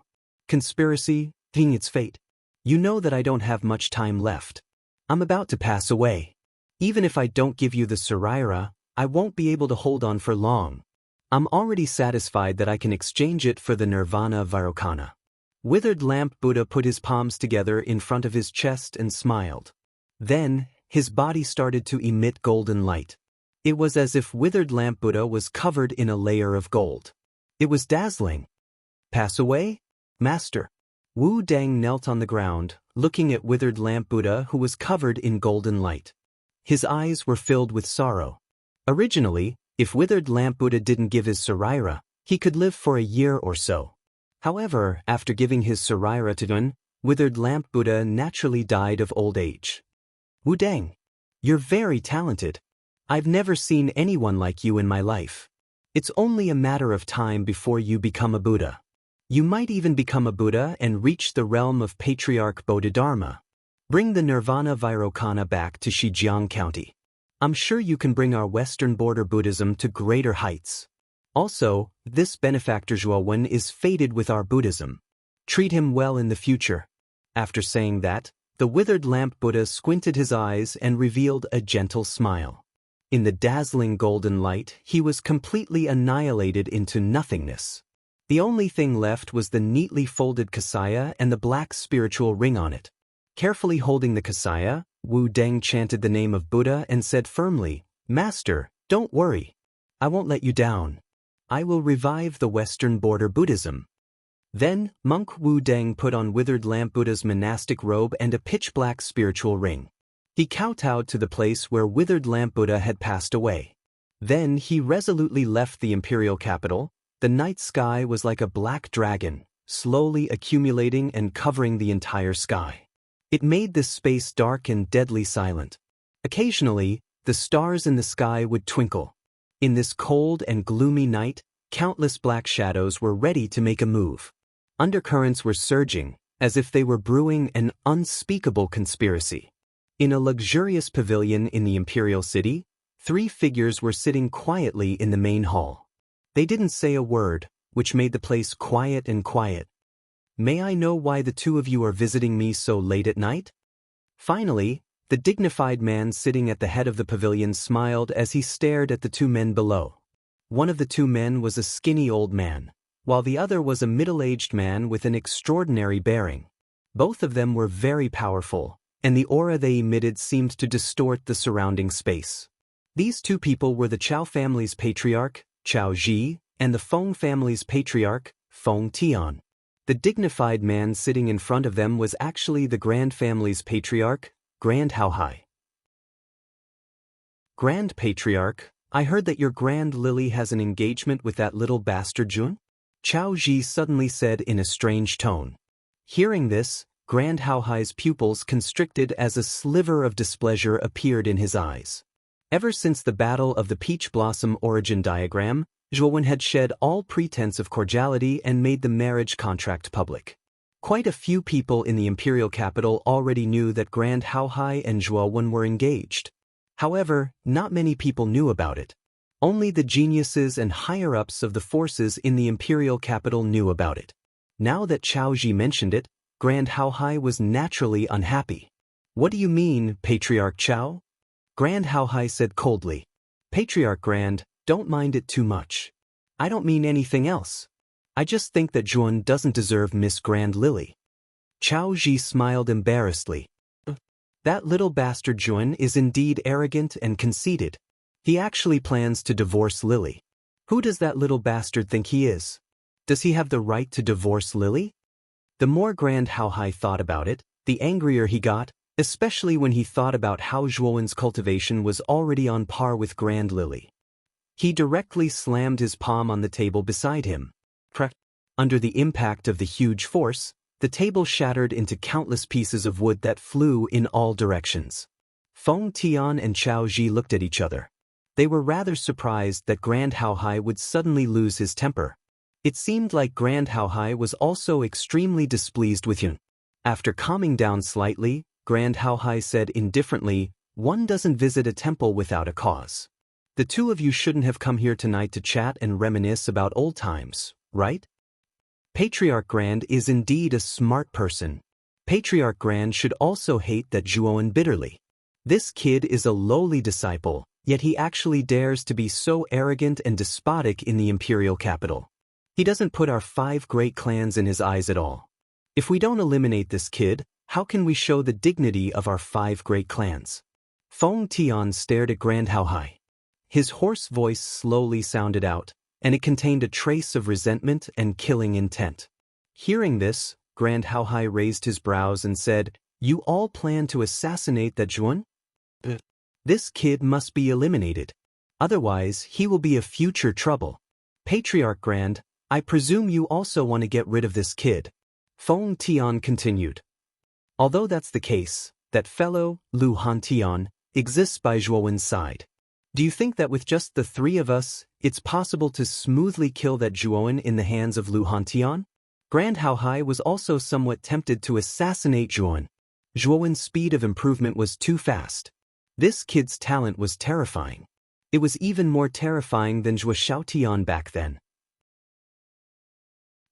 S1: Conspiracy, Ting its fate. You know that I don't have much time left. I'm about to pass away. Even if I don't give you the Saraira, I won't be able to hold on for long. I'm already satisfied that I can exchange it for the Nirvana Vairocana. Withered Lamp Buddha put his palms together in front of his chest and smiled. Then, his body started to emit golden light. It was as if Withered Lamp Buddha was covered in a layer of gold. It was dazzling. Pass away? Master. Wu Dang knelt on the ground, looking at Withered Lamp Buddha who was covered in golden light. His eyes were filled with sorrow. Originally, if Withered Lamp Buddha didn't give his Saraira, he could live for a year or so. However, after giving his Saraira to Zhuan, Withered Lamp Buddha naturally died of old age. Wu Dang, you're very talented. I've never seen anyone like you in my life. It's only a matter of time before you become a Buddha. You might even become a Buddha and reach the realm of Patriarch Bodhidharma. Bring the Nirvana Vairocana back to Shijiang County. I'm sure you can bring our western border Buddhism to greater heights. Also, this benefactor Zhuowen is fated with our Buddhism. Treat him well in the future. After saying that, the Withered Lamp Buddha squinted his eyes and revealed a gentle smile. In the dazzling golden light, he was completely annihilated into nothingness. The only thing left was the neatly folded kasaya and the black spiritual ring on it. Carefully holding the kasaya, Wu Deng chanted the name of Buddha and said firmly, Master, don't worry. I won't let you down. I will revive the Western border Buddhism. Then, Monk Wu Deng put on Withered Lamp Buddha's monastic robe and a pitch-black spiritual ring. He kowtowed to the place where Withered Lamp Buddha had passed away. Then he resolutely left the imperial capital. The night sky was like a black dragon, slowly accumulating and covering the entire sky. It made this space dark and deadly silent. Occasionally, the stars in the sky would twinkle. In this cold and gloomy night, countless black shadows were ready to make a move. Undercurrents were surging, as if they were brewing an unspeakable conspiracy. In a luxurious pavilion in the imperial city, 3 figures were sitting quietly in the main hall. They didn't say a word, which made the place quiet and quiet. May I know why the 2 of you are visiting me so late at night? Finally, the dignified man sitting at the head of the pavilion smiled as he stared at the 2 men below. One of the 2 men was a skinny old man, while the other was a middle-aged man with an extraordinary bearing. Both of them were very powerful, and the aura they emitted seemed to distort the surrounding space. These 2 people were the Chao family's patriarch, Chao Ji, and the Feng family's patriarch, Feng Tian. The dignified man sitting in front of them was actually the Grand family's patriarch, Grand Hao Hai. Grand Patriarch, I heard that your Grand Lily has an engagement with that little bastard Jun? Chao Ji suddenly said in a strange tone. Hearing this, Grand Hao Hai's pupils constricted as a sliver of displeasure appeared in his eyes. Ever since the Battle of the Peach Blossom origin diagram, Zhuowen had shed all pretense of cordiality and made the marriage contract public. Quite a few people in the imperial capital already knew that Grand Hao Hai and Zhuowen were engaged. However, not many people knew about it. Only the geniuses and higher-ups of the forces in the imperial capital knew about it. Now that Chao Ji mentioned it, Grand Hao Hai was naturally unhappy. "What do you mean, Patriarch Chao?" Grand Hao Hai said coldly. "Patriarch Grand, don't mind it too much. I don't mean anything else. I just think that Juan doesn't deserve Miss Grand Lily." Chao Ji smiled embarrassedly. "That little bastard Juan is indeed arrogant and conceited. He actually plans to divorce Lily. Who does that little bastard think he is? Does he have the right to divorce Lily?" The more Grand Hao Hai thought about it, the angrier he got, especially when he thought about how Zhuowen's cultivation was already on par with Grand Lily. He directly slammed his palm on the table beside him. Under the impact of the huge force, the table shattered into countless pieces of wood that flew in all directions. Feng Tian and Chao Ji looked at each other. They were rather surprised that Grand Hao Hai would suddenly lose his temper. It seemed like Grand Hao Hai was also extremely displeased with Yun. After calming down slightly, Grand Hao Hai said indifferently, "One doesn't visit a temple without a cause. The two of you shouldn't have come here tonight to chat and reminisce about old times, right? Patriarch Grand is indeed a smart person. Patriarch Grand should also hate that Zhuowen bitterly. This kid is a lowly disciple, yet he actually dares to be so arrogant and despotic in the imperial capital. He doesn't put our 5 great clans in his eyes at all. If we don't eliminate this kid, how can we show the dignity of our 5 great clans?" Feng Tian stared at Grand Hao Hai. His hoarse voice slowly sounded out, and it contained a trace of resentment and killing intent. Hearing this, Grand Hao Hai raised his brows and said, "You all plan to assassinate that Zhuan? This kid must be eliminated. Otherwise, he will be a future trouble. Patriarch Grand, I presume you also want to get rid of this kid." Feng Tian continued. "Although that's the case, that fellow, Lu Hantian, exists by Zhuowen's side. Do you think that with just the 3 of us, it's possible to smoothly kill that Zhuowen in the hands of Lu Hantian?" Grand Hao Hai was also somewhat tempted to assassinate Zhuowen. Zhuowen's speed of improvement was too fast. This kid's talent was terrifying. It was even more terrifying than Zhuo Xiaotian back then.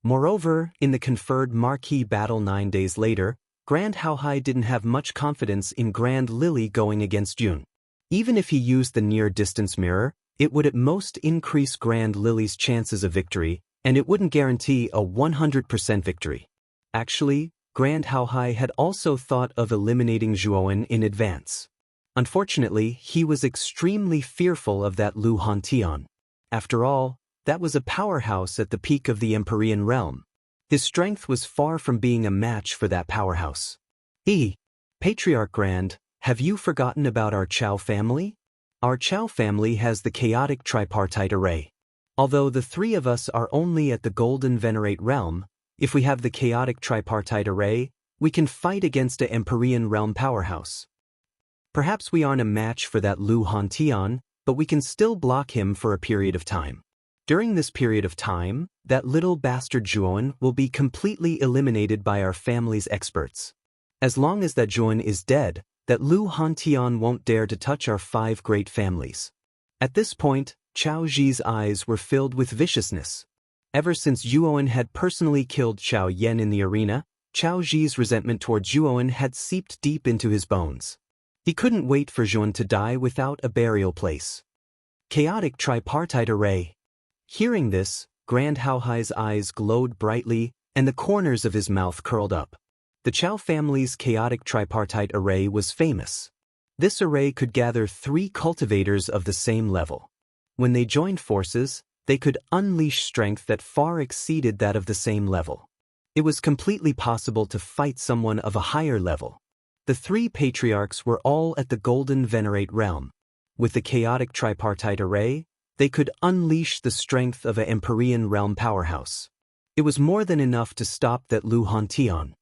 S1: Moreover, in the conferred marquee battle 9 days later, Grand Hao Hai didn't have much confidence in Grand Lily going against Yun. Even if he used the near-distance mirror, it would at most increase Grand Lily's chances of victory, and it wouldn't guarantee a 100% victory. Actually, Grand Hao Hai had also thought of eliminating Zhuowen in advance. Unfortunately, he was extremely fearful of that Lu Hantian. After all, that was a powerhouse at the peak of the Empyrean realm. His strength was far from being a match for that powerhouse. Patriarch Grand, have you forgotten about our Chao family? Our Chao family has the chaotic tripartite array. Although the 3 of us are only at the Golden Venerate realm, if we have the chaotic tripartite array, we can fight against a Empyrean realm powerhouse. Perhaps we aren't a match for that Lu Hantian, but we can still block him for a period of time. During this period of time, that little bastard Zhuowen will be completely eliminated by our family's experts. As long as that Zhuowen is dead, that Lu Hantian won't dare to touch our 5 great families. At this point, Chao Ji's eyes were filled with viciousness. Ever since Zhuowen had personally killed Chao Yan in the arena, Chao Ji's resentment toward Zhuowen had seeped deep into his bones. He couldn't wait for Zhuowen to die without a burial place. Chaotic tripartite array. Hearing this, Grand Hao Hai's eyes glowed brightly, and the corners of his mouth curled up. The Chao family's chaotic tripartite array was famous. This array could gather 3 cultivators of the same level. When they joined forces, they could unleash strength that far exceeded that of the same level. It was completely possible to fight someone of a higher level. The 3 patriarchs were all at the Golden Venerate realm. With the chaotic tripartite array, they could unleash the strength of an Empyrean realm powerhouse. It was more than enough to stop that Lu Hantian.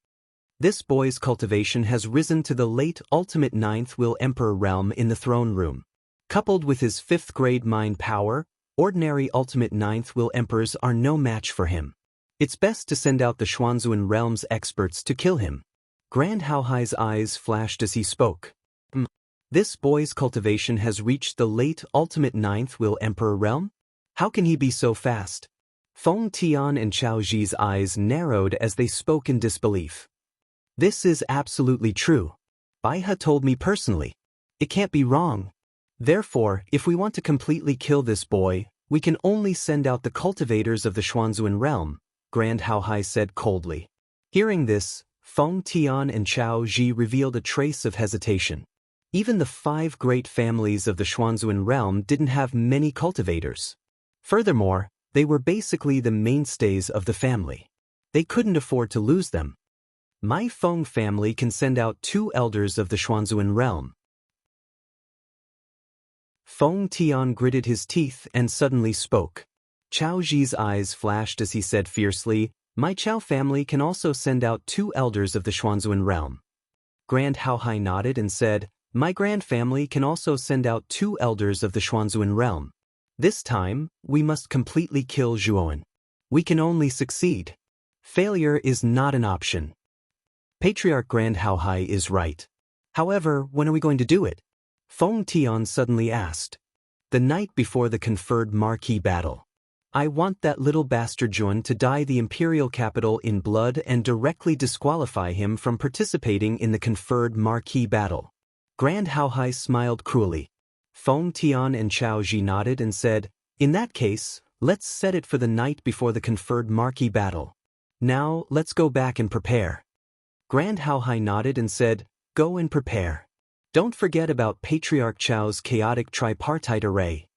S1: This boy's cultivation has risen to the late ultimate 9th Will Emperor realm in the throne room. Coupled with his 5th grade mind power, ordinary ultimate 9th Will Emperors are no match for him. It's best to send out the Xuanzuan realm's experts to kill him. Grand Hao Hai's eyes flashed as he spoke. This boy's cultivation has reached the late ultimate ninth will emperor realm? How can he be so fast? Feng Tian and Chao Ji's eyes narrowed as they spoke in disbelief. This is absolutely true. Bai He told me personally. It can't be wrong. Therefore, if we want to completely kill this boy, we can only send out the cultivators of the Xuanzuan realm, Grand Hao Hai said coldly. Hearing this, Feng Tian and Chao Ji revealed a trace of hesitation. Even the 5 great families of the Xuanzuan realm didn't have many cultivators. Furthermore, they were basically the mainstays of the family. They couldn't afford to lose them. My Feng family can send out 2 elders of the Xuanzuan realm. Feng Tian gritted his teeth and suddenly spoke. Chao Ji's eyes flashed as he said fiercely, "My Chao family can also send out 2 elders of the Xuanzuan realm." Grand Hao Hai nodded and said, "My grand family can also send out 2 elders of the Xuanzuan realm. This time, we must completely kill Zhuowen. We can only succeed. Failure is not an option." Patriarch Grand Hao Hai is right. However, when are we going to do it? Feng Tian suddenly asked. The night before the conferred marquee battle. I want that little bastard Zhuan to dye the imperial capital in blood and directly disqualify him from participating in the conferred marquee battle. Grand Hao Hai smiled cruelly. Feng Tian and Chao Ji nodded and said, "In that case, let's set it for the night before the conferred marquee battle. Now, let's go back and prepare." Grand Hao Hai nodded and said, "Go and prepare. Don't forget about Patriarch Chao's chaotic tripartite array."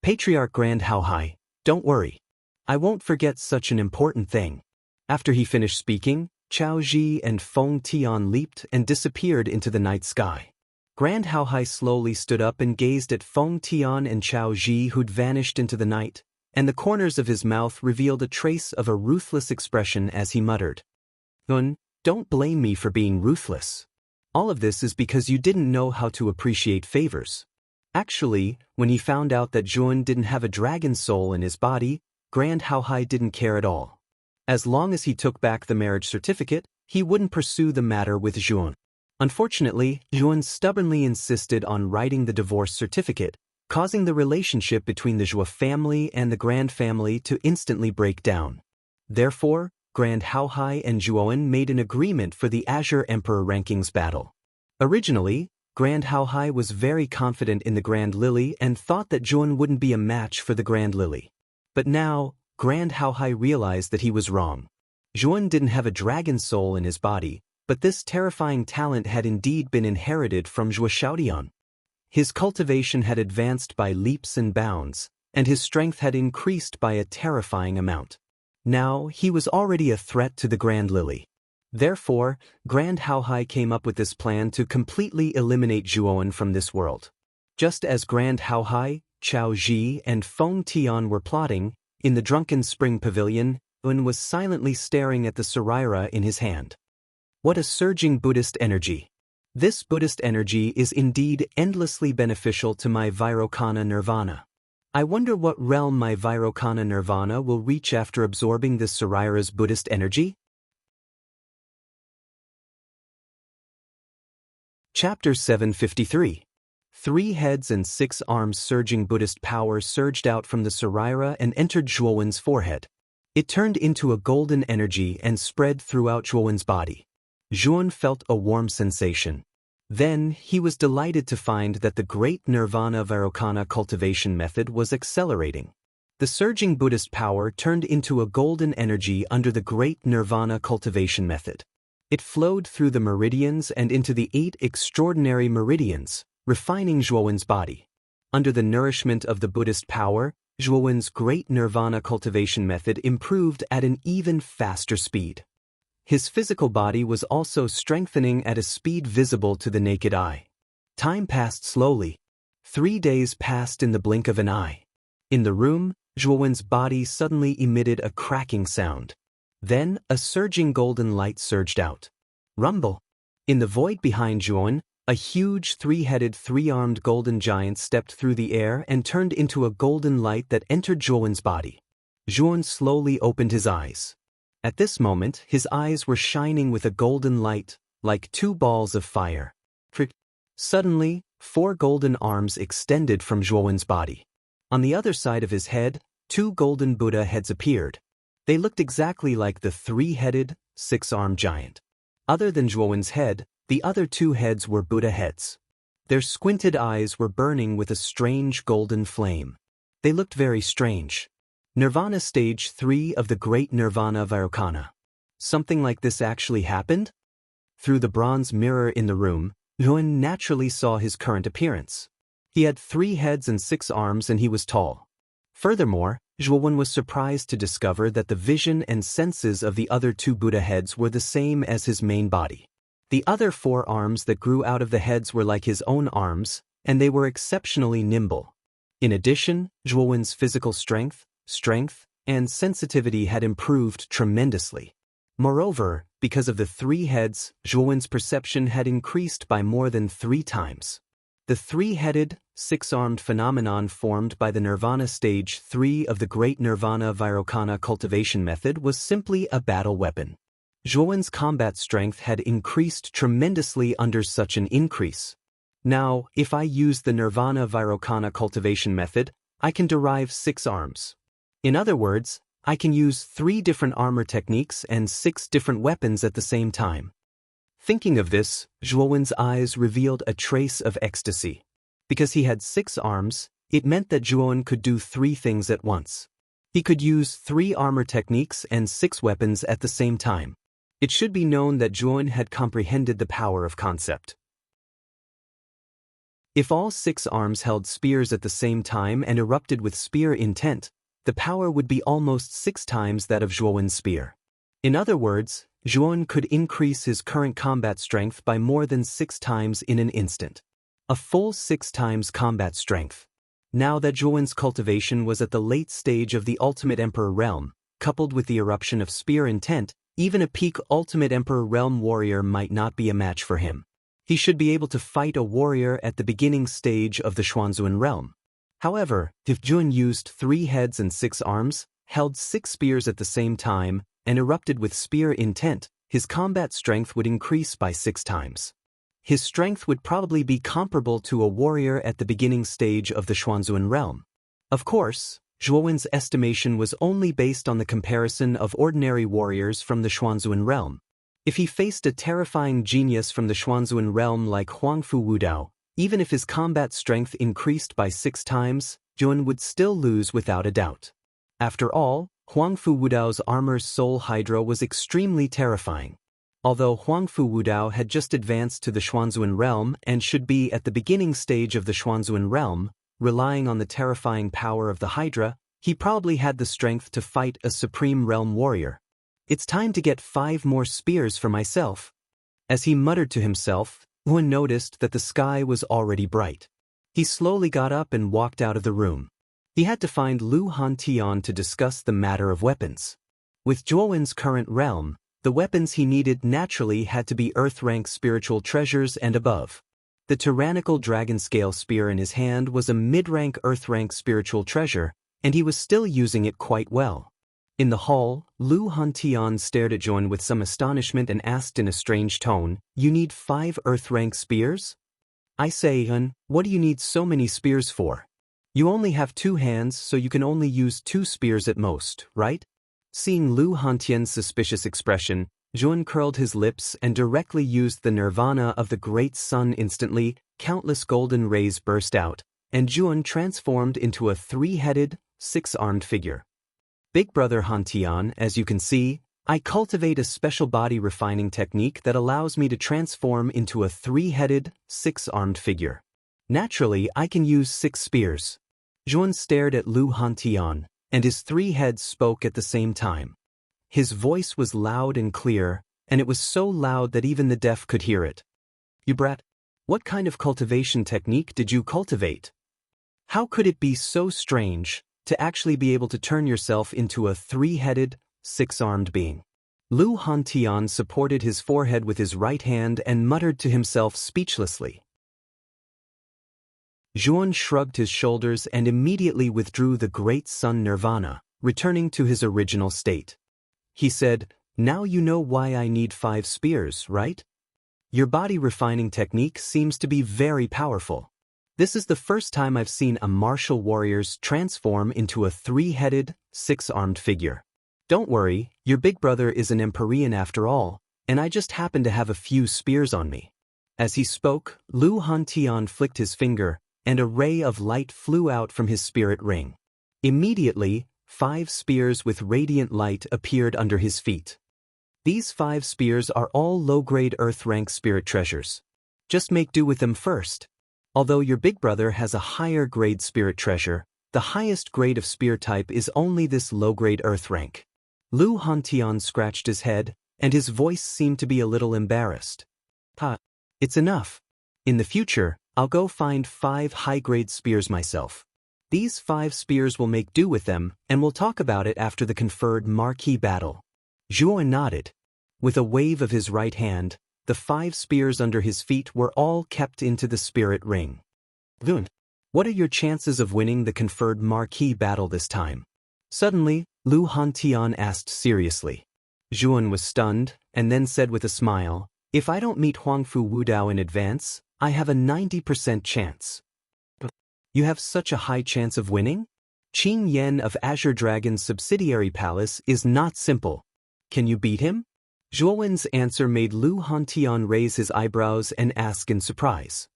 S1: Patriarch Grand Hao Hai, don't worry. I won't forget such an important thing. After he finished speaking, Chao Ji and Feng Tian leaped and disappeared into the night sky. Grand Hao Hai slowly stood up and gazed at Feng Tian and Chao Ji who'd vanished into the night, and the corners of his mouth revealed a trace of a ruthless expression as he muttered. Don't blame me for being ruthless. All of this is because you didn't know how to appreciate favors. Actually, when he found out that Zhuan didn't have a dragon soul in his body, Grand Hao Hai didn't care at all. As long as he took back the marriage certificate, he wouldn't pursue the matter with Zhuan. Unfortunately, Zhuan stubbornly insisted on writing the divorce certificate, causing the relationship between the Zhua family and the Grand family to instantly break down. Therefore, Grand Hao Hai and Zhuowen made an agreement for the Azure Emperor rankings battle. Originally, Grand Hao Hai was very confident in the Grand Lily and thought that Zhuan wouldn't be a match for the Grand Lily. But now, Grand Hao Hai realized that he was wrong. Zhuan didn't have a dragon soul in his body, but this terrifying talent had indeed been inherited from Zhua Xiaodian. His cultivation had advanced by leaps and bounds, and his strength had increased by a terrifying amount. Now, he was already a threat to the Grand Lily. Therefore, Grand Hao Hai came up with this plan to completely eliminate Zhuowen from this world. Just as Grand Hao Hai, Chao Ji, and Feng Tian were plotting, in the drunken spring pavilion, Yun was silently staring at the Saraira in his hand. What a surging Buddhist energy! This Buddhist energy is indeed endlessly beneficial to my Vairocana nirvana. I wonder what realm my Vairocana nirvana will reach after absorbing this Saraira's Buddhist energy? Chapter 753. 3 heads and 6 arms. Surging Buddhist power surged out from the Saraira and entered Zhuowen's forehead. It turned into a golden energy and spread throughout Zhuowen's body. Zhuowen felt a warm sensation. Then, he was delighted to find that the great Nirvana Vairocana cultivation method was accelerating. The surging Buddhist power turned into a golden energy under the great Nirvana cultivation method. It flowed through the meridians and into the 8 extraordinary meridians, refining Zhuowen's body. Under the nourishment of the Buddhist power, Zhuowen's great Nirvana cultivation method improved at an even faster speed. His physical body was also strengthening at a speed visible to the naked eye. Time passed slowly. 3 days passed in the blink of an eye. In the room, Zhuowen's body suddenly emitted a cracking sound. Then, a surging golden light surged out. Rumble! In the void behind Zhuowen, a huge 3-headed 3-armed golden giant stepped through the air and turned into a golden light that entered Zhuowen's body. Zhuowen slowly opened his eyes. At this moment, his eyes were shining with a golden light, like 2 balls of fire. Suddenly, 4 golden arms extended from Zhuowen's body. On the other side of his head, 2 golden Buddha heads appeared. They looked exactly like the 3-headed, 6-armed giant. Other than Zhuowen's head, the other 2 heads were Buddha heads. Their squinted eyes were burning with a strange golden flame. They looked very strange. Nirvana Stage 3 of the Great Nirvana Vairocana. Something like this actually happened? Through the bronze mirror in the room, Zhuowen naturally saw his current appearance. He had 3 heads and 6 arms and he was tall. Furthermore, Zhuowen was surprised to discover that the vision and senses of the other 2 Buddha heads were the same as his main body. The other 4 arms that grew out of the heads were like his own arms, and they were exceptionally nimble. In addition, Zhuowen's physical strength, and sensitivity had improved tremendously. Moreover, because of the 3 heads, Zhuowen's perception had increased by more than 3 times. The 3-headed, 6-armed phenomenon formed by the Nirvana Stage 3 of the Great Nirvana Vairocana cultivation method was simply a battle weapon. Zhuowen's combat strength had increased tremendously under such an increase. Now, if I use the Nirvana Vairocana cultivation method, I can derive 6 arms. In other words, I can use 3 different armor techniques and 6 different weapons at the same time. Thinking of this, Zhuowen's eyes revealed a trace of ecstasy. Because he had 6 arms, it meant that Zhuowen could do 3 things at once. He could use 3 armor techniques and 6 weapons at the same time. It should be known that Zhuowen had comprehended the power of concept. If all 6 arms held spears at the same time and erupted with spear intent, the power would be almost 6 times that of Zhuowen's spear. In other words, Zhuowen could increase his current combat strength by more than 6 times in an instant. A full 6 times combat strength. Now that Zhuowen's cultivation was at the late stage of the Ultimate Emperor realm, coupled with the eruption of spear intent, even a peak Ultimate Emperor realm warrior might not be a match for him. He should be able to fight a warrior at the beginning stage of the Xuanzuan realm. However, if Zhuowen used 3 heads and 6 arms, held 6 spears at the same time, and erupted with spear intent, his combat strength would increase by 6 times. His strength would probably be comparable to a warrior at the beginning stage of the Xuanzuan realm. Of course, Zhuowen's estimation was only based on the comparison of ordinary warriors from the Xuanzuan realm. If he faced a terrifying genius from the Xuanzuan realm like Huangfu Wudao, even if his combat strength increased by 6 times, Zhuowen would still lose without a doubt. After all, Huangfu Wudao's Armor Soul Hydra was extremely terrifying. Although Huangfu Wudao had just advanced to the Xuanzuan realm and should be at the beginning stage of the Xuanzuan realm, relying on the terrifying power of the Hydra, he probably had the strength to fight a supreme realm warrior. It's time to get 5 more spears for myself. As he muttered to himself, Zhuowen noticed that the sky was already bright. He slowly got up and walked out of the room. He had to find Lu Hantian to discuss the matter of weapons. With Zhuowen's current realm, the weapons he needed naturally had to be Earth-rank spiritual treasures and above. The tyrannical dragon scale spear in his hand was a mid-rank Earth-rank spiritual treasure, and he was still using it quite well. In the hall, Lu Hantian stared at Zhuowen with some astonishment and asked in a strange tone, "You need 5 Earth-rank spears? I say, Hun, what do you need so many spears for? You only have 2 hands, so you can only use 2 spears at most, right?" Seeing Lu Hantian's suspicious expression, Zhuowen curled his lips and directly used the nirvana of the great sun. Instantly, countless golden rays burst out, and Zhuowen transformed into a 3-headed, 6-armed figure. Big Brother Hantian, as you can see, I cultivate a special body refining technique that allows me to transform into a 3-headed, 6-armed figure. Naturally, I can use 6 spears. Zhuowen stared at Lu Hantian, and his 3 heads spoke at the same time. His voice was loud and clear, and it was so loud that even the deaf could hear it. "You brat, what kind of cultivation technique did you cultivate? How could it be so strange to actually be able to turn yourself into a 3-headed, 6-armed being?" Lu Hantian supported his forehead with his right hand and muttered to himself speechlessly. Zhuowen shrugged his shoulders and immediately withdrew the great sun nirvana, returning to his original state. He said, "Now you know why I need 5 spears, right? Your body refining technique seems to be very powerful. This is the first time I've seen a martial warrior's transform into a three-headed, six-armed figure. Don't worry, your big brother is an Empyrean after all, and I just happen to have a few spears on me. As he spoke, Lu Hantian flicked his finger, and a ray of light flew out from his spirit ring. Immediately, 5 spears with radiant light appeared under his feet. These 5 spears are all low-grade Earth-rank spirit treasures. Just make do with them first. Although your big brother has a higher grade spirit treasure, the highest grade of spear type is only this low-grade Earth rank. Lu Hantian scratched his head, and his voice seemed to be a little embarrassed. It's enough. In the future, I'll go find 5 high-grade spears myself. These 5 spears will make do with them, and we'll talk about it after the conferred marquee battle. Zhuo nodded. With a wave of his right hand, the 5 spears under his feet were all kept into the spirit ring. Lun, what are your chances of winning the conferred marquee battle this time? Suddenly, Lu Hantian asked seriously. Zhuan was stunned, and then said with a smile, if I don't meet Huangfu Wudao in advance, I have a 90% chance. You have such a high chance of winning? Qing Yan of Azure Dragon's subsidiary palace is not simple. Can you beat him? Zhuowen's answer made Lu Hantian raise his eyebrows and ask in surprise.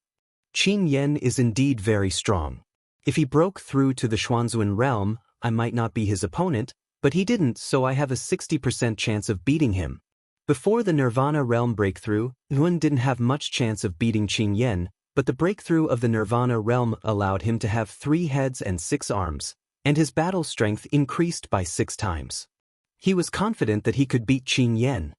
S1: Qing Yan is indeed very strong. If he broke through to the Xuanzuan realm, I might not be his opponent, but he didn't, so I have a 60% chance of beating him. Before the Nirvana realm breakthrough, Yuan didn't have much chance of beating Qing Yan, but the breakthrough of the Nirvana realm allowed him to have 3 heads and 6 arms, and his battle strength increased by 6 times. He was confident that he could beat Qing Yan.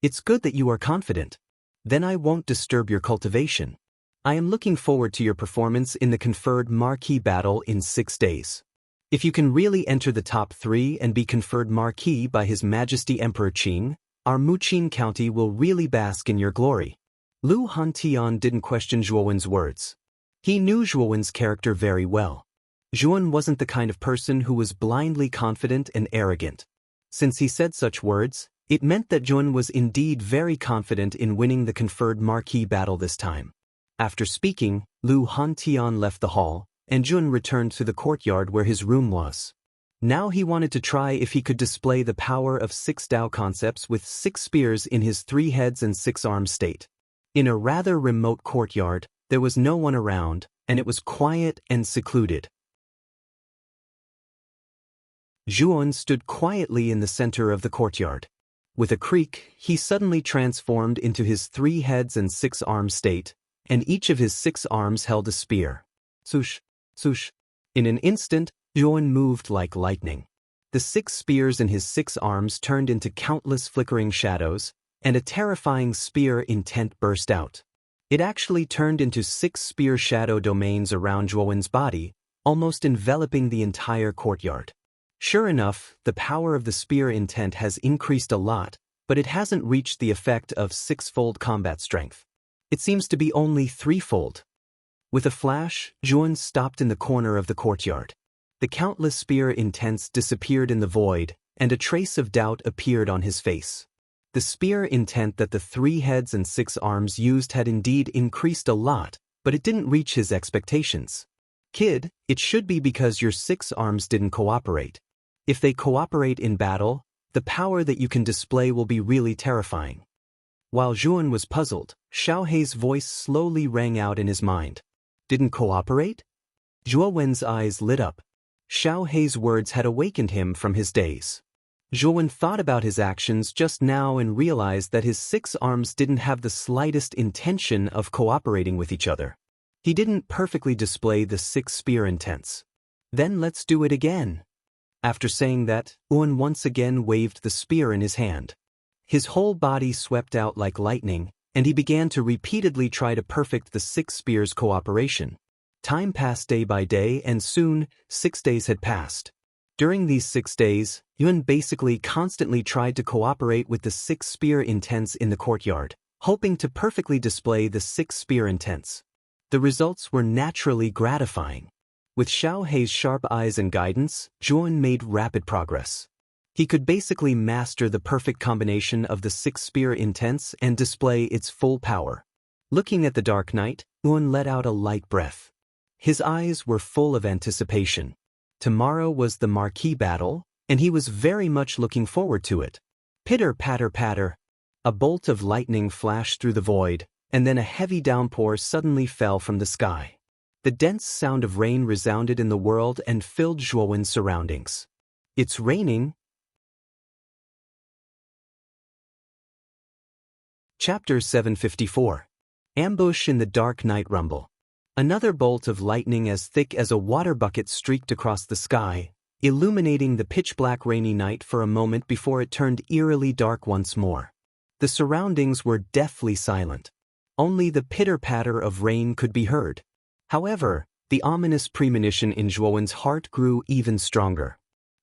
S1: It's good that you are confident. Then I won't disturb your cultivation. I am looking forward to your performance in the conferred marquee battle in 6 days. If you can really enter the top 3 and be conferred marquee by His Majesty Emperor Qing, our Muqin County will really bask in your glory. Lu Hantian didn't question Zhuowen's words. He knew Zhuowen's character very well. Zhuowen wasn't the kind of person who was blindly confident and arrogant. Since he said such words, it meant that Zhuowen was indeed very confident in winning the conferred marquee battle this time. After speaking, Lu Hantian left the hall, and Zhuowen returned to the courtyard where his room was. Now he wanted to try if he could display the power of 6 Dao concepts with 6 spears in his 3 heads and 6 arms state. In a rather remote courtyard, there was no one around, and it was quiet and secluded. Zhuowen stood quietly in the center of the courtyard. With a creak, he suddenly transformed into his 3 heads and 6 arms state, and each of his 6 arms held a spear. Swoosh, swoosh. In an instant, Zhuowen moved like lightning. The 6 spears in his 6 arms turned into countless flickering shadows, and a terrifying spear intent burst out. It actually turned into 6 spear shadow domains around Zhuowen's body, almost enveloping the entire courtyard. Sure enough, the power of the spear intent has increased a lot, but it hasn't reached the effect of 6-fold combat strength. It seems to be only 3-fold. With a flash, Zhuowen stopped in the corner of the courtyard. The countless spear intents disappeared in the void, and a trace of doubt appeared on his face. The spear intent that the 3 heads and 6 arms used had indeed increased a lot, but it didn't reach his expectations. Kid, it should be because your 6 arms didn't cooperate. If they cooperate in battle, the power that you can display will be really terrifying. While Zhuowen was puzzled, Xiaohei's voice slowly rang out in his mind. Didn't cooperate? Zhuowen's eyes lit up. Xiaohei's words had awakened him from his daze. Zhuowen thought about his actions just now and realized that his 6 arms didn't have the slightest intention of cooperating with each other. He didn't perfectly display the 6 spear intents. Then let's do it again. After saying that, Zhuowen once again waved the spear in his hand. His whole body swept out like lightning, and he began to repeatedly try to perfect the 6 spears' cooperation. Time passed day by day, and soon, 6 days had passed. During these 6 days, Yuan basically constantly tried to cooperate with the 6 spear intents in the courtyard, hoping to perfectly display the 6 spear intents. The results were naturally gratifying. With Xiaohei's sharp eyes and guidance, Zhuowen made rapid progress. He could basically master the perfect combination of the 6 spear intents and display its full power. Looking at the dark night, Zhuowen let out a light breath. His eyes were full of anticipation. Tomorrow was the marquee battle, and he was very much looking forward to it. Pitter patter patter. A bolt of lightning flashed through the void, and then a heavy downpour suddenly fell from the sky. The dense sound of rain resounded in the world and filled Zhuowen's surroundings. It's raining. Chapter 754. Ambush in the Dark Night Rumble. Another bolt of lightning as thick as a water bucket streaked across the sky, illuminating the pitch-black rainy night for a moment before it turned eerily dark once more. The surroundings were deathly silent. Only the pitter-patter of rain could be heard. However, the ominous premonition in Zhuowen's heart grew even stronger.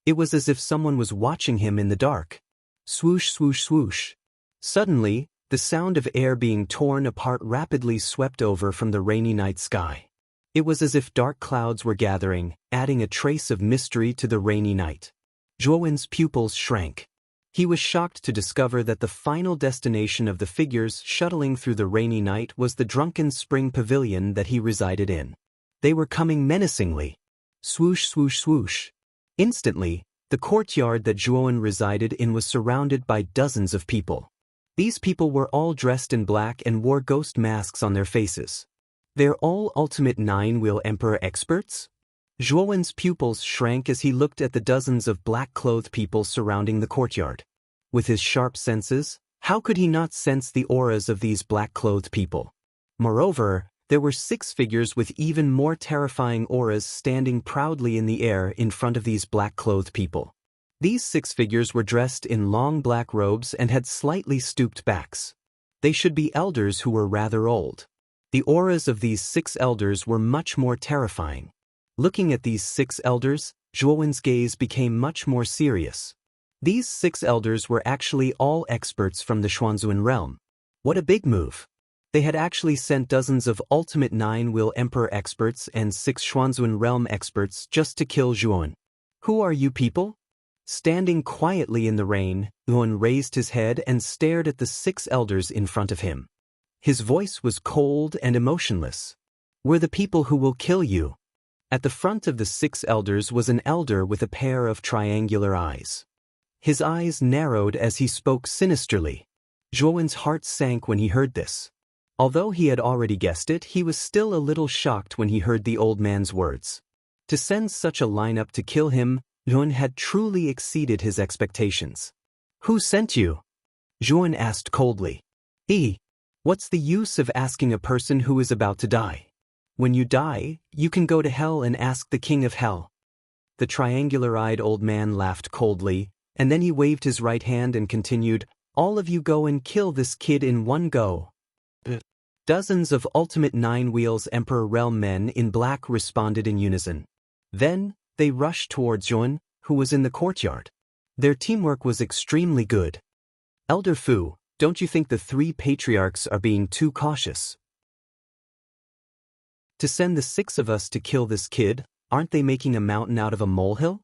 S1: It was as if someone was watching him in the dark. Swoosh, swoosh, swoosh. Suddenly, the sound of air being torn apart rapidly swept over from the rainy night sky. It was as if dark clouds were gathering, adding a trace of mystery to the rainy night. Zhuowen's pupils shrank. He was shocked to discover that the final destination of the figures shuttling through the rainy night was the drunken spring pavilion that he resided in. They were coming menacingly. Swoosh, swoosh, swoosh. Instantly, the courtyard that Zhuowen resided in was surrounded by dozens of people. These people were all dressed in black and wore ghost masks on their faces. They're all ultimate nine-wheel emperor experts? Zhuowen's pupils shrank as he looked at the dozens of black-clothed people surrounding the courtyard. With his sharp senses, how could he not sense the auras of these black-clothed people? Moreover, there were 6 figures with even more terrifying auras standing proudly in the air in front of these black-clothed people. These 6 figures were dressed in long black robes and had slightly stooped backs. They should be elders who were rather old. The auras of these 6 elders were much more terrifying. Looking at these 6 elders, Zhuowen's gaze became much more serious. These 6 elders were actually all experts from the Xuanzun realm. What a big move! They had actually sent dozens of ultimate 9-wheel emperor experts and 6 Xuanzun realm experts just to kill Zhuowen. Who are you people? Standing quietly in the rain, Zhuowen raised his head and stared at the 6 elders in front of him. His voice was cold and emotionless. We're the people who will kill you. At the front of the 6 elders was an elder with a pair of triangular eyes. His eyes narrowed as he spoke sinisterly. Zhuowen's heart sank when he heard this. Although he had already guessed it, he was still a little shocked when he heard the old man's words. To send such a lineup to kill him, Zhuowen had truly exceeded his expectations. Who sent you? Zhuowen asked coldly. What's the use of asking a person who is about to die? When you die, you can go to hell and ask the king of hell. The triangular-eyed old man laughed coldly, and then he waved his right hand and continued, all of you go and kill this kid in one go. Dozens of ultimate 9-wheels emperor realm men in black responded in unison. Then, they rushed towards Zhuowen, who was in the courtyard. Their teamwork was extremely good. Elder Fu, don't you think the 3 patriarchs are being too cautious? To send the 6 of us to kill this kid, aren't they making a mountain out of a molehill?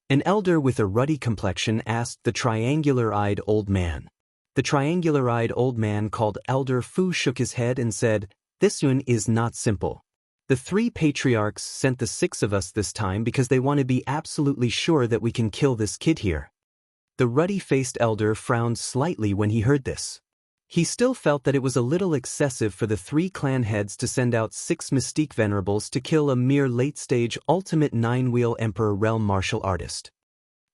S1: An elder with a ruddy complexion asked the triangular-eyed old man. The triangular-eyed old man called Elder Fu shook his head and said, this one is not simple. The 3 patriarchs sent the 6 of us this time because they want to be absolutely sure that we can kill this kid here. The ruddy-faced elder frowned slightly when he heard this. He still felt that it was a little excessive for the 3 clan heads to send out 6 mystique venerables to kill a mere late-stage ultimate 9-wheel emperor realm martial artist.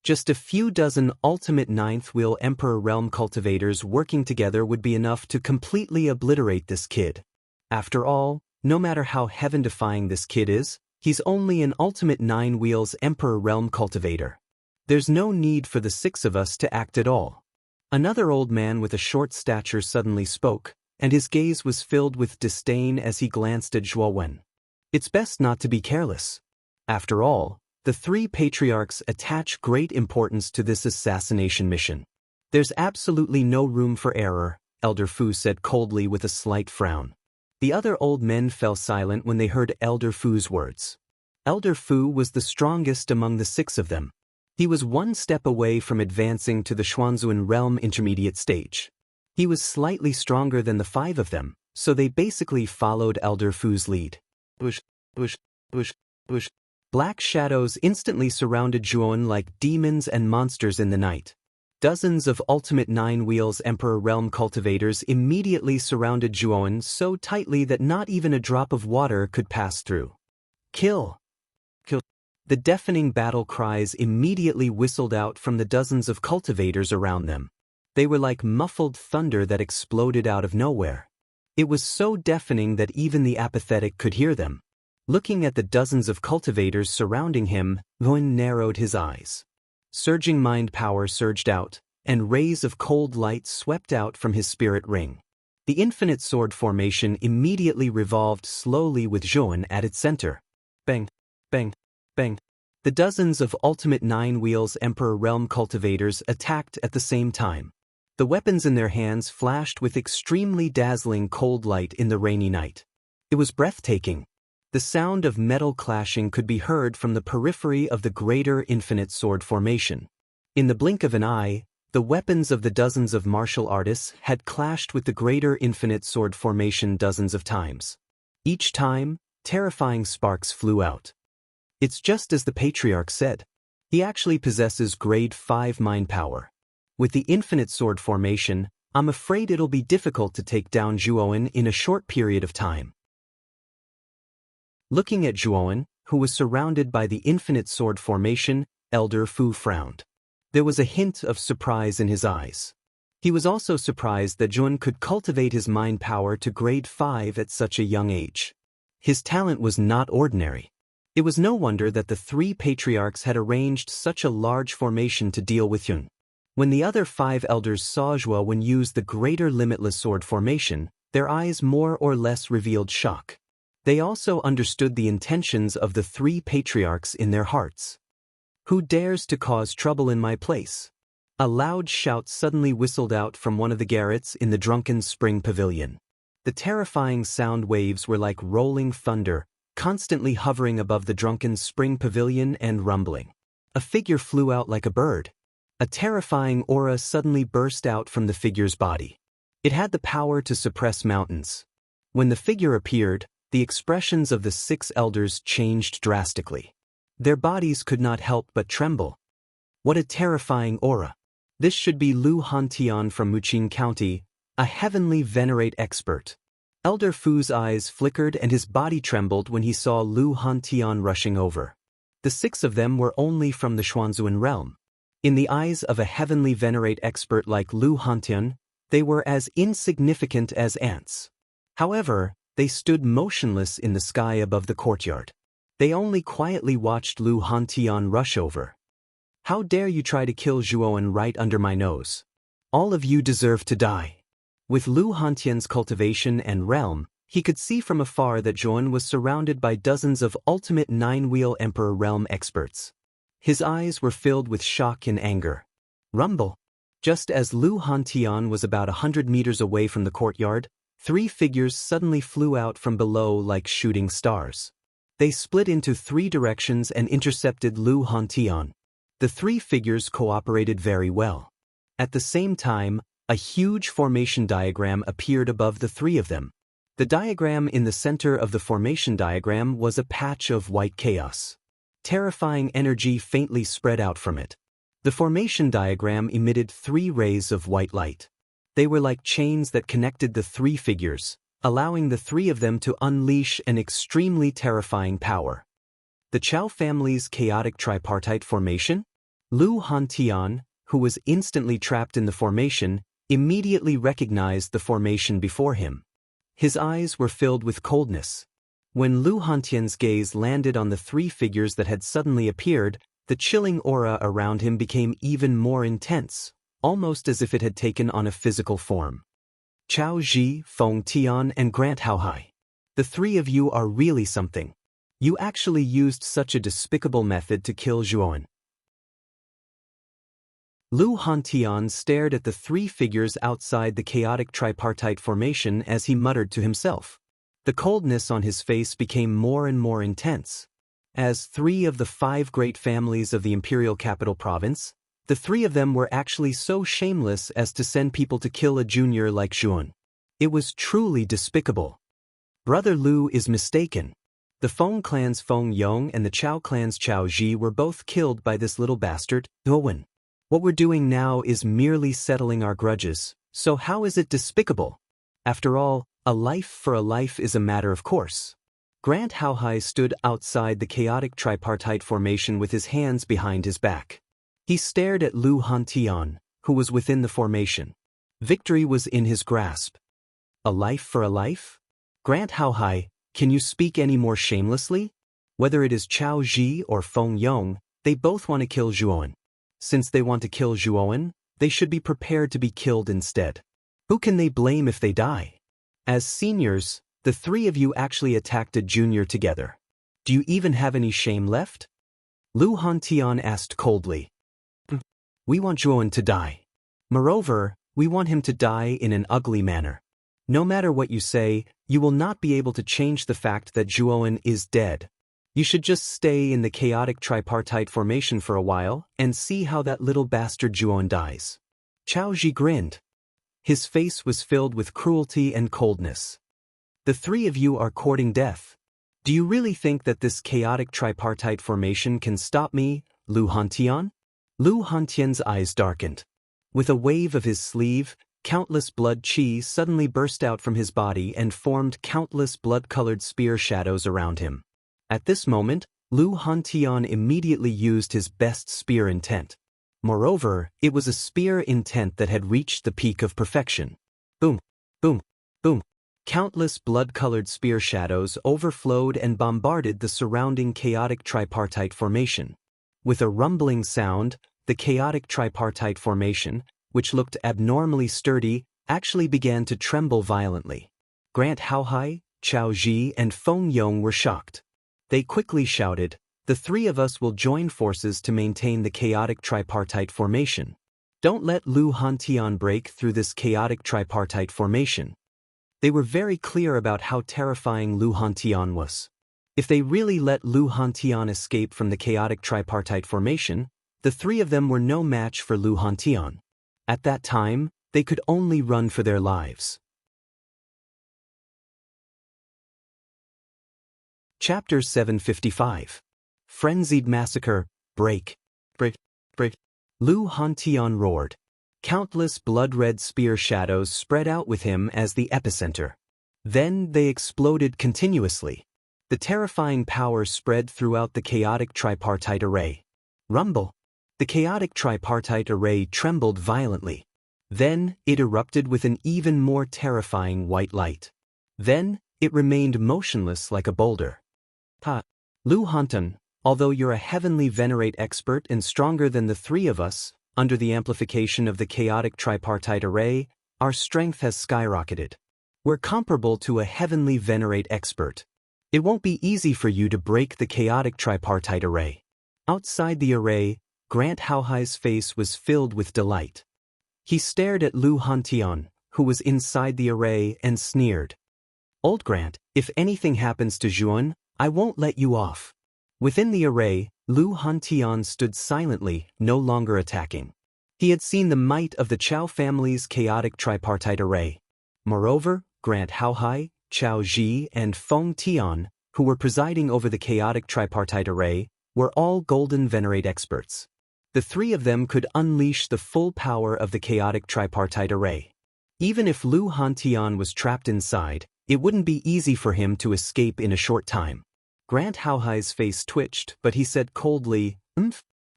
S1: Just a few dozen ultimate 9th-wheel emperor realm cultivators working together would be enough to completely obliterate this kid. After all, no matter how heaven-defying this kid is, he's only an ultimate 9 wheels emperor realm cultivator. There's no need for the 6 of us to act at all. Another old man with a short stature suddenly spoke, and his gaze was filled with disdain as he glanced at Zhuowen. It's best not to be careless. After all, the 3 patriarchs attach great importance to this assassination mission. There's absolutely no room for error, Elder Fu said coldly with a slight frown. The other old men fell silent when they heard Elder Fu's words. Elder Fu was the strongest among the 6 of them. He was 1 step away from advancing to the Xuanzun realm intermediate stage. He was slightly stronger than the 5 of them, so they basically followed Elder Fu's lead. Bush, bush. Black shadows instantly surrounded Zhuon like demons and monsters in the night. Dozens of ultimate Nine Wheels Emperor Realm cultivators immediately surrounded Zhuon so tightly that not even a drop of water could pass through. Kill! Kill! The deafening battle cries immediately whistled out from the dozens of cultivators around them. They were like muffled thunder that exploded out of nowhere. It was so deafening that even the apathetic could hear them. Looking at the dozens of cultivators surrounding him, Zhuon narrowed his eyes. Surging mind power surged out, and rays of cold light swept out from his spirit ring. The infinite sword formation immediately revolved slowly with Zhuon at its center. Bang, bang, bang. The dozens of ultimate Nine Wheels Emperor Realm cultivators attacked at the same time. The weapons in their hands flashed with extremely dazzling cold light in the rainy night. It was breathtaking. The sound of metal clashing could be heard from the periphery of the greater infinite sword formation. In the blink of an eye, the weapons of the dozens of martial artists had clashed with the greater infinite sword formation dozens of times. Each time, terrifying sparks flew out. It's just as the Patriarch said. He actually possesses grade 5 mind power. With the infinite sword formation, I'm afraid it'll be difficult to take down Zhuon in a short period of time. Looking at Zhuon, who was surrounded by the infinite sword formation, Elder Fu frowned. There was a hint of surprise in his eyes. He was also surprised that Zhuon could cultivate his mind power to grade 5 at such a young age. His talent was not ordinary. It was no wonder that the three patriarchs had arranged such a large formation to deal with Zhuon. When the other 5 elders saw Zhuon use the greater limitless sword formation, their eyes more or less revealed shock. They also understood the intentions of the 3 patriarchs in their hearts. Who dares to cause trouble in my place? A loud shout suddenly whistled out from one of the garrets in the drunken spring pavilion. The terrifying sound waves were like rolling thunder, constantly hovering above the drunken spring pavilion and rumbling. A figure flew out like a bird. A terrifying aura suddenly burst out from the figure's body. It had the power to suppress mountains. When the figure appeared, the expressions of the 6 elders changed drastically. Their bodies could not help but tremble. What a terrifying aura! This should be Lu Hantian from Muqing County, a heavenly venerate expert. Elder Fu's eyes flickered and his body trembled when he saw Lu Hantian rushing over. The 6 of them were only from the Xuanzuan realm. In the eyes of a heavenly venerate expert like Lu Hantian, they were as insignificant as ants. However, they stood motionless in the sky above the courtyard. They only quietly watched Lu Hantian rush over. How dare you try to kill Zhuon right under my nose? All of you deserve to die. With Lu Hantian's cultivation and realm, he could see from afar that Zhuon was surrounded by dozens of ultimate 9-wheel Emperor realm experts. His eyes were filled with shock and anger. Rumble! Just as Lu Hantian was about 100 meters away from the courtyard, 3 figures suddenly flew out from below like shooting stars. They split into 3 directions and intercepted Lu Hantian. The 3 figures cooperated very well. At the same time, a huge formation diagram appeared above the 3 of them. The diagram in the center of the formation diagram was a patch of white chaos. Terrifying energy faintly spread out from it. The formation diagram emitted 3 rays of white light. They were like chains that connected the 3 figures, allowing the 3 of them to unleash an extremely terrifying power. The Chao family's chaotic tripartite formation? Lu Hantian, who was instantly trapped in the formation, immediately recognized the formation before him. His eyes were filled with coldness. When Lu Hantian's gaze landed on the 3 figures that had suddenly appeared, the chilling aura around him became even more intense, almost as if it had taken on a physical form. Chao Ji, Feng Tian, and Grant Haohai. The 3 of you are really something. You actually used such a despicable method to kill Zhuon. Lu Hantian stared at the 3 figures outside the chaotic tripartite formation as he muttered to himself. The coldness on his face became more and more intense. As 3 of the 5 great families of the imperial capital province, the 3 of them were actually so shameless as to send people to kill a junior like Zhuon. It was truly despicable. Brother Lu is mistaken. The Feng clan's Feng Yong and the Chao clan's Chao Ji were both killed by this little bastard, Owen. What we're doing now is merely settling our grudges, so how is it despicable? After all, a life for a life is a matter of course. Grant Hauhai stood outside the chaotic tripartite formation with his hands behind his back. He stared at Lu Hantian, who was within the formation. Victory was in his grasp. A life for a life? Grant Hauhai, can you speak any more shamelessly? Whether it is Chao Ji or Feng Yong, they both want to kill Zhuowen. Since they want to kill Zhuowen, they should be prepared to be killed instead. Who can they blame if they die? As seniors, the three of you actually attacked a junior together. Do you even have any shame left? Lu Hantian asked coldly. We want Zhuowen to die. Moreover, we want him to die in an ugly manner. No matter what you say, you will not be able to change the fact that Zhuowen is dead. You should just stay in the chaotic tripartite formation for a while and see how that little bastard Zhuowen dies. Chao Ji grinned. His face was filled with cruelty and coldness. The three of you are courting death. Do you really think that this chaotic tripartite formation can stop me, Lu Hantian? Lu Hantian's eyes darkened. With a wave of his sleeve, countless blood chi suddenly burst out from his body and formed countless blood-colored spear shadows around him. At this moment, Lu Hantian immediately used his best spear intent. Moreover, it was a spear intent that had reached the peak of perfection. Boom, boom, boom. Countless blood-colored spear shadows overflowed and bombarded the surrounding chaotic tripartite formation. With a rumbling sound, the chaotic tripartite formation, which looked abnormally sturdy, actually began to tremble violently. Grant Hauhai, Chao Ji, and Feng Yong were shocked. They quickly shouted, "The three of us will join forces to maintain the chaotic tripartite formation. Don't let Lu Hantian break through this chaotic tripartite formation." They were very clear about how terrifying Lu Hantian was. If they really let Lu Hantian escape from the chaotic tripartite formation, the three of them were no match for Lu Hantian. At that time, they could only run for their lives. Chapter 755. Frenzied Massacre, Break. Break. Break. Lu Hantian roared. Countless blood-red spear shadows spread out with him as the epicenter. Then they exploded continuously. The terrifying power spread throughout the chaotic tripartite array. Rumble. The chaotic tripartite array trembled violently. Then it erupted with an even more terrifying white light. Then it remained motionless like a boulder. Lu Hantian, although you're a heavenly venerate expert and stronger than the three of us, under the amplification of the chaotic tripartite array, our strength has skyrocketed. We're comparable to a heavenly venerate expert. It won't be easy for you to break the chaotic tripartite array. Outside the array, Grant Hauhai's face was filled with delight. He stared at Lu Hantian, who was inside the array, and sneered. Old Grant, if anything happens to Zhuowen, I won't let you off. Within the array, Lu Hantian stood silently, no longer attacking. He had seen the might of the Chao family's chaotic tripartite array. Moreover, Grant Hauhai, Chao Ji, and Feng Tian, who were presiding over the chaotic tripartite array, were all golden venerate experts. The three of them could unleash the full power of the chaotic tripartite array. Even if Lu Hantian was trapped inside, it wouldn't be easy for him to escape in a short time. Grant Hauhai's face twitched, but he said coldly,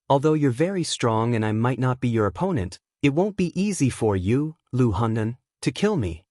S1: Although you're very strong and I might not be your opponent, it won't be easy for you, Lu Hantian, to kill me."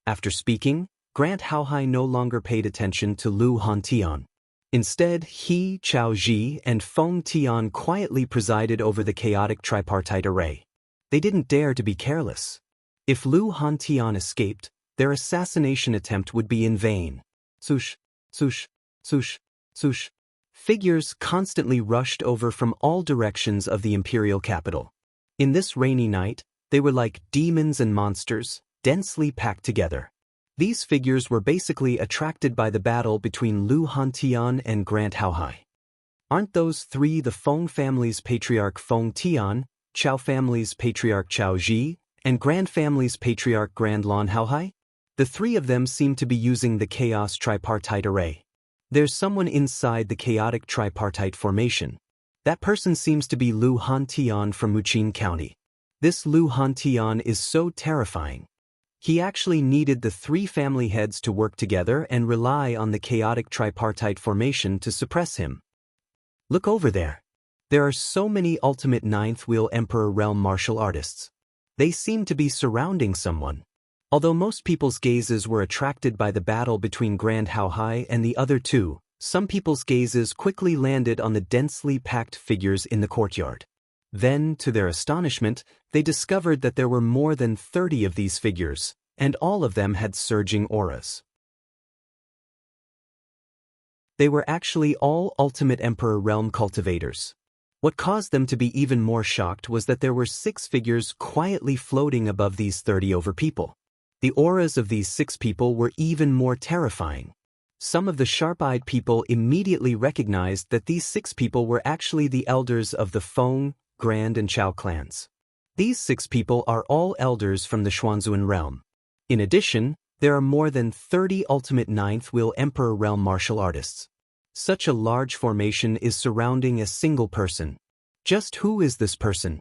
S1: After speaking, Grant Hauhai no longer paid attention to Lu Hantian. Instead, he, Chao Ji, and Feng Tian quietly presided over the chaotic tripartite array. They didn't dare to be careless. If Lu Hantian escaped, their assassination attempt would be in vain. Swoosh, swoosh, swoosh, swoosh. Figures constantly rushed over from all directions of the imperial capital. In this rainy night, they were like demons and monsters, densely packed together. These figures were basically attracted by the battle between Lu Hantian and Grant Hauhai. Aren't those three the Feng family's patriarch Feng Tian, Chao family's patriarch Chao Ji, and Grand family's patriarch Grand Lan Hauhai? The three of them seem to be using the chaos tripartite array. There's someone inside the chaotic tripartite formation. That person seems to be Lu Hantian from Muqin County. This Lu Hantian is so terrifying. He actually needed the three family heads to work together and rely on the chaotic tripartite formation to suppress him. Look over there. There are so many ultimate ninth wheel Emperor realm martial artists. They seem to be surrounding someone. Although most people's gazes were attracted by the battle between Grand Hao Hai and the other two, some people's gazes quickly landed on the densely packed figures in the courtyard. Then, to their astonishment, they discovered that there were more than 30 of these figures, and all of them had surging auras. They were actually all Ultimate Emperor realm cultivators. What caused them to be even more shocked was that there were 6 figures quietly floating above these 30 over people. The auras of these 6 people were even more terrifying. Some of the sharp-eyed people immediately recognized that these 6 people were actually the elders of the Feng, Grand and Chao clans. These 6 people are all elders from the Xuanzun realm. In addition, there are more than 30 Ultimate Ninth Wheel Emperor realm martial artists. Such a large formation is surrounding a single person. Just who is this person?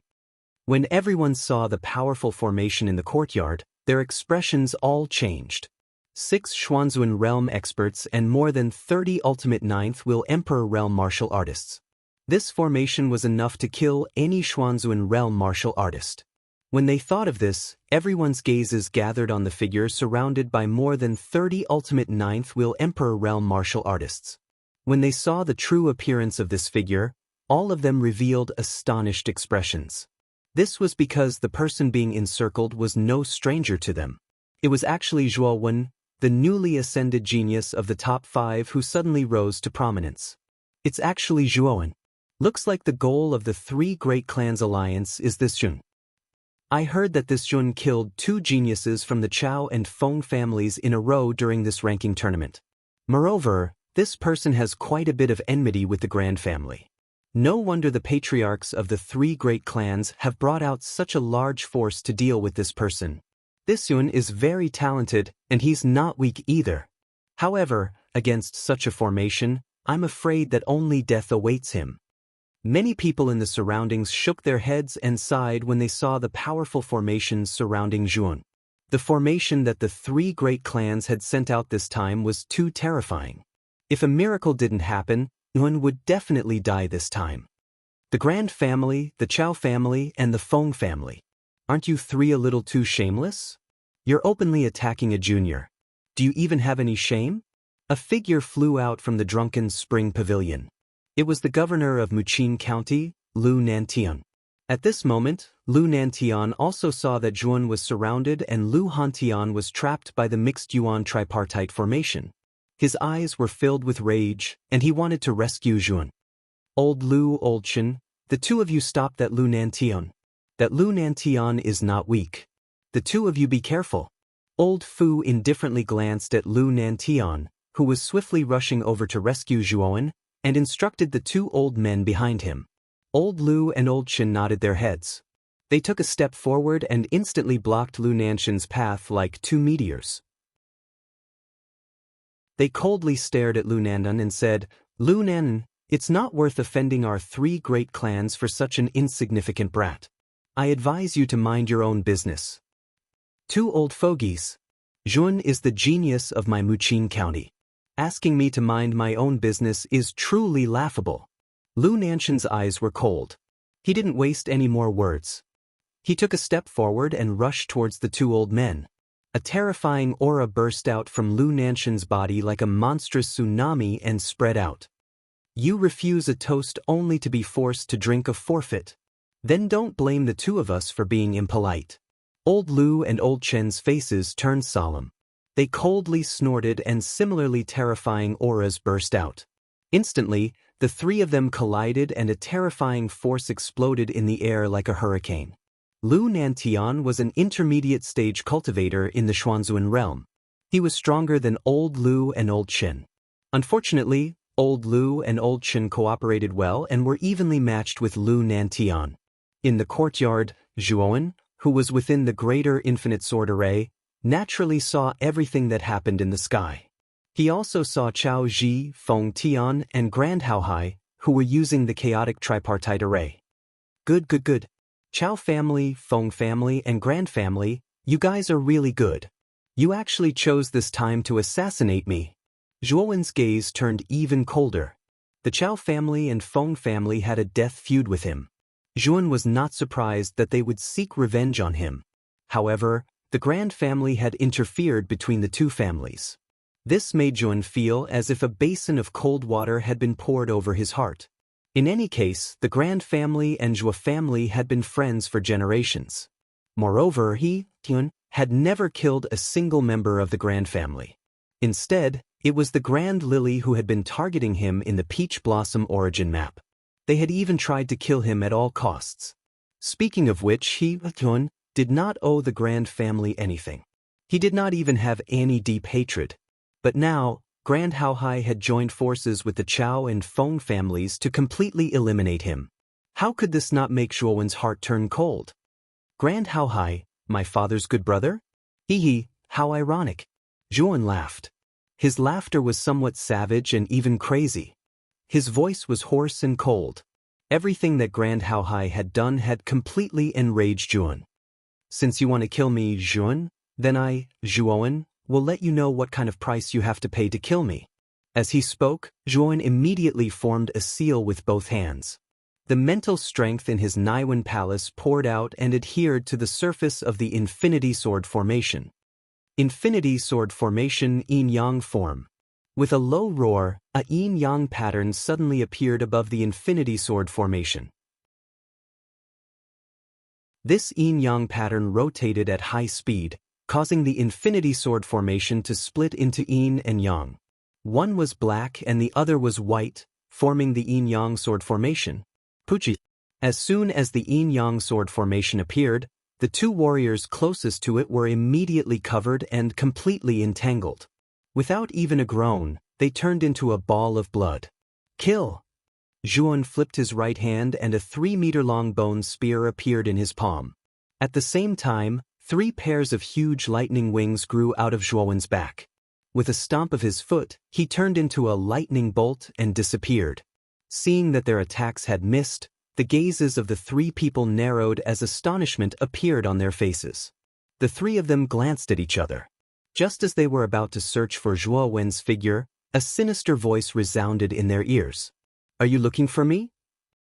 S1: When everyone saw the powerful formation in the courtyard, their expressions all changed. 6 Xuanzun realm experts and more than 30 Ultimate Ninth Wheel Emperor realm martial artists. This formation was enough to kill any Xuanzun realm martial artist. When they thought of this, everyone's gazes gathered on the figure surrounded by more than 30 Ultimate Ninth Wheel Emperor realm martial artists. When they saw the true appearance of this figure, all of them revealed astonished expressions. This was because the person being encircled was no stranger to them. It was actually Zhuo Wen, the newly ascended genius of the top 5 who suddenly rose to prominence. It's actually Zhuo Wen. Looks like the goal of the 3 Great Clans Alliance is this Jun. I heard that this Jun killed 2 geniuses from the Chao and Feng families in a row during this ranking tournament. Moreover, this person has quite a bit of enmity with the Grand family. No wonder the patriarchs of the 3 great clans have brought out such a large force to deal with this person. This Yun is very talented, and he's not weak either. However, against such a formation, I'm afraid that only death awaits him. Many people in the surroundings shook their heads and sighed when they saw the powerful formations surrounding Zhuan. The formation that the 3 great clans had sent out this time was too terrifying. If a miracle didn't happen, Yuan would definitely die this time. The Grand family, the Chao family, and the Feng family. Aren't you 3 a little too shameless? You're openly attacking a junior. Do you even have any shame? A figure flew out from the drunken spring pavilion. It was the governor of Muqin County, Lu Nantian. At this moment, Lu Nantian also saw that Zhuan was surrounded and Lu Hantian was trapped by the mixed yuan tripartite formation. His eyes were filled with rage, and he wanted to rescue Zhuan. Old Lu, Old Chen, the 2 of you stop that Lu Nantian. That Lu Nantian is not weak. The 2 of you be careful. Old Fu indifferently glanced at Lu Nantian, who was swiftly rushing over to rescue Zhuan, and instructed the 2 old men behind him. Old Lu and Old Chen nodded their heads. They took a step forward and instantly blocked Lu Nanshan's path like 2 meteors. They coldly stared at Lu Nandan and said, Lu Nandan, it's not worth offending our 3 great clans for such an insignificant brat. I advise you to mind your own business. 2 old fogies. Zhuan is the genius of my Muqin County. Asking me to mind my own business is truly laughable. Lu Nanshan's eyes were cold. He didn't waste any more words. He took a step forward and rushed towards the 2 old men. A terrifying aura burst out from Lu Nanshan's body like a monstrous tsunami and spread out. You refuse a toast only to be forced to drink a forfeit. Then don't blame the 2 of us for being impolite. Old Lu and Old Chen's faces turned solemn. They coldly snorted and similarly terrifying auras burst out. Instantly, the 3 of them collided and a terrifying force exploded in the air like a hurricane. Lu Nantian was an intermediate stage cultivator in the Xuanzun realm. He was stronger than Old Lu and Old Chen. Unfortunately, Old Lu and Old Chen cooperated well and were evenly matched with Lu Nantian. In the courtyard, Zhuowen, who was within the greater infinite sword array, naturally saw everything that happened in the sky. He also saw Chao Ji, Feng Tian, and Grand Hao Hai, who were using the chaotic tripartite array. Good. Chao family, Feng family, and Grand family, you guys are really good. You actually chose this time to assassinate me. Zhuowen's gaze turned even colder. The Chao family and Feng family had a death feud with him. Zhuowen was not surprised that they would seek revenge on him. However, the Grand family had interfered between the two families. This made Zhuowen feel as if a basin of cold water had been poured over his heart. In any case, the Grand family and Zhuo family had been friends for generations. Moreover, Zhuowen, had never killed a single member of the Grand family. Instead, it was the Grand Lily who had been targeting him in the Peach Blossom origin map. They had even tried to kill him at all costs. Speaking of which, Zhuowen did not owe the Grand family anything. He did not even have any deep hatred. But now, Grand Hao Hai had joined forces with the Chao and Feng families to completely eliminate him. How could this not make Zhuowen's heart turn cold? Grand Hao Hai, my father's good brother? How ironic. Zhuowen laughed. His laughter was somewhat savage and even crazy. His voice was hoarse and cold. Everything that Grand Hao Hai had done had completely enraged Zhuowen. Since you want to kill me, Zhuowen, then I, Zhuowen, will let you know what kind of price you have to pay to kill me. As he spoke, Zhuowen immediately formed a seal with both hands. The mental strength in his Naiwen palace poured out and adhered to the surface of the Infinity Sword formation. Infinity Sword formation, yin-yang form. With a low roar, a yin-yang pattern suddenly appeared above the Infinity Sword formation. This yin-yang pattern rotated at high speed, causing the Infinity Sword formation to split into yin and yang. One was black and the other was white, forming the yin-yang sword formation. Puchi. As soon as the yin-yang sword formation appeared, the two warriors closest to it were immediately covered and completely entangled. Without even a groan, they turned into a ball of blood. Kill! Zhuowen flipped his right hand and a 3-meter-long bone spear appeared in his palm. At the same time, 3 pairs of huge lightning wings grew out of Zhuowen's back. With a stomp of his foot, he turned into a lightning bolt and disappeared. Seeing that their attacks had missed, the gazes of the 3 people narrowed as astonishment appeared on their faces. The 3 of them glanced at each other. Just as they were about to search for Zhuowen's figure, a sinister voice resounded in their ears. Are you looking for me?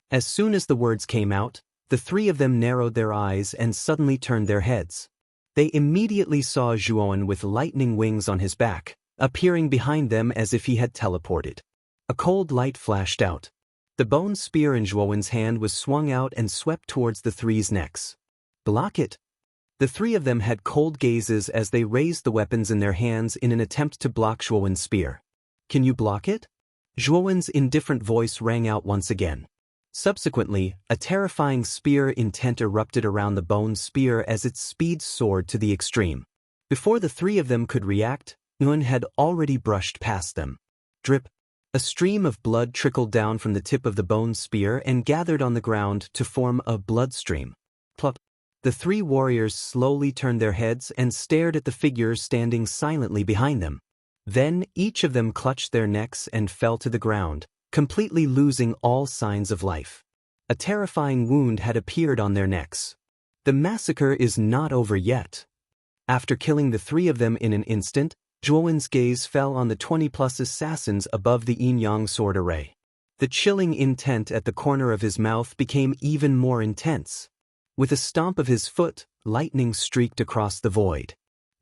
S1: As soon as the words came out, the 3 of them narrowed their eyes and suddenly turned their heads. They immediately saw Zhuowen with lightning wings on his back, appearing behind them as if he had teleported. A cold light flashed out. The bone spear in Zhuowen's hand was swung out and swept towards the 3's necks. Block it! The 3 of them had cold gazes as they raised the weapons in their hands in an attempt to block Zhuowen's spear. Can you block it? Zhuowen's indifferent voice rang out once again. Subsequently, a terrifying spear intent erupted around the bone spear as its speed soared to the extreme. Before the 3 of them could react, Zhuowen had already brushed past them. Drip! A stream of blood trickled down from the tip of the bone spear and gathered on the ground to form a bloodstream. Plop! The 3 warriors slowly turned their heads and stared at the figure standing silently behind them. Then, each of them clutched their necks and fell to the ground, completely losing all signs of life. A terrifying wound had appeared on their necks. The massacre is not over yet. After killing the 3 of them in an instant, Zhuowen's gaze fell on the 20+ assassins above the yin-yang sword array. The chilling intent at the corner of his mouth became even more intense. With a stomp of his foot, lightning streaked across the void.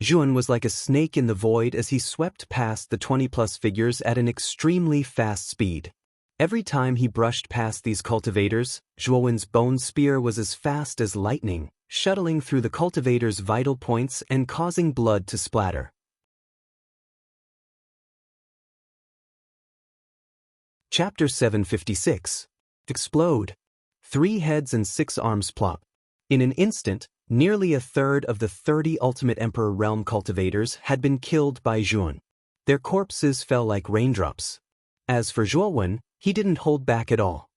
S1: Zhuowen was like a snake in the void as he swept past the 20+ figures at an extremely fast speed. Every time he brushed past these cultivators, Zhuowen's bone spear was as fast as lightning, shuttling through the cultivators' vital points and causing blood to splatter. Chapter 756. Explode. 3 heads and 6 arms plop. In an instant, nearly a third of the 30 Ultimate Emperor Realm cultivators had been killed by Zhuowen. Their corpses fell like raindrops. As for Zhuowen, he didn't hold back at all.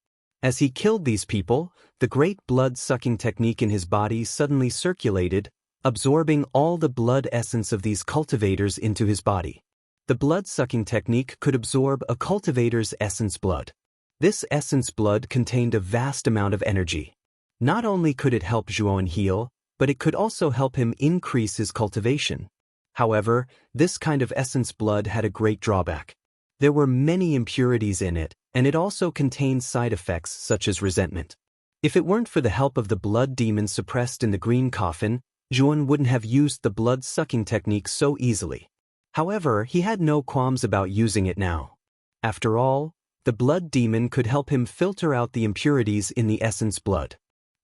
S1: As he killed these people, the great blood-sucking technique in his body suddenly circulated, absorbing all the blood essence of these cultivators into his body. The blood-sucking technique could absorb a cultivator's essence blood. This essence blood contained a vast amount of energy. Not only could it help Zhuan heal, but it could also help him increase his cultivation. However, this kind of essence blood had a great drawback. There were many impurities in it, and it also contained side effects such as resentment. If it weren't for the help of the blood demon suppressed in the green coffin, Zhuan wouldn't have used the blood-sucking technique so easily. However, he had no qualms about using it now. After all, the blood demon could help him filter out the impurities in the essence blood.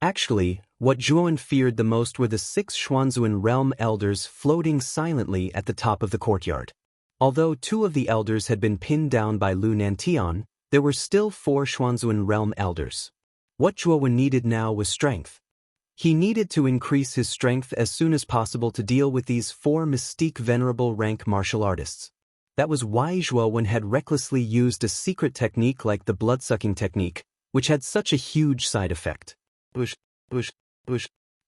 S1: Actually, what Zhuan feared the most were the 6 Xuanzuan realm elders floating silently at the top of the courtyard. Although 2 of the elders had been pinned down by Lu Nantian, there were still 4 Xuanzuan realm elders. What Zhuan needed now was strength. He needed to increase his strength as soon as possible to deal with these 4 mystique venerable rank martial artists. That was why Zhuan had recklessly used a secret technique like the blood-sucking technique, which had such a huge side effect.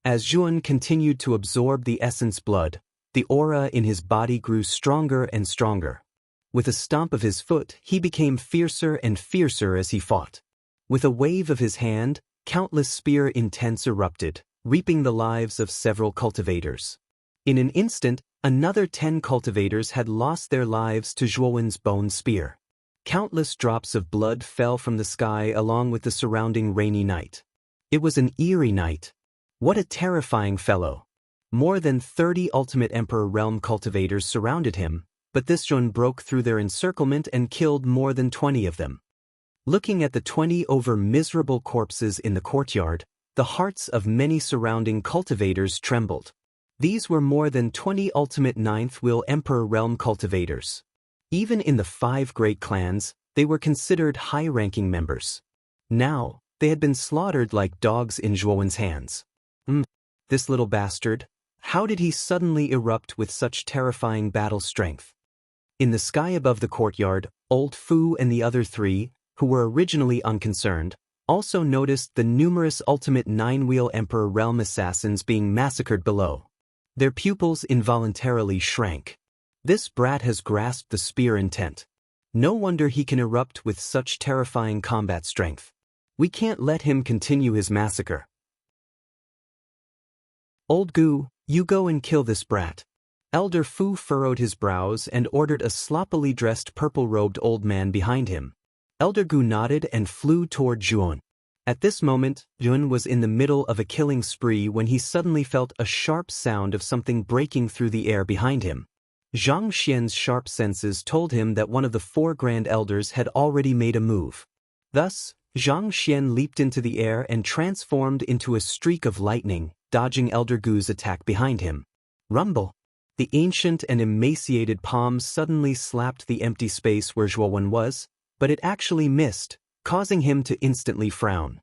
S1: As Zhuan continued to absorb the essence blood, the aura in his body grew stronger and stronger. With a stomp of his foot, he became fiercer and fiercer as he fought. With a wave of his hand, countless spear intents erupted, reaping the lives of several cultivators. In an instant, another 10 cultivators had lost their lives to Zhuan's bone spear. Countless drops of blood fell from the sky along with the surrounding rainy night. It was an eerie night. What a terrifying fellow. More than 30 Ultimate Emperor Realm cultivators surrounded him, but this Zhuan broke through their encirclement and killed more than 20 of them. Looking at the 20 over miserable corpses in the courtyard, the hearts of many surrounding cultivators trembled. These were more than 20 Ultimate Ninth Will Emperor Realm cultivators. Even in the 5 great clans, they were considered high-ranking members. Now, they had been slaughtered like dogs in Zhuan's hands. This little bastard. How did he suddenly erupt with such terrifying battle strength? In the sky above the courtyard, Old Fu and the other 3, who were originally unconcerned, also noticed the numerous Ultimate Nine-Wheel Emperor Realm assassins being massacred below. Their pupils involuntarily shrank. This brat has grasped the spear intent. No wonder he can erupt with such terrifying combat strength. We can't let him continue his massacre. Old Gu, you go and kill this brat. Elder Fu furrowed his brows and ordered a sloppily dressed purple-robed old man behind him. Elder Gu nodded and flew toward Zhuan. At this moment, Zhuan was in the middle of a killing spree when he suddenly felt a sharp sound of something breaking through the air behind him. Zhang Xian's sharp senses told him that one of the 4 Grand Elders had already made a move. Thus, Zhang Xian leaped into the air and transformed into a streak of lightning, dodging Elder Gu's attack behind him. Rumble! The ancient and emaciated palm suddenly slapped the empty space where Zhuan was, but it actually missed, causing him to instantly frown.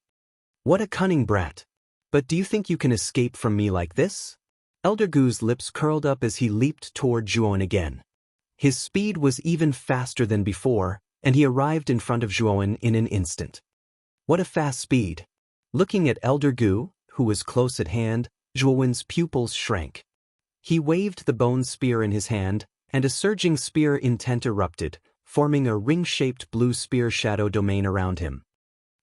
S1: What a cunning brat! But do you think you can escape from me like this? Elder Gu's lips curled up as he leaped toward Zhuan again. His speed was even faster than before, and he arrived in front of Zhuan in an instant. What a fast speed! Looking at Elder Gu, who was close at hand, Zhuan's pupils shrank. He waved the bone spear in his hand, and a surging spear intent erupted, forming a ring-shaped blue spear shadow domain around him.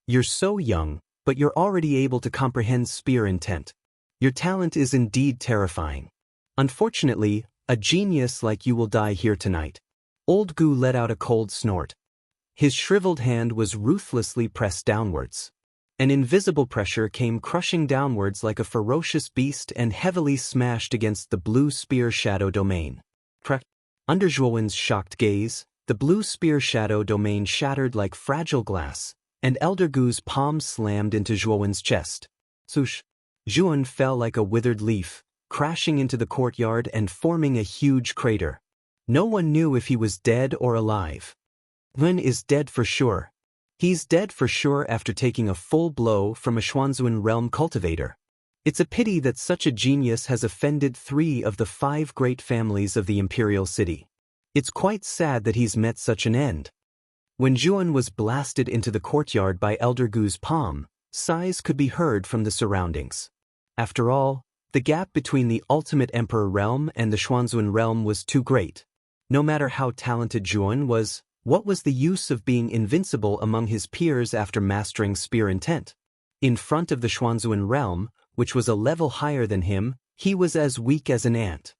S1: You're so young, but you're already able to comprehend spear intent. Your talent is indeed terrifying. Unfortunately, a genius like you will die here tonight. Old Gu let out a cold snort. His shriveled hand was ruthlessly pressed downwards. An invisible pressure came crushing downwards like a ferocious beast and heavily smashed against the blue spear shadow domain. Under Zhuan's shocked gaze, the blue spear shadow domain shattered like fragile glass, and Elder Gu's palm slammed into Zhuan's chest. Swoosh! Zhuan fell like a withered leaf, crashing into the courtyard and forming a huge crater. No one knew if he was dead or alive. Zhuan is dead for sure. He's dead for sure after taking a full blow from a Xuanzuan realm cultivator. It's a pity that such a genius has offended 3 of the 5 great families of the imperial city. It's quite sad that he's met such an end. When Zhuan was blasted into the courtyard by Elder Gu's palm, sighs could be heard from the surroundings. After all, the gap between the Ultimate Emperor realm and the Xuanzuan realm was too great. No matter how talented Zhuan was, what was the use of being invincible among his peers after mastering spear intent? In front of the Xuanzuan realm, which was a level higher than him, he was as weak as an ant.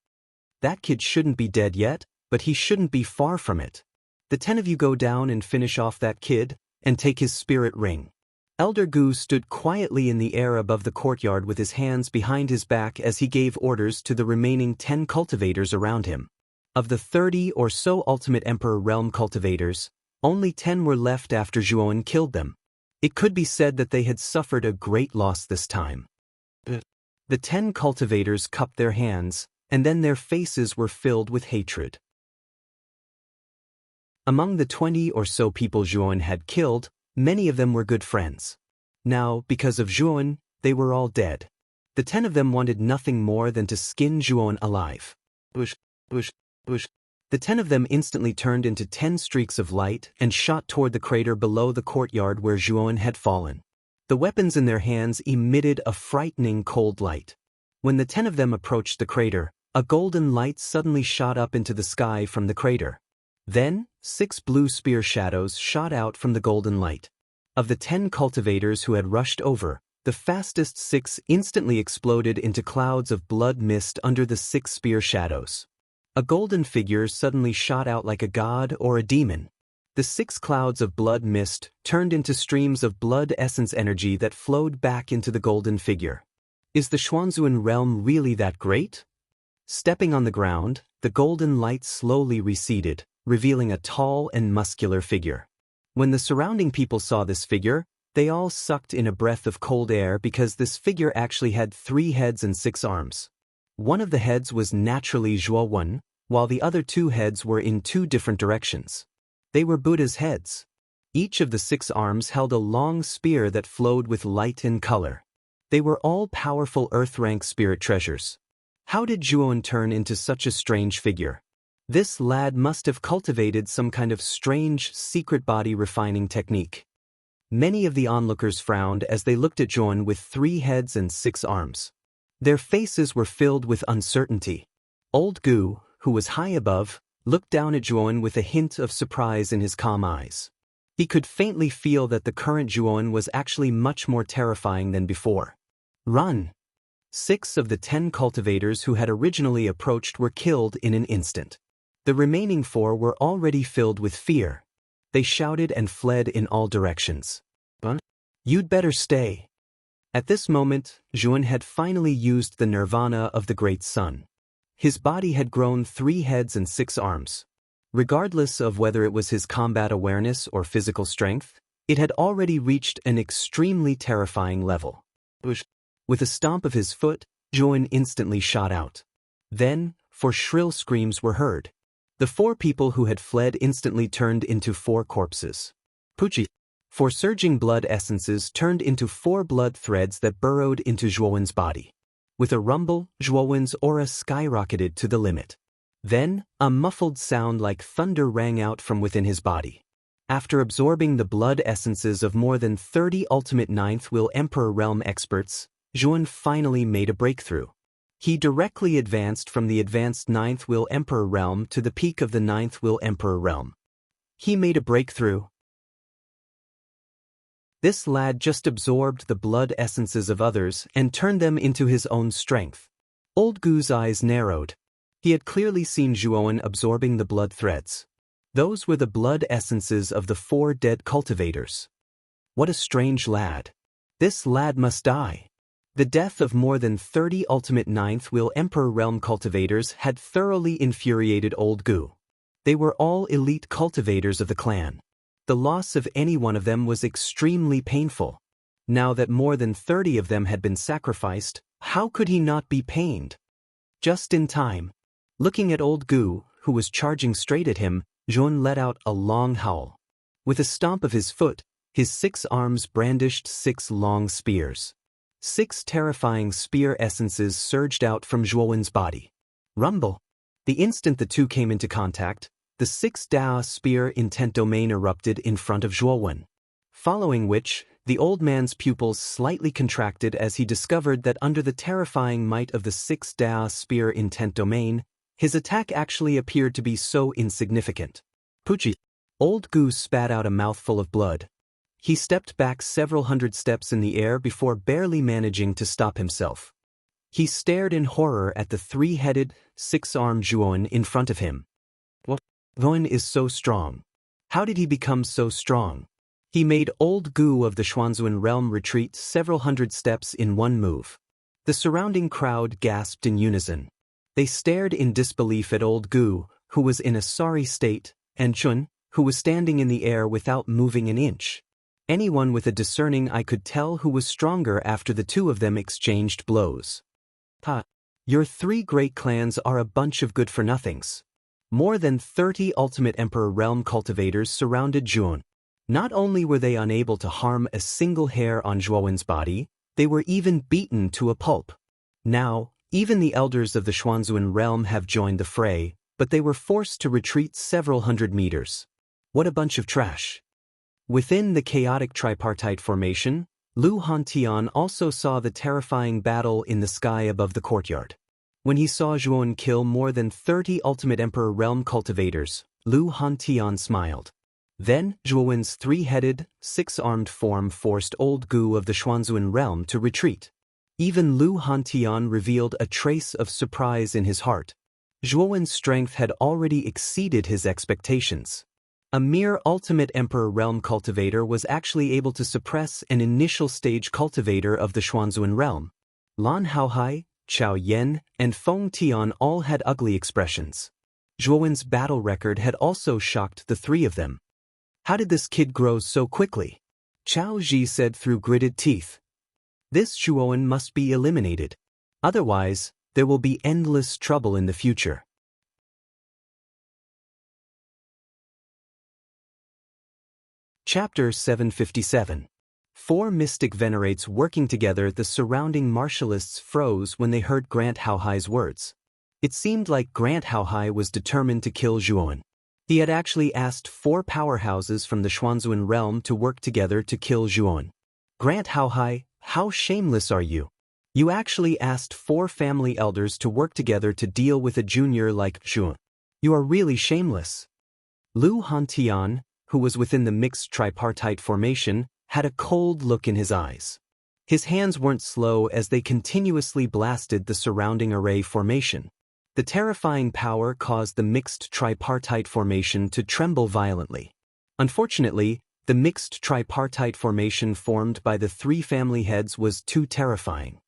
S1: That kid shouldn't be dead yet, but he shouldn't be far from it. The 10 of you go down and finish off that kid, and take his spirit ring. Elder Gu stood quietly in the air above the courtyard with his hands behind his back as he gave orders to the remaining 10 cultivators around him. Of the 30 or so Ultimate Emperor Realm cultivators, only 10 were left after Zhuan killed them. It could be said that they had suffered a great loss this time. The 10 cultivators cupped their hands, and then their faces were filled with hatred. Among the 20 or so people Zhuan had killed, many of them were good friends. Now, because of Zhuan, they were all dead. The 10 of them wanted nothing more than to skin Zhuan alive. The 10 of them instantly turned into 10 streaks of light and shot toward the crater below the courtyard where Zhuan had fallen. The weapons in their hands emitted a frightening cold light. When the 10 of them approached the crater, a golden light suddenly shot up into the sky from the crater. Then, 6 blue spear shadows shot out from the golden light. Of the 10 cultivators who had rushed over, the fastest 6 instantly exploded into clouds of blood mist under the 6 spear shadows. A golden figure suddenly shot out like a god or a demon. The 6 clouds of blood mist turned into streams of blood essence energy that flowed back into the golden figure. Is the Xuanzuan realm really that great? Stepping on the ground, the golden light slowly receded, revealing a tall and muscular figure. When the surrounding people saw this figure, they all sucked in a breath of cold air because this figure actually had 3 heads and 6 arms. One of the heads was naturally Zhuowen, while the other 2 heads were in 2 different directions. They were Buddha's heads. Each of the 6 arms held a long spear that flowed with light and color. They were all powerful earth-rank spirit treasures. How did Zhuowen turn into such a strange figure? This lad must have cultivated some kind of strange, secret body refining technique. Many of the onlookers frowned as they looked at Zhuowen with 3 heads and 6 arms. Their faces were filled with uncertainty. Old Gu, who was high above, looked down at Zhuowen with a hint of surprise in his calm eyes. He could faintly feel that the current Zhuowen was actually much more terrifying than before. Run! 6 of the 10 cultivators who had originally approached were killed in an instant. The remaining 4 were already filled with fear. They shouted and fled in all directions. You'd better stay. At this moment, Zhuan had finally used the nirvana of the Great Sun. His body had grown 3 heads and 6 arms. Regardless of whether it was his combat awareness or physical strength, it had already reached an extremely terrifying level. With a stomp of his foot, Zhuan instantly shot out. Then, 4 shrill screams were heard. The 4 people who had fled instantly turned into 4 corpses. Puchi. 4 surging blood essences turned into 4 blood threads that burrowed into Zhuowen's body. With a rumble, Zhuowen's aura skyrocketed to the limit. Then, a muffled sound like thunder rang out from within his body. After absorbing the blood essences of more than 30 ultimate 9th Will Emperor Realm experts, Zhuowen finally made a breakthrough. He directly advanced from the advanced 9th Will Emperor Realm to the peak of the 9th Will Emperor Realm. He made a breakthrough. This lad just absorbed the blood essences of others and turned them into his own strength. Old Gu's eyes narrowed. He had clearly seen Zhuowen absorbing the blood threads. Those were the blood essences of the 4 dead cultivators. What a strange lad. This lad must die. The death of more than 30 ultimate 9th Will Emperor Realm cultivators had thoroughly infuriated Old Gu. They were all elite cultivators of the clan. The loss of any one of them was extremely painful. Now that more than 30 of them had been sacrificed, how could he not be pained? Just in time. Looking at Old Gu, who was charging straight at him, Zhuan let out a long howl. With a stomp of his foot, his 6 arms brandished 6 long spears. 6 terrifying spear essences surged out from Zhuowen's body. Rumble! The instant the 2 came into contact, the 6 Dao spear intent domain erupted in front of Zhuowen. Following which, the old man's pupils slightly contracted as he discovered that under the terrifying might of the 6 Dao spear intent domain, His attack actually appeared to be so insignificant. Poochie. Old Goose spat out a mouthful of blood. He stepped back several hundred steps in the air before barely managing to stop himself. He stared in horror at the three-headed, six-armed Zhuowen in front of him. What? Zhuowen is so strong. How did he become so strong? He made Old Gu of the Xuanzun realm retreat several hundred steps in one move. The surrounding crowd gasped in unison. They stared in disbelief at Old Gu, who was in a sorry state, and Chun, who was standing in the air without moving an inch. Anyone with a discerning eye could tell who was stronger after the two of them exchanged blows. Ha! Your three great clans are a bunch of good-for-nothings. More than 30 Ultimate Emperor Realm cultivators surrounded Zhuowen. Not only were they unable to harm a single hair on Zhuowen's body, they were even beaten to a pulp. Now, even the elders of the Xuanzun realm have joined the fray, but they were forced to retreat several hundred meters. What a bunch of trash. Within the chaotic tripartite formation, Lu Hantian also saw the terrifying battle in the sky above the courtyard. When he saw Zhuowen kill more than 30 Ultimate Emperor Realm cultivators, Lu Hantian smiled. Then, Zhuowen's three-headed, six-armed form forced Old Gu of the Xuanzun realm to retreat. Even Lu Hantian revealed a trace of surprise in his heart. Zhuowen's strength had already exceeded his expectations. A mere Ultimate Emperor Realm cultivator was actually able to suppress an initial stage cultivator of the Xuanzun realm. Lan Haohai, Chao Yen, and Feng Tian all had ugly expressions. Zhuowen's battle record had also shocked the three of them. How did this kid grow so quickly? Chao Ji said through gritted teeth. This Zhuowen must be eliminated. Otherwise, there will be endless trouble in the future. Chapter 757. Four mystic venerates working together. The surrounding martialists froze when they heard Grant Haohai's words. It seemed like Grant Haohai was determined to kill Zhuowen. He had actually asked 4 powerhouses from the Xuanzun realm to work together to kill Zhuowen. Grant Haohai, how shameless are you? You actually asked 4 family elders to work together to deal with a junior like Zhuowen. You are really shameless. Lu Hantian, who was within the mixed tripartite formation, had a cold look in his eyes. His hands weren't slow as they continuously blasted the surrounding array formation. The terrifying power caused the mixed tripartite formation to tremble violently. Unfortunately, the mixed tripartite formation formed by the 3 family heads was too terrifying.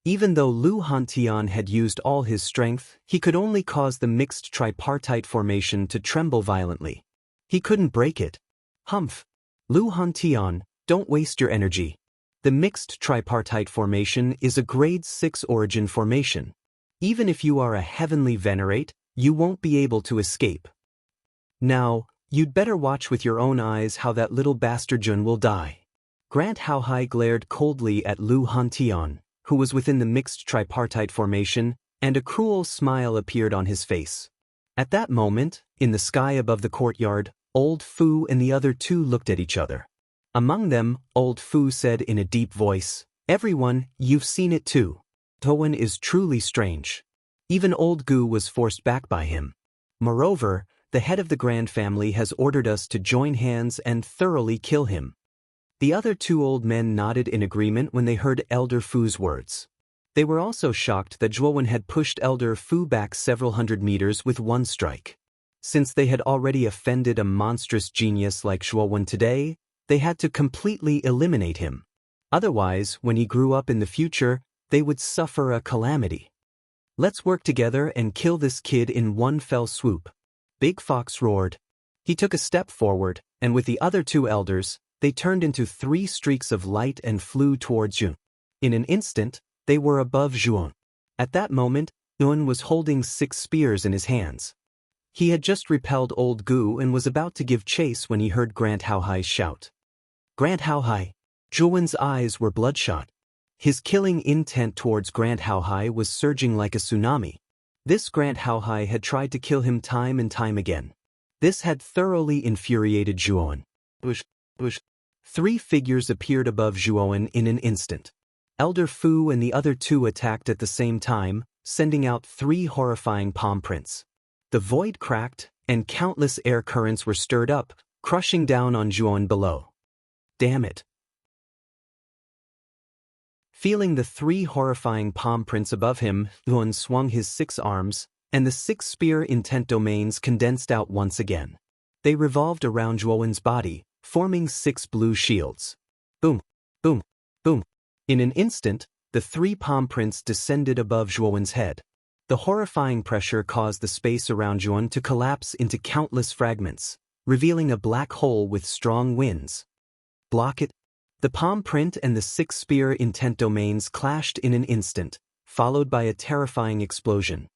S1: Even though Lu Hantian had used all his strength, he could only cause the mixed tripartite formation to tremble violently. He couldn't break it. Humph. Lu Hantian, don't waste your energy. The mixed tripartite formation is a grade 6 origin formation. Even if you are a heavenly venerate, you won't be able to escape. Now, you'd better watch with your own eyes how that little bastard Jun will die. Grant Haohai glared coldly at Lu Hantian, who was within the mixed tripartite formation, and a cruel smile appeared on his face. At that moment, in the sky above the courtyard, Old Fu and the other 2 looked at each other. Among them, Old Fu said in a deep voice, "Everyone, you've seen it too. Zhuowen is truly strange." Even Old Gu was forced back by him. Moreover, the head of the Grand Family has ordered us to join hands and thoroughly kill him. The other 2 old men nodded in agreement when they heard Elder Fu's words. They were also shocked that Zhuowen had pushed Elder Fu back several hundred meters with one strike. Since they had already offended a monstrous genius like Zhuowen today, they had to completely eliminate him. Otherwise, when he grew up in the future, they would suffer a calamity. Let's work together and kill this kid in one fell swoop. Big Fox roared. He took a step forward, and with the other 2 elders, they turned into 3 streaks of light and flew towards Zhuowen. In an instant, they were above Zhuowen. At that moment, Zhuowen was holding 6 spears in his hands. He had just repelled Old Gu and was about to give chase when he heard Grant Haohai's shout. Grant Haohai. Zhuowen's eyes were bloodshot. His killing intent towards Grant Haohai was surging like a tsunami. This Grant Haohai had tried to kill him time and time again. This had thoroughly infuriated Zhuowen. 3 figures appeared above Zhuowen in an instant. Elder Fu and the other 2 attacked at the same time, sending out 3 horrifying palm prints. The void cracked, and countless air currents were stirred up, crushing down on Zhuan below. Damn it. Feeling the 3 horrifying palm prints above him, Zhuan swung his 6 arms, and the 6 spear intent domains condensed out once again. They revolved around Zhuan's body, forming 6 blue shields. Boom, boom, boom. In an instant, the 3 palm prints descended above Zhuan's head. The horrifying pressure caused the space around Zhuan to collapse into countless fragments, revealing a black hole with strong winds. Block it. The palm print and the 6 spear intent domains clashed in an instant, followed by a terrifying explosion.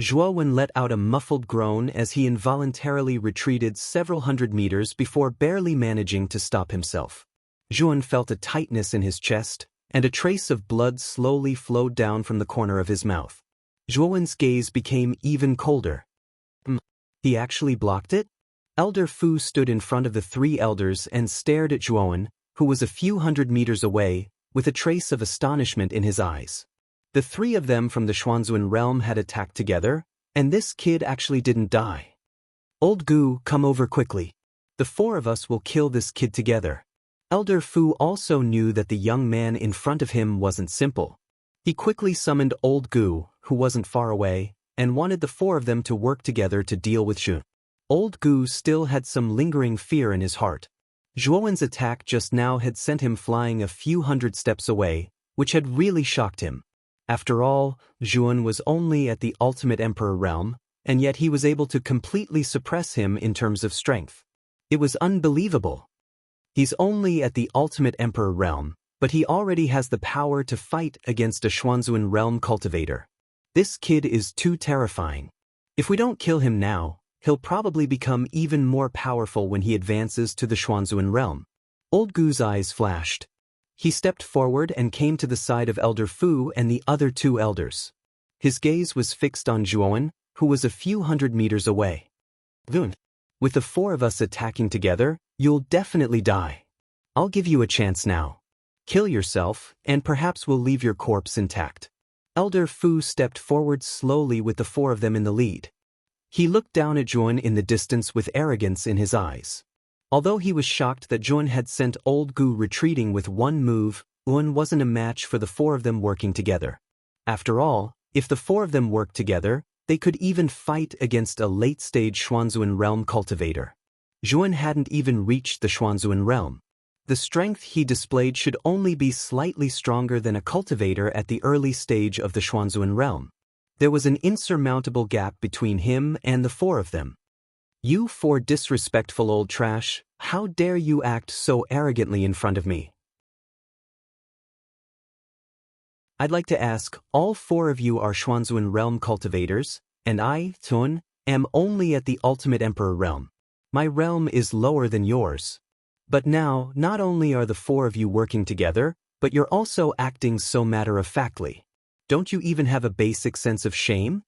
S1: Zhuan let out a muffled groan as he involuntarily retreated several hundred meters before barely managing to stop himself. Zhuan felt a tightness in his chest, and a trace of blood slowly flowed down from the corner of his mouth. Zhuan's gaze became even colder. He actually blocked it? Elder Fu stood in front of the 3 elders and stared at Zhuan, who was a few hundred meters away, with a trace of astonishment in his eyes. The 3 of them from the Xuanzun realm had attacked together, and this kid actually didn't die. Old Gu, come over quickly. The 4 of us will kill this kid together. Elder Fu also knew that the young man in front of him wasn't simple. He quickly summoned Old Gu, who wasn't far away, and wanted the 4 of them to work together to deal with Zhu. Old Gu still had some lingering fear in his heart. Zhuan's attack just now had sent him flying a few hundred steps away, which had really shocked him. After all, Zhuan was only at the Ultimate Emperor realm, and yet he was able to completely suppress him in terms of strength. It was unbelievable. He's only at the Ultimate Emperor realm, but he already has the power to fight against a Xuanzun realm cultivator. This kid is too terrifying. If we don't kill him now, he'll probably become even more powerful when he advances to the Xuanzun realm. Old Gu's eyes flashed. He stepped forward and came to the side of Elder Fu and the other 2 elders. His gaze was fixed on Zhuan, who was a few hundred meters away. Zhuan, with the 4 of us attacking together, you'll definitely die. I'll give you a chance now. Kill yourself, and perhaps we'll leave your corpse intact. Elder Fu stepped forward slowly with the 4 of them in the lead. He looked down at Zhuan in the distance with arrogance in his eyes. Although he was shocked that Zhuan had sent Old Gu retreating with 1 move, Zhuan wasn't a match for the 4 of them working together. After all, if the 4 of them worked together, they could even fight against a late-stage Xuanzun realm cultivator. Zhuan hadn't even reached the Xuanzun realm. The strength he displayed should only be slightly stronger than a cultivator at the early stage of the Xuanzun realm. There was an insurmountable gap between him and the 4 of them. You 4 disrespectful old trash, how dare you act so arrogantly in front of me? I'd like to ask, all 4 of you are Xuanzun realm cultivators, and I, Tun, am only at the Ultimate Emperor realm. My realm is lower than yours. But now, not only are the 4 of you working together, but you're also acting so matter-of-factly. Don't you even have a basic sense of shame?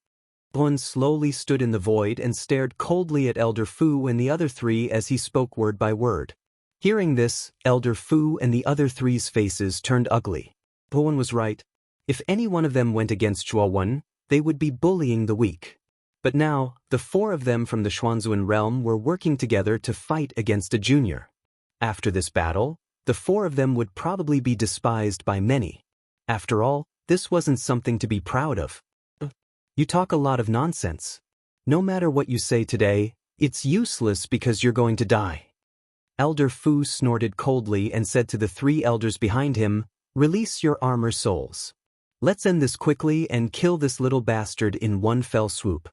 S1: Zhuan slowly stood in the void and stared coldly at Elder Fu and the other 3 as he spoke word by word. Hearing this, Elder Fu and the other 3's faces turned ugly. Zhuan was right. If any one of them went against Zhuan, they would be bullying the weak. But now, the 4 of them from the Xuanzun realm were working together to fight against a junior. After this battle, the 4 of them would probably be despised by many. After all, this wasn't something to be proud of. You talk a lot of nonsense. No matter what you say today, it's useless because you're going to die. Elder Fu snorted coldly and said to the 3 elders behind him, "Release your armor souls. Let's end this quickly and kill this little bastard in one fell swoop."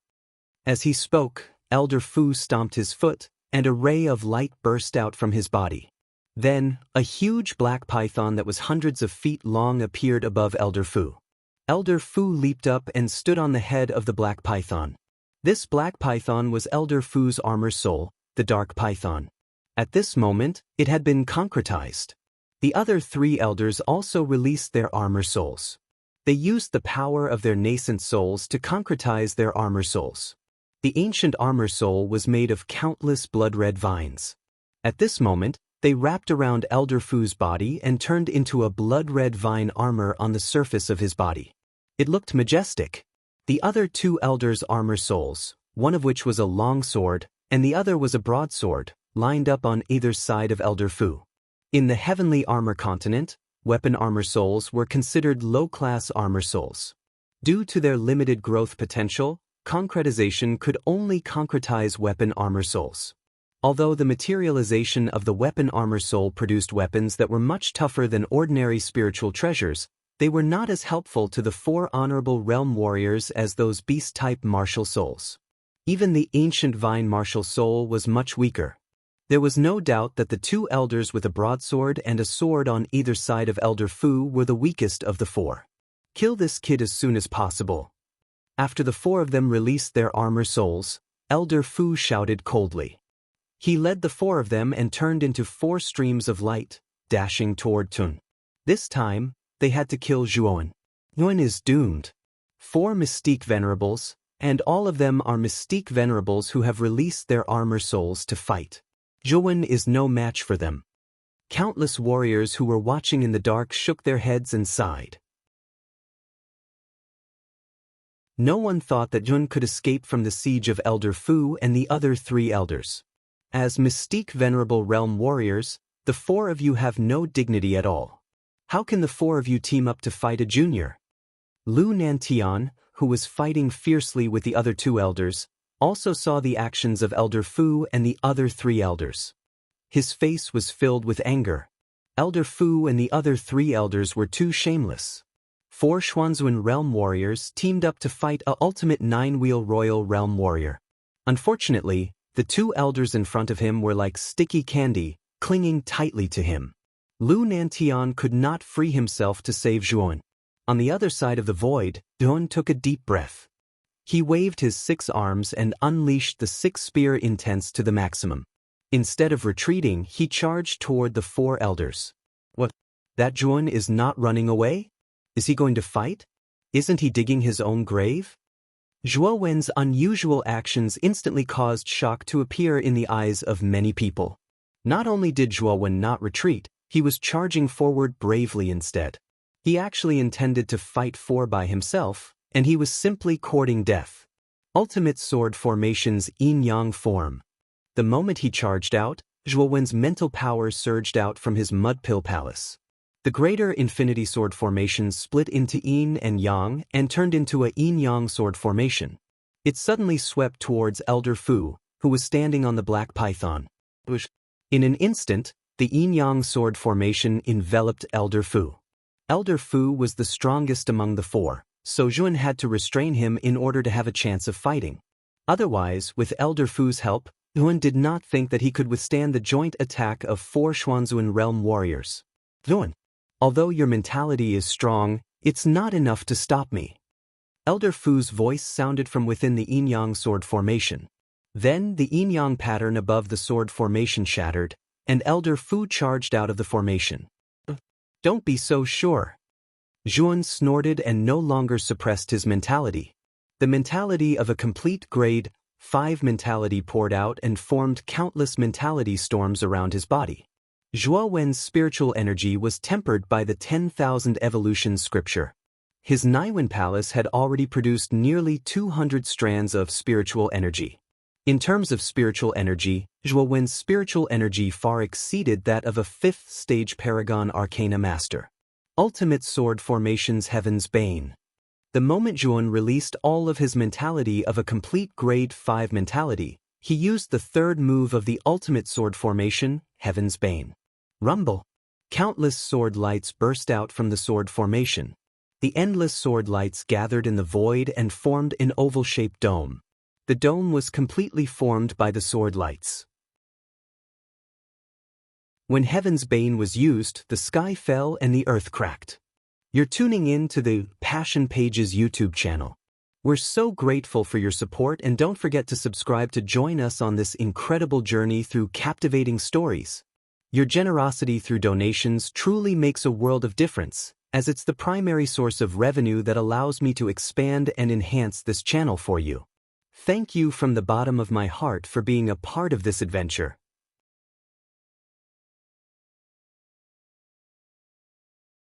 S1: As he spoke, Elder Fu stomped his foot, and a ray of light burst out from his body. Then, a huge black python that was hundreds of feet long appeared above Elder Fu. Elder Fu leaped up and stood on the head of the black python. This black python was Elder Fu's armor soul, the dark python. At this moment, it had been concretized. The other 3 elders also released their armor souls. They used the power of their nascent souls to concretize their armor souls. The ancient armor soul was made of countless blood-red vines. At this moment, they wrapped around Elder Fu's body and turned into a blood-red vine armor on the surface of his body. It looked majestic. The other two elders' armor souls, one of which was a long sword, and the other was a broadsword, lined up on either side of Elder Fu. In the heavenly armor continent, weapon armor souls were considered low-class armor souls. Due to their limited growth potential, concretization could only concretize weapon armor souls. Although the materialization of the weapon armor soul produced weapons that were much tougher than ordinary spiritual treasures, they were not as helpful to the four honorable realm warriors as those beast-type martial souls. Even the ancient vine martial soul was much weaker. There was no doubt that the two elders with a broadsword and a sword on either side of Elder Fu were the weakest of the four. Kill this kid as soon as possible. After the four of them released their armor souls, Elder Fu shouted coldly. He led the four of them and turned into four streams of light, dashing toward Tun. This time, they had to kill Zhuowen. Zhuowen is doomed. 4 Mystique Venerables, and all of them are Mystique Venerables who have released their armor souls to fight. Zhuowen is no match for them. Countless warriors who were watching in the dark shook their heads and sighed. No one thought that Zhuowen could escape from the siege of Elder Fu and the other 3 elders. As Mystique Venerable Realm Warriors, the 4 of you have no dignity at all. How can the 4 of you team up to fight a junior? Lu Nantian, who was fighting fiercely with the other 2 elders, also saw the actions of Elder Fu and the other 3 elders. His face was filled with anger. Elder Fu and the other 3 elders were too shameless. 4 Xuanzun Realm Warriors teamed up to fight a ultimate 9-wheel Royal Realm Warrior. Unfortunately, the 2 elders in front of him were like sticky candy, clinging tightly to him. Lu Nantian could not free himself to save Zhuowen. On the other side of the void, Zhuowen took a deep breath. He waved his 6 arms and unleashed the 6-spear intense to the maximum. Instead of retreating, he charged toward the 4 elders. What? That Zhuowen is not running away? Is he going to fight? Isn't he digging his own grave? Zhuowen's unusual actions instantly caused shock to appear in the eyes of many people. Not only did Zhuowen not retreat, he was charging forward bravely instead. He actually intended to fight 4 by himself, and he was simply courting death. Ultimate Sword Formation's Yin-Yang form. The moment he charged out, Zhuowen's mental power surged out from his Mudpill Palace. The greater Infinity Sword Formation split into Yin and Yang and turned into a Yin-Yang Sword Formation. It suddenly swept towards Elder Fu, who was standing on the Black Python. In an instant, the Yin-Yang Sword Formation enveloped Elder Fu. Elder Fu was the strongest among the 4, so Zhuowen had to restrain him in order to have a chance of fighting. Otherwise, with Elder Fu's help, Zhuowen did not think that he could withstand the joint attack of 4 Xuanzun Realm Warriors. Zhuowen, although your mentality is strong, it's not enough to stop me. Elder Fu's voice sounded from within the Yin-Yang Sword Formation. Then the Yin-Yang pattern above the sword formation shattered, and Elder Fu charged out of the formation. Don't be so sure. Zhuowen snorted and no longer suppressed his mentality. The mentality of a complete grade 5 mentality poured out and formed countless mentality storms around his body. Zhuowen's spiritual energy was tempered by the 10,000 evolution scripture. His Naiwen Palace had already produced nearly 200 strands of spiritual energy. In terms of spiritual energy, Zhuowen's spiritual energy far exceeded that of a 5th stage Paragon Arcana Master. Ultimate Sword Formation's Heaven's Bane. The moment Zhuowen released all of his mentality of a complete grade 5 mentality, he used the 3rd move of the Ultimate Sword Formation, Heaven's Bane. Rumble. Countless sword lights burst out from the sword formation. The endless sword lights gathered in the void and formed an oval-shaped dome. The dome was completely formed by the sword lights. When Heaven's Bane was used, the sky fell and the earth cracked. You're tuning in to the Passion Pages YouTube channel. We're so grateful for your support, and don't forget to subscribe to join us on this incredible journey through captivating stories. Your generosity through donations truly makes a world of difference, as it's the primary source of revenue that allows me to expand and enhance this channel for you. Thank you from the bottom of my heart for being a part of this adventure.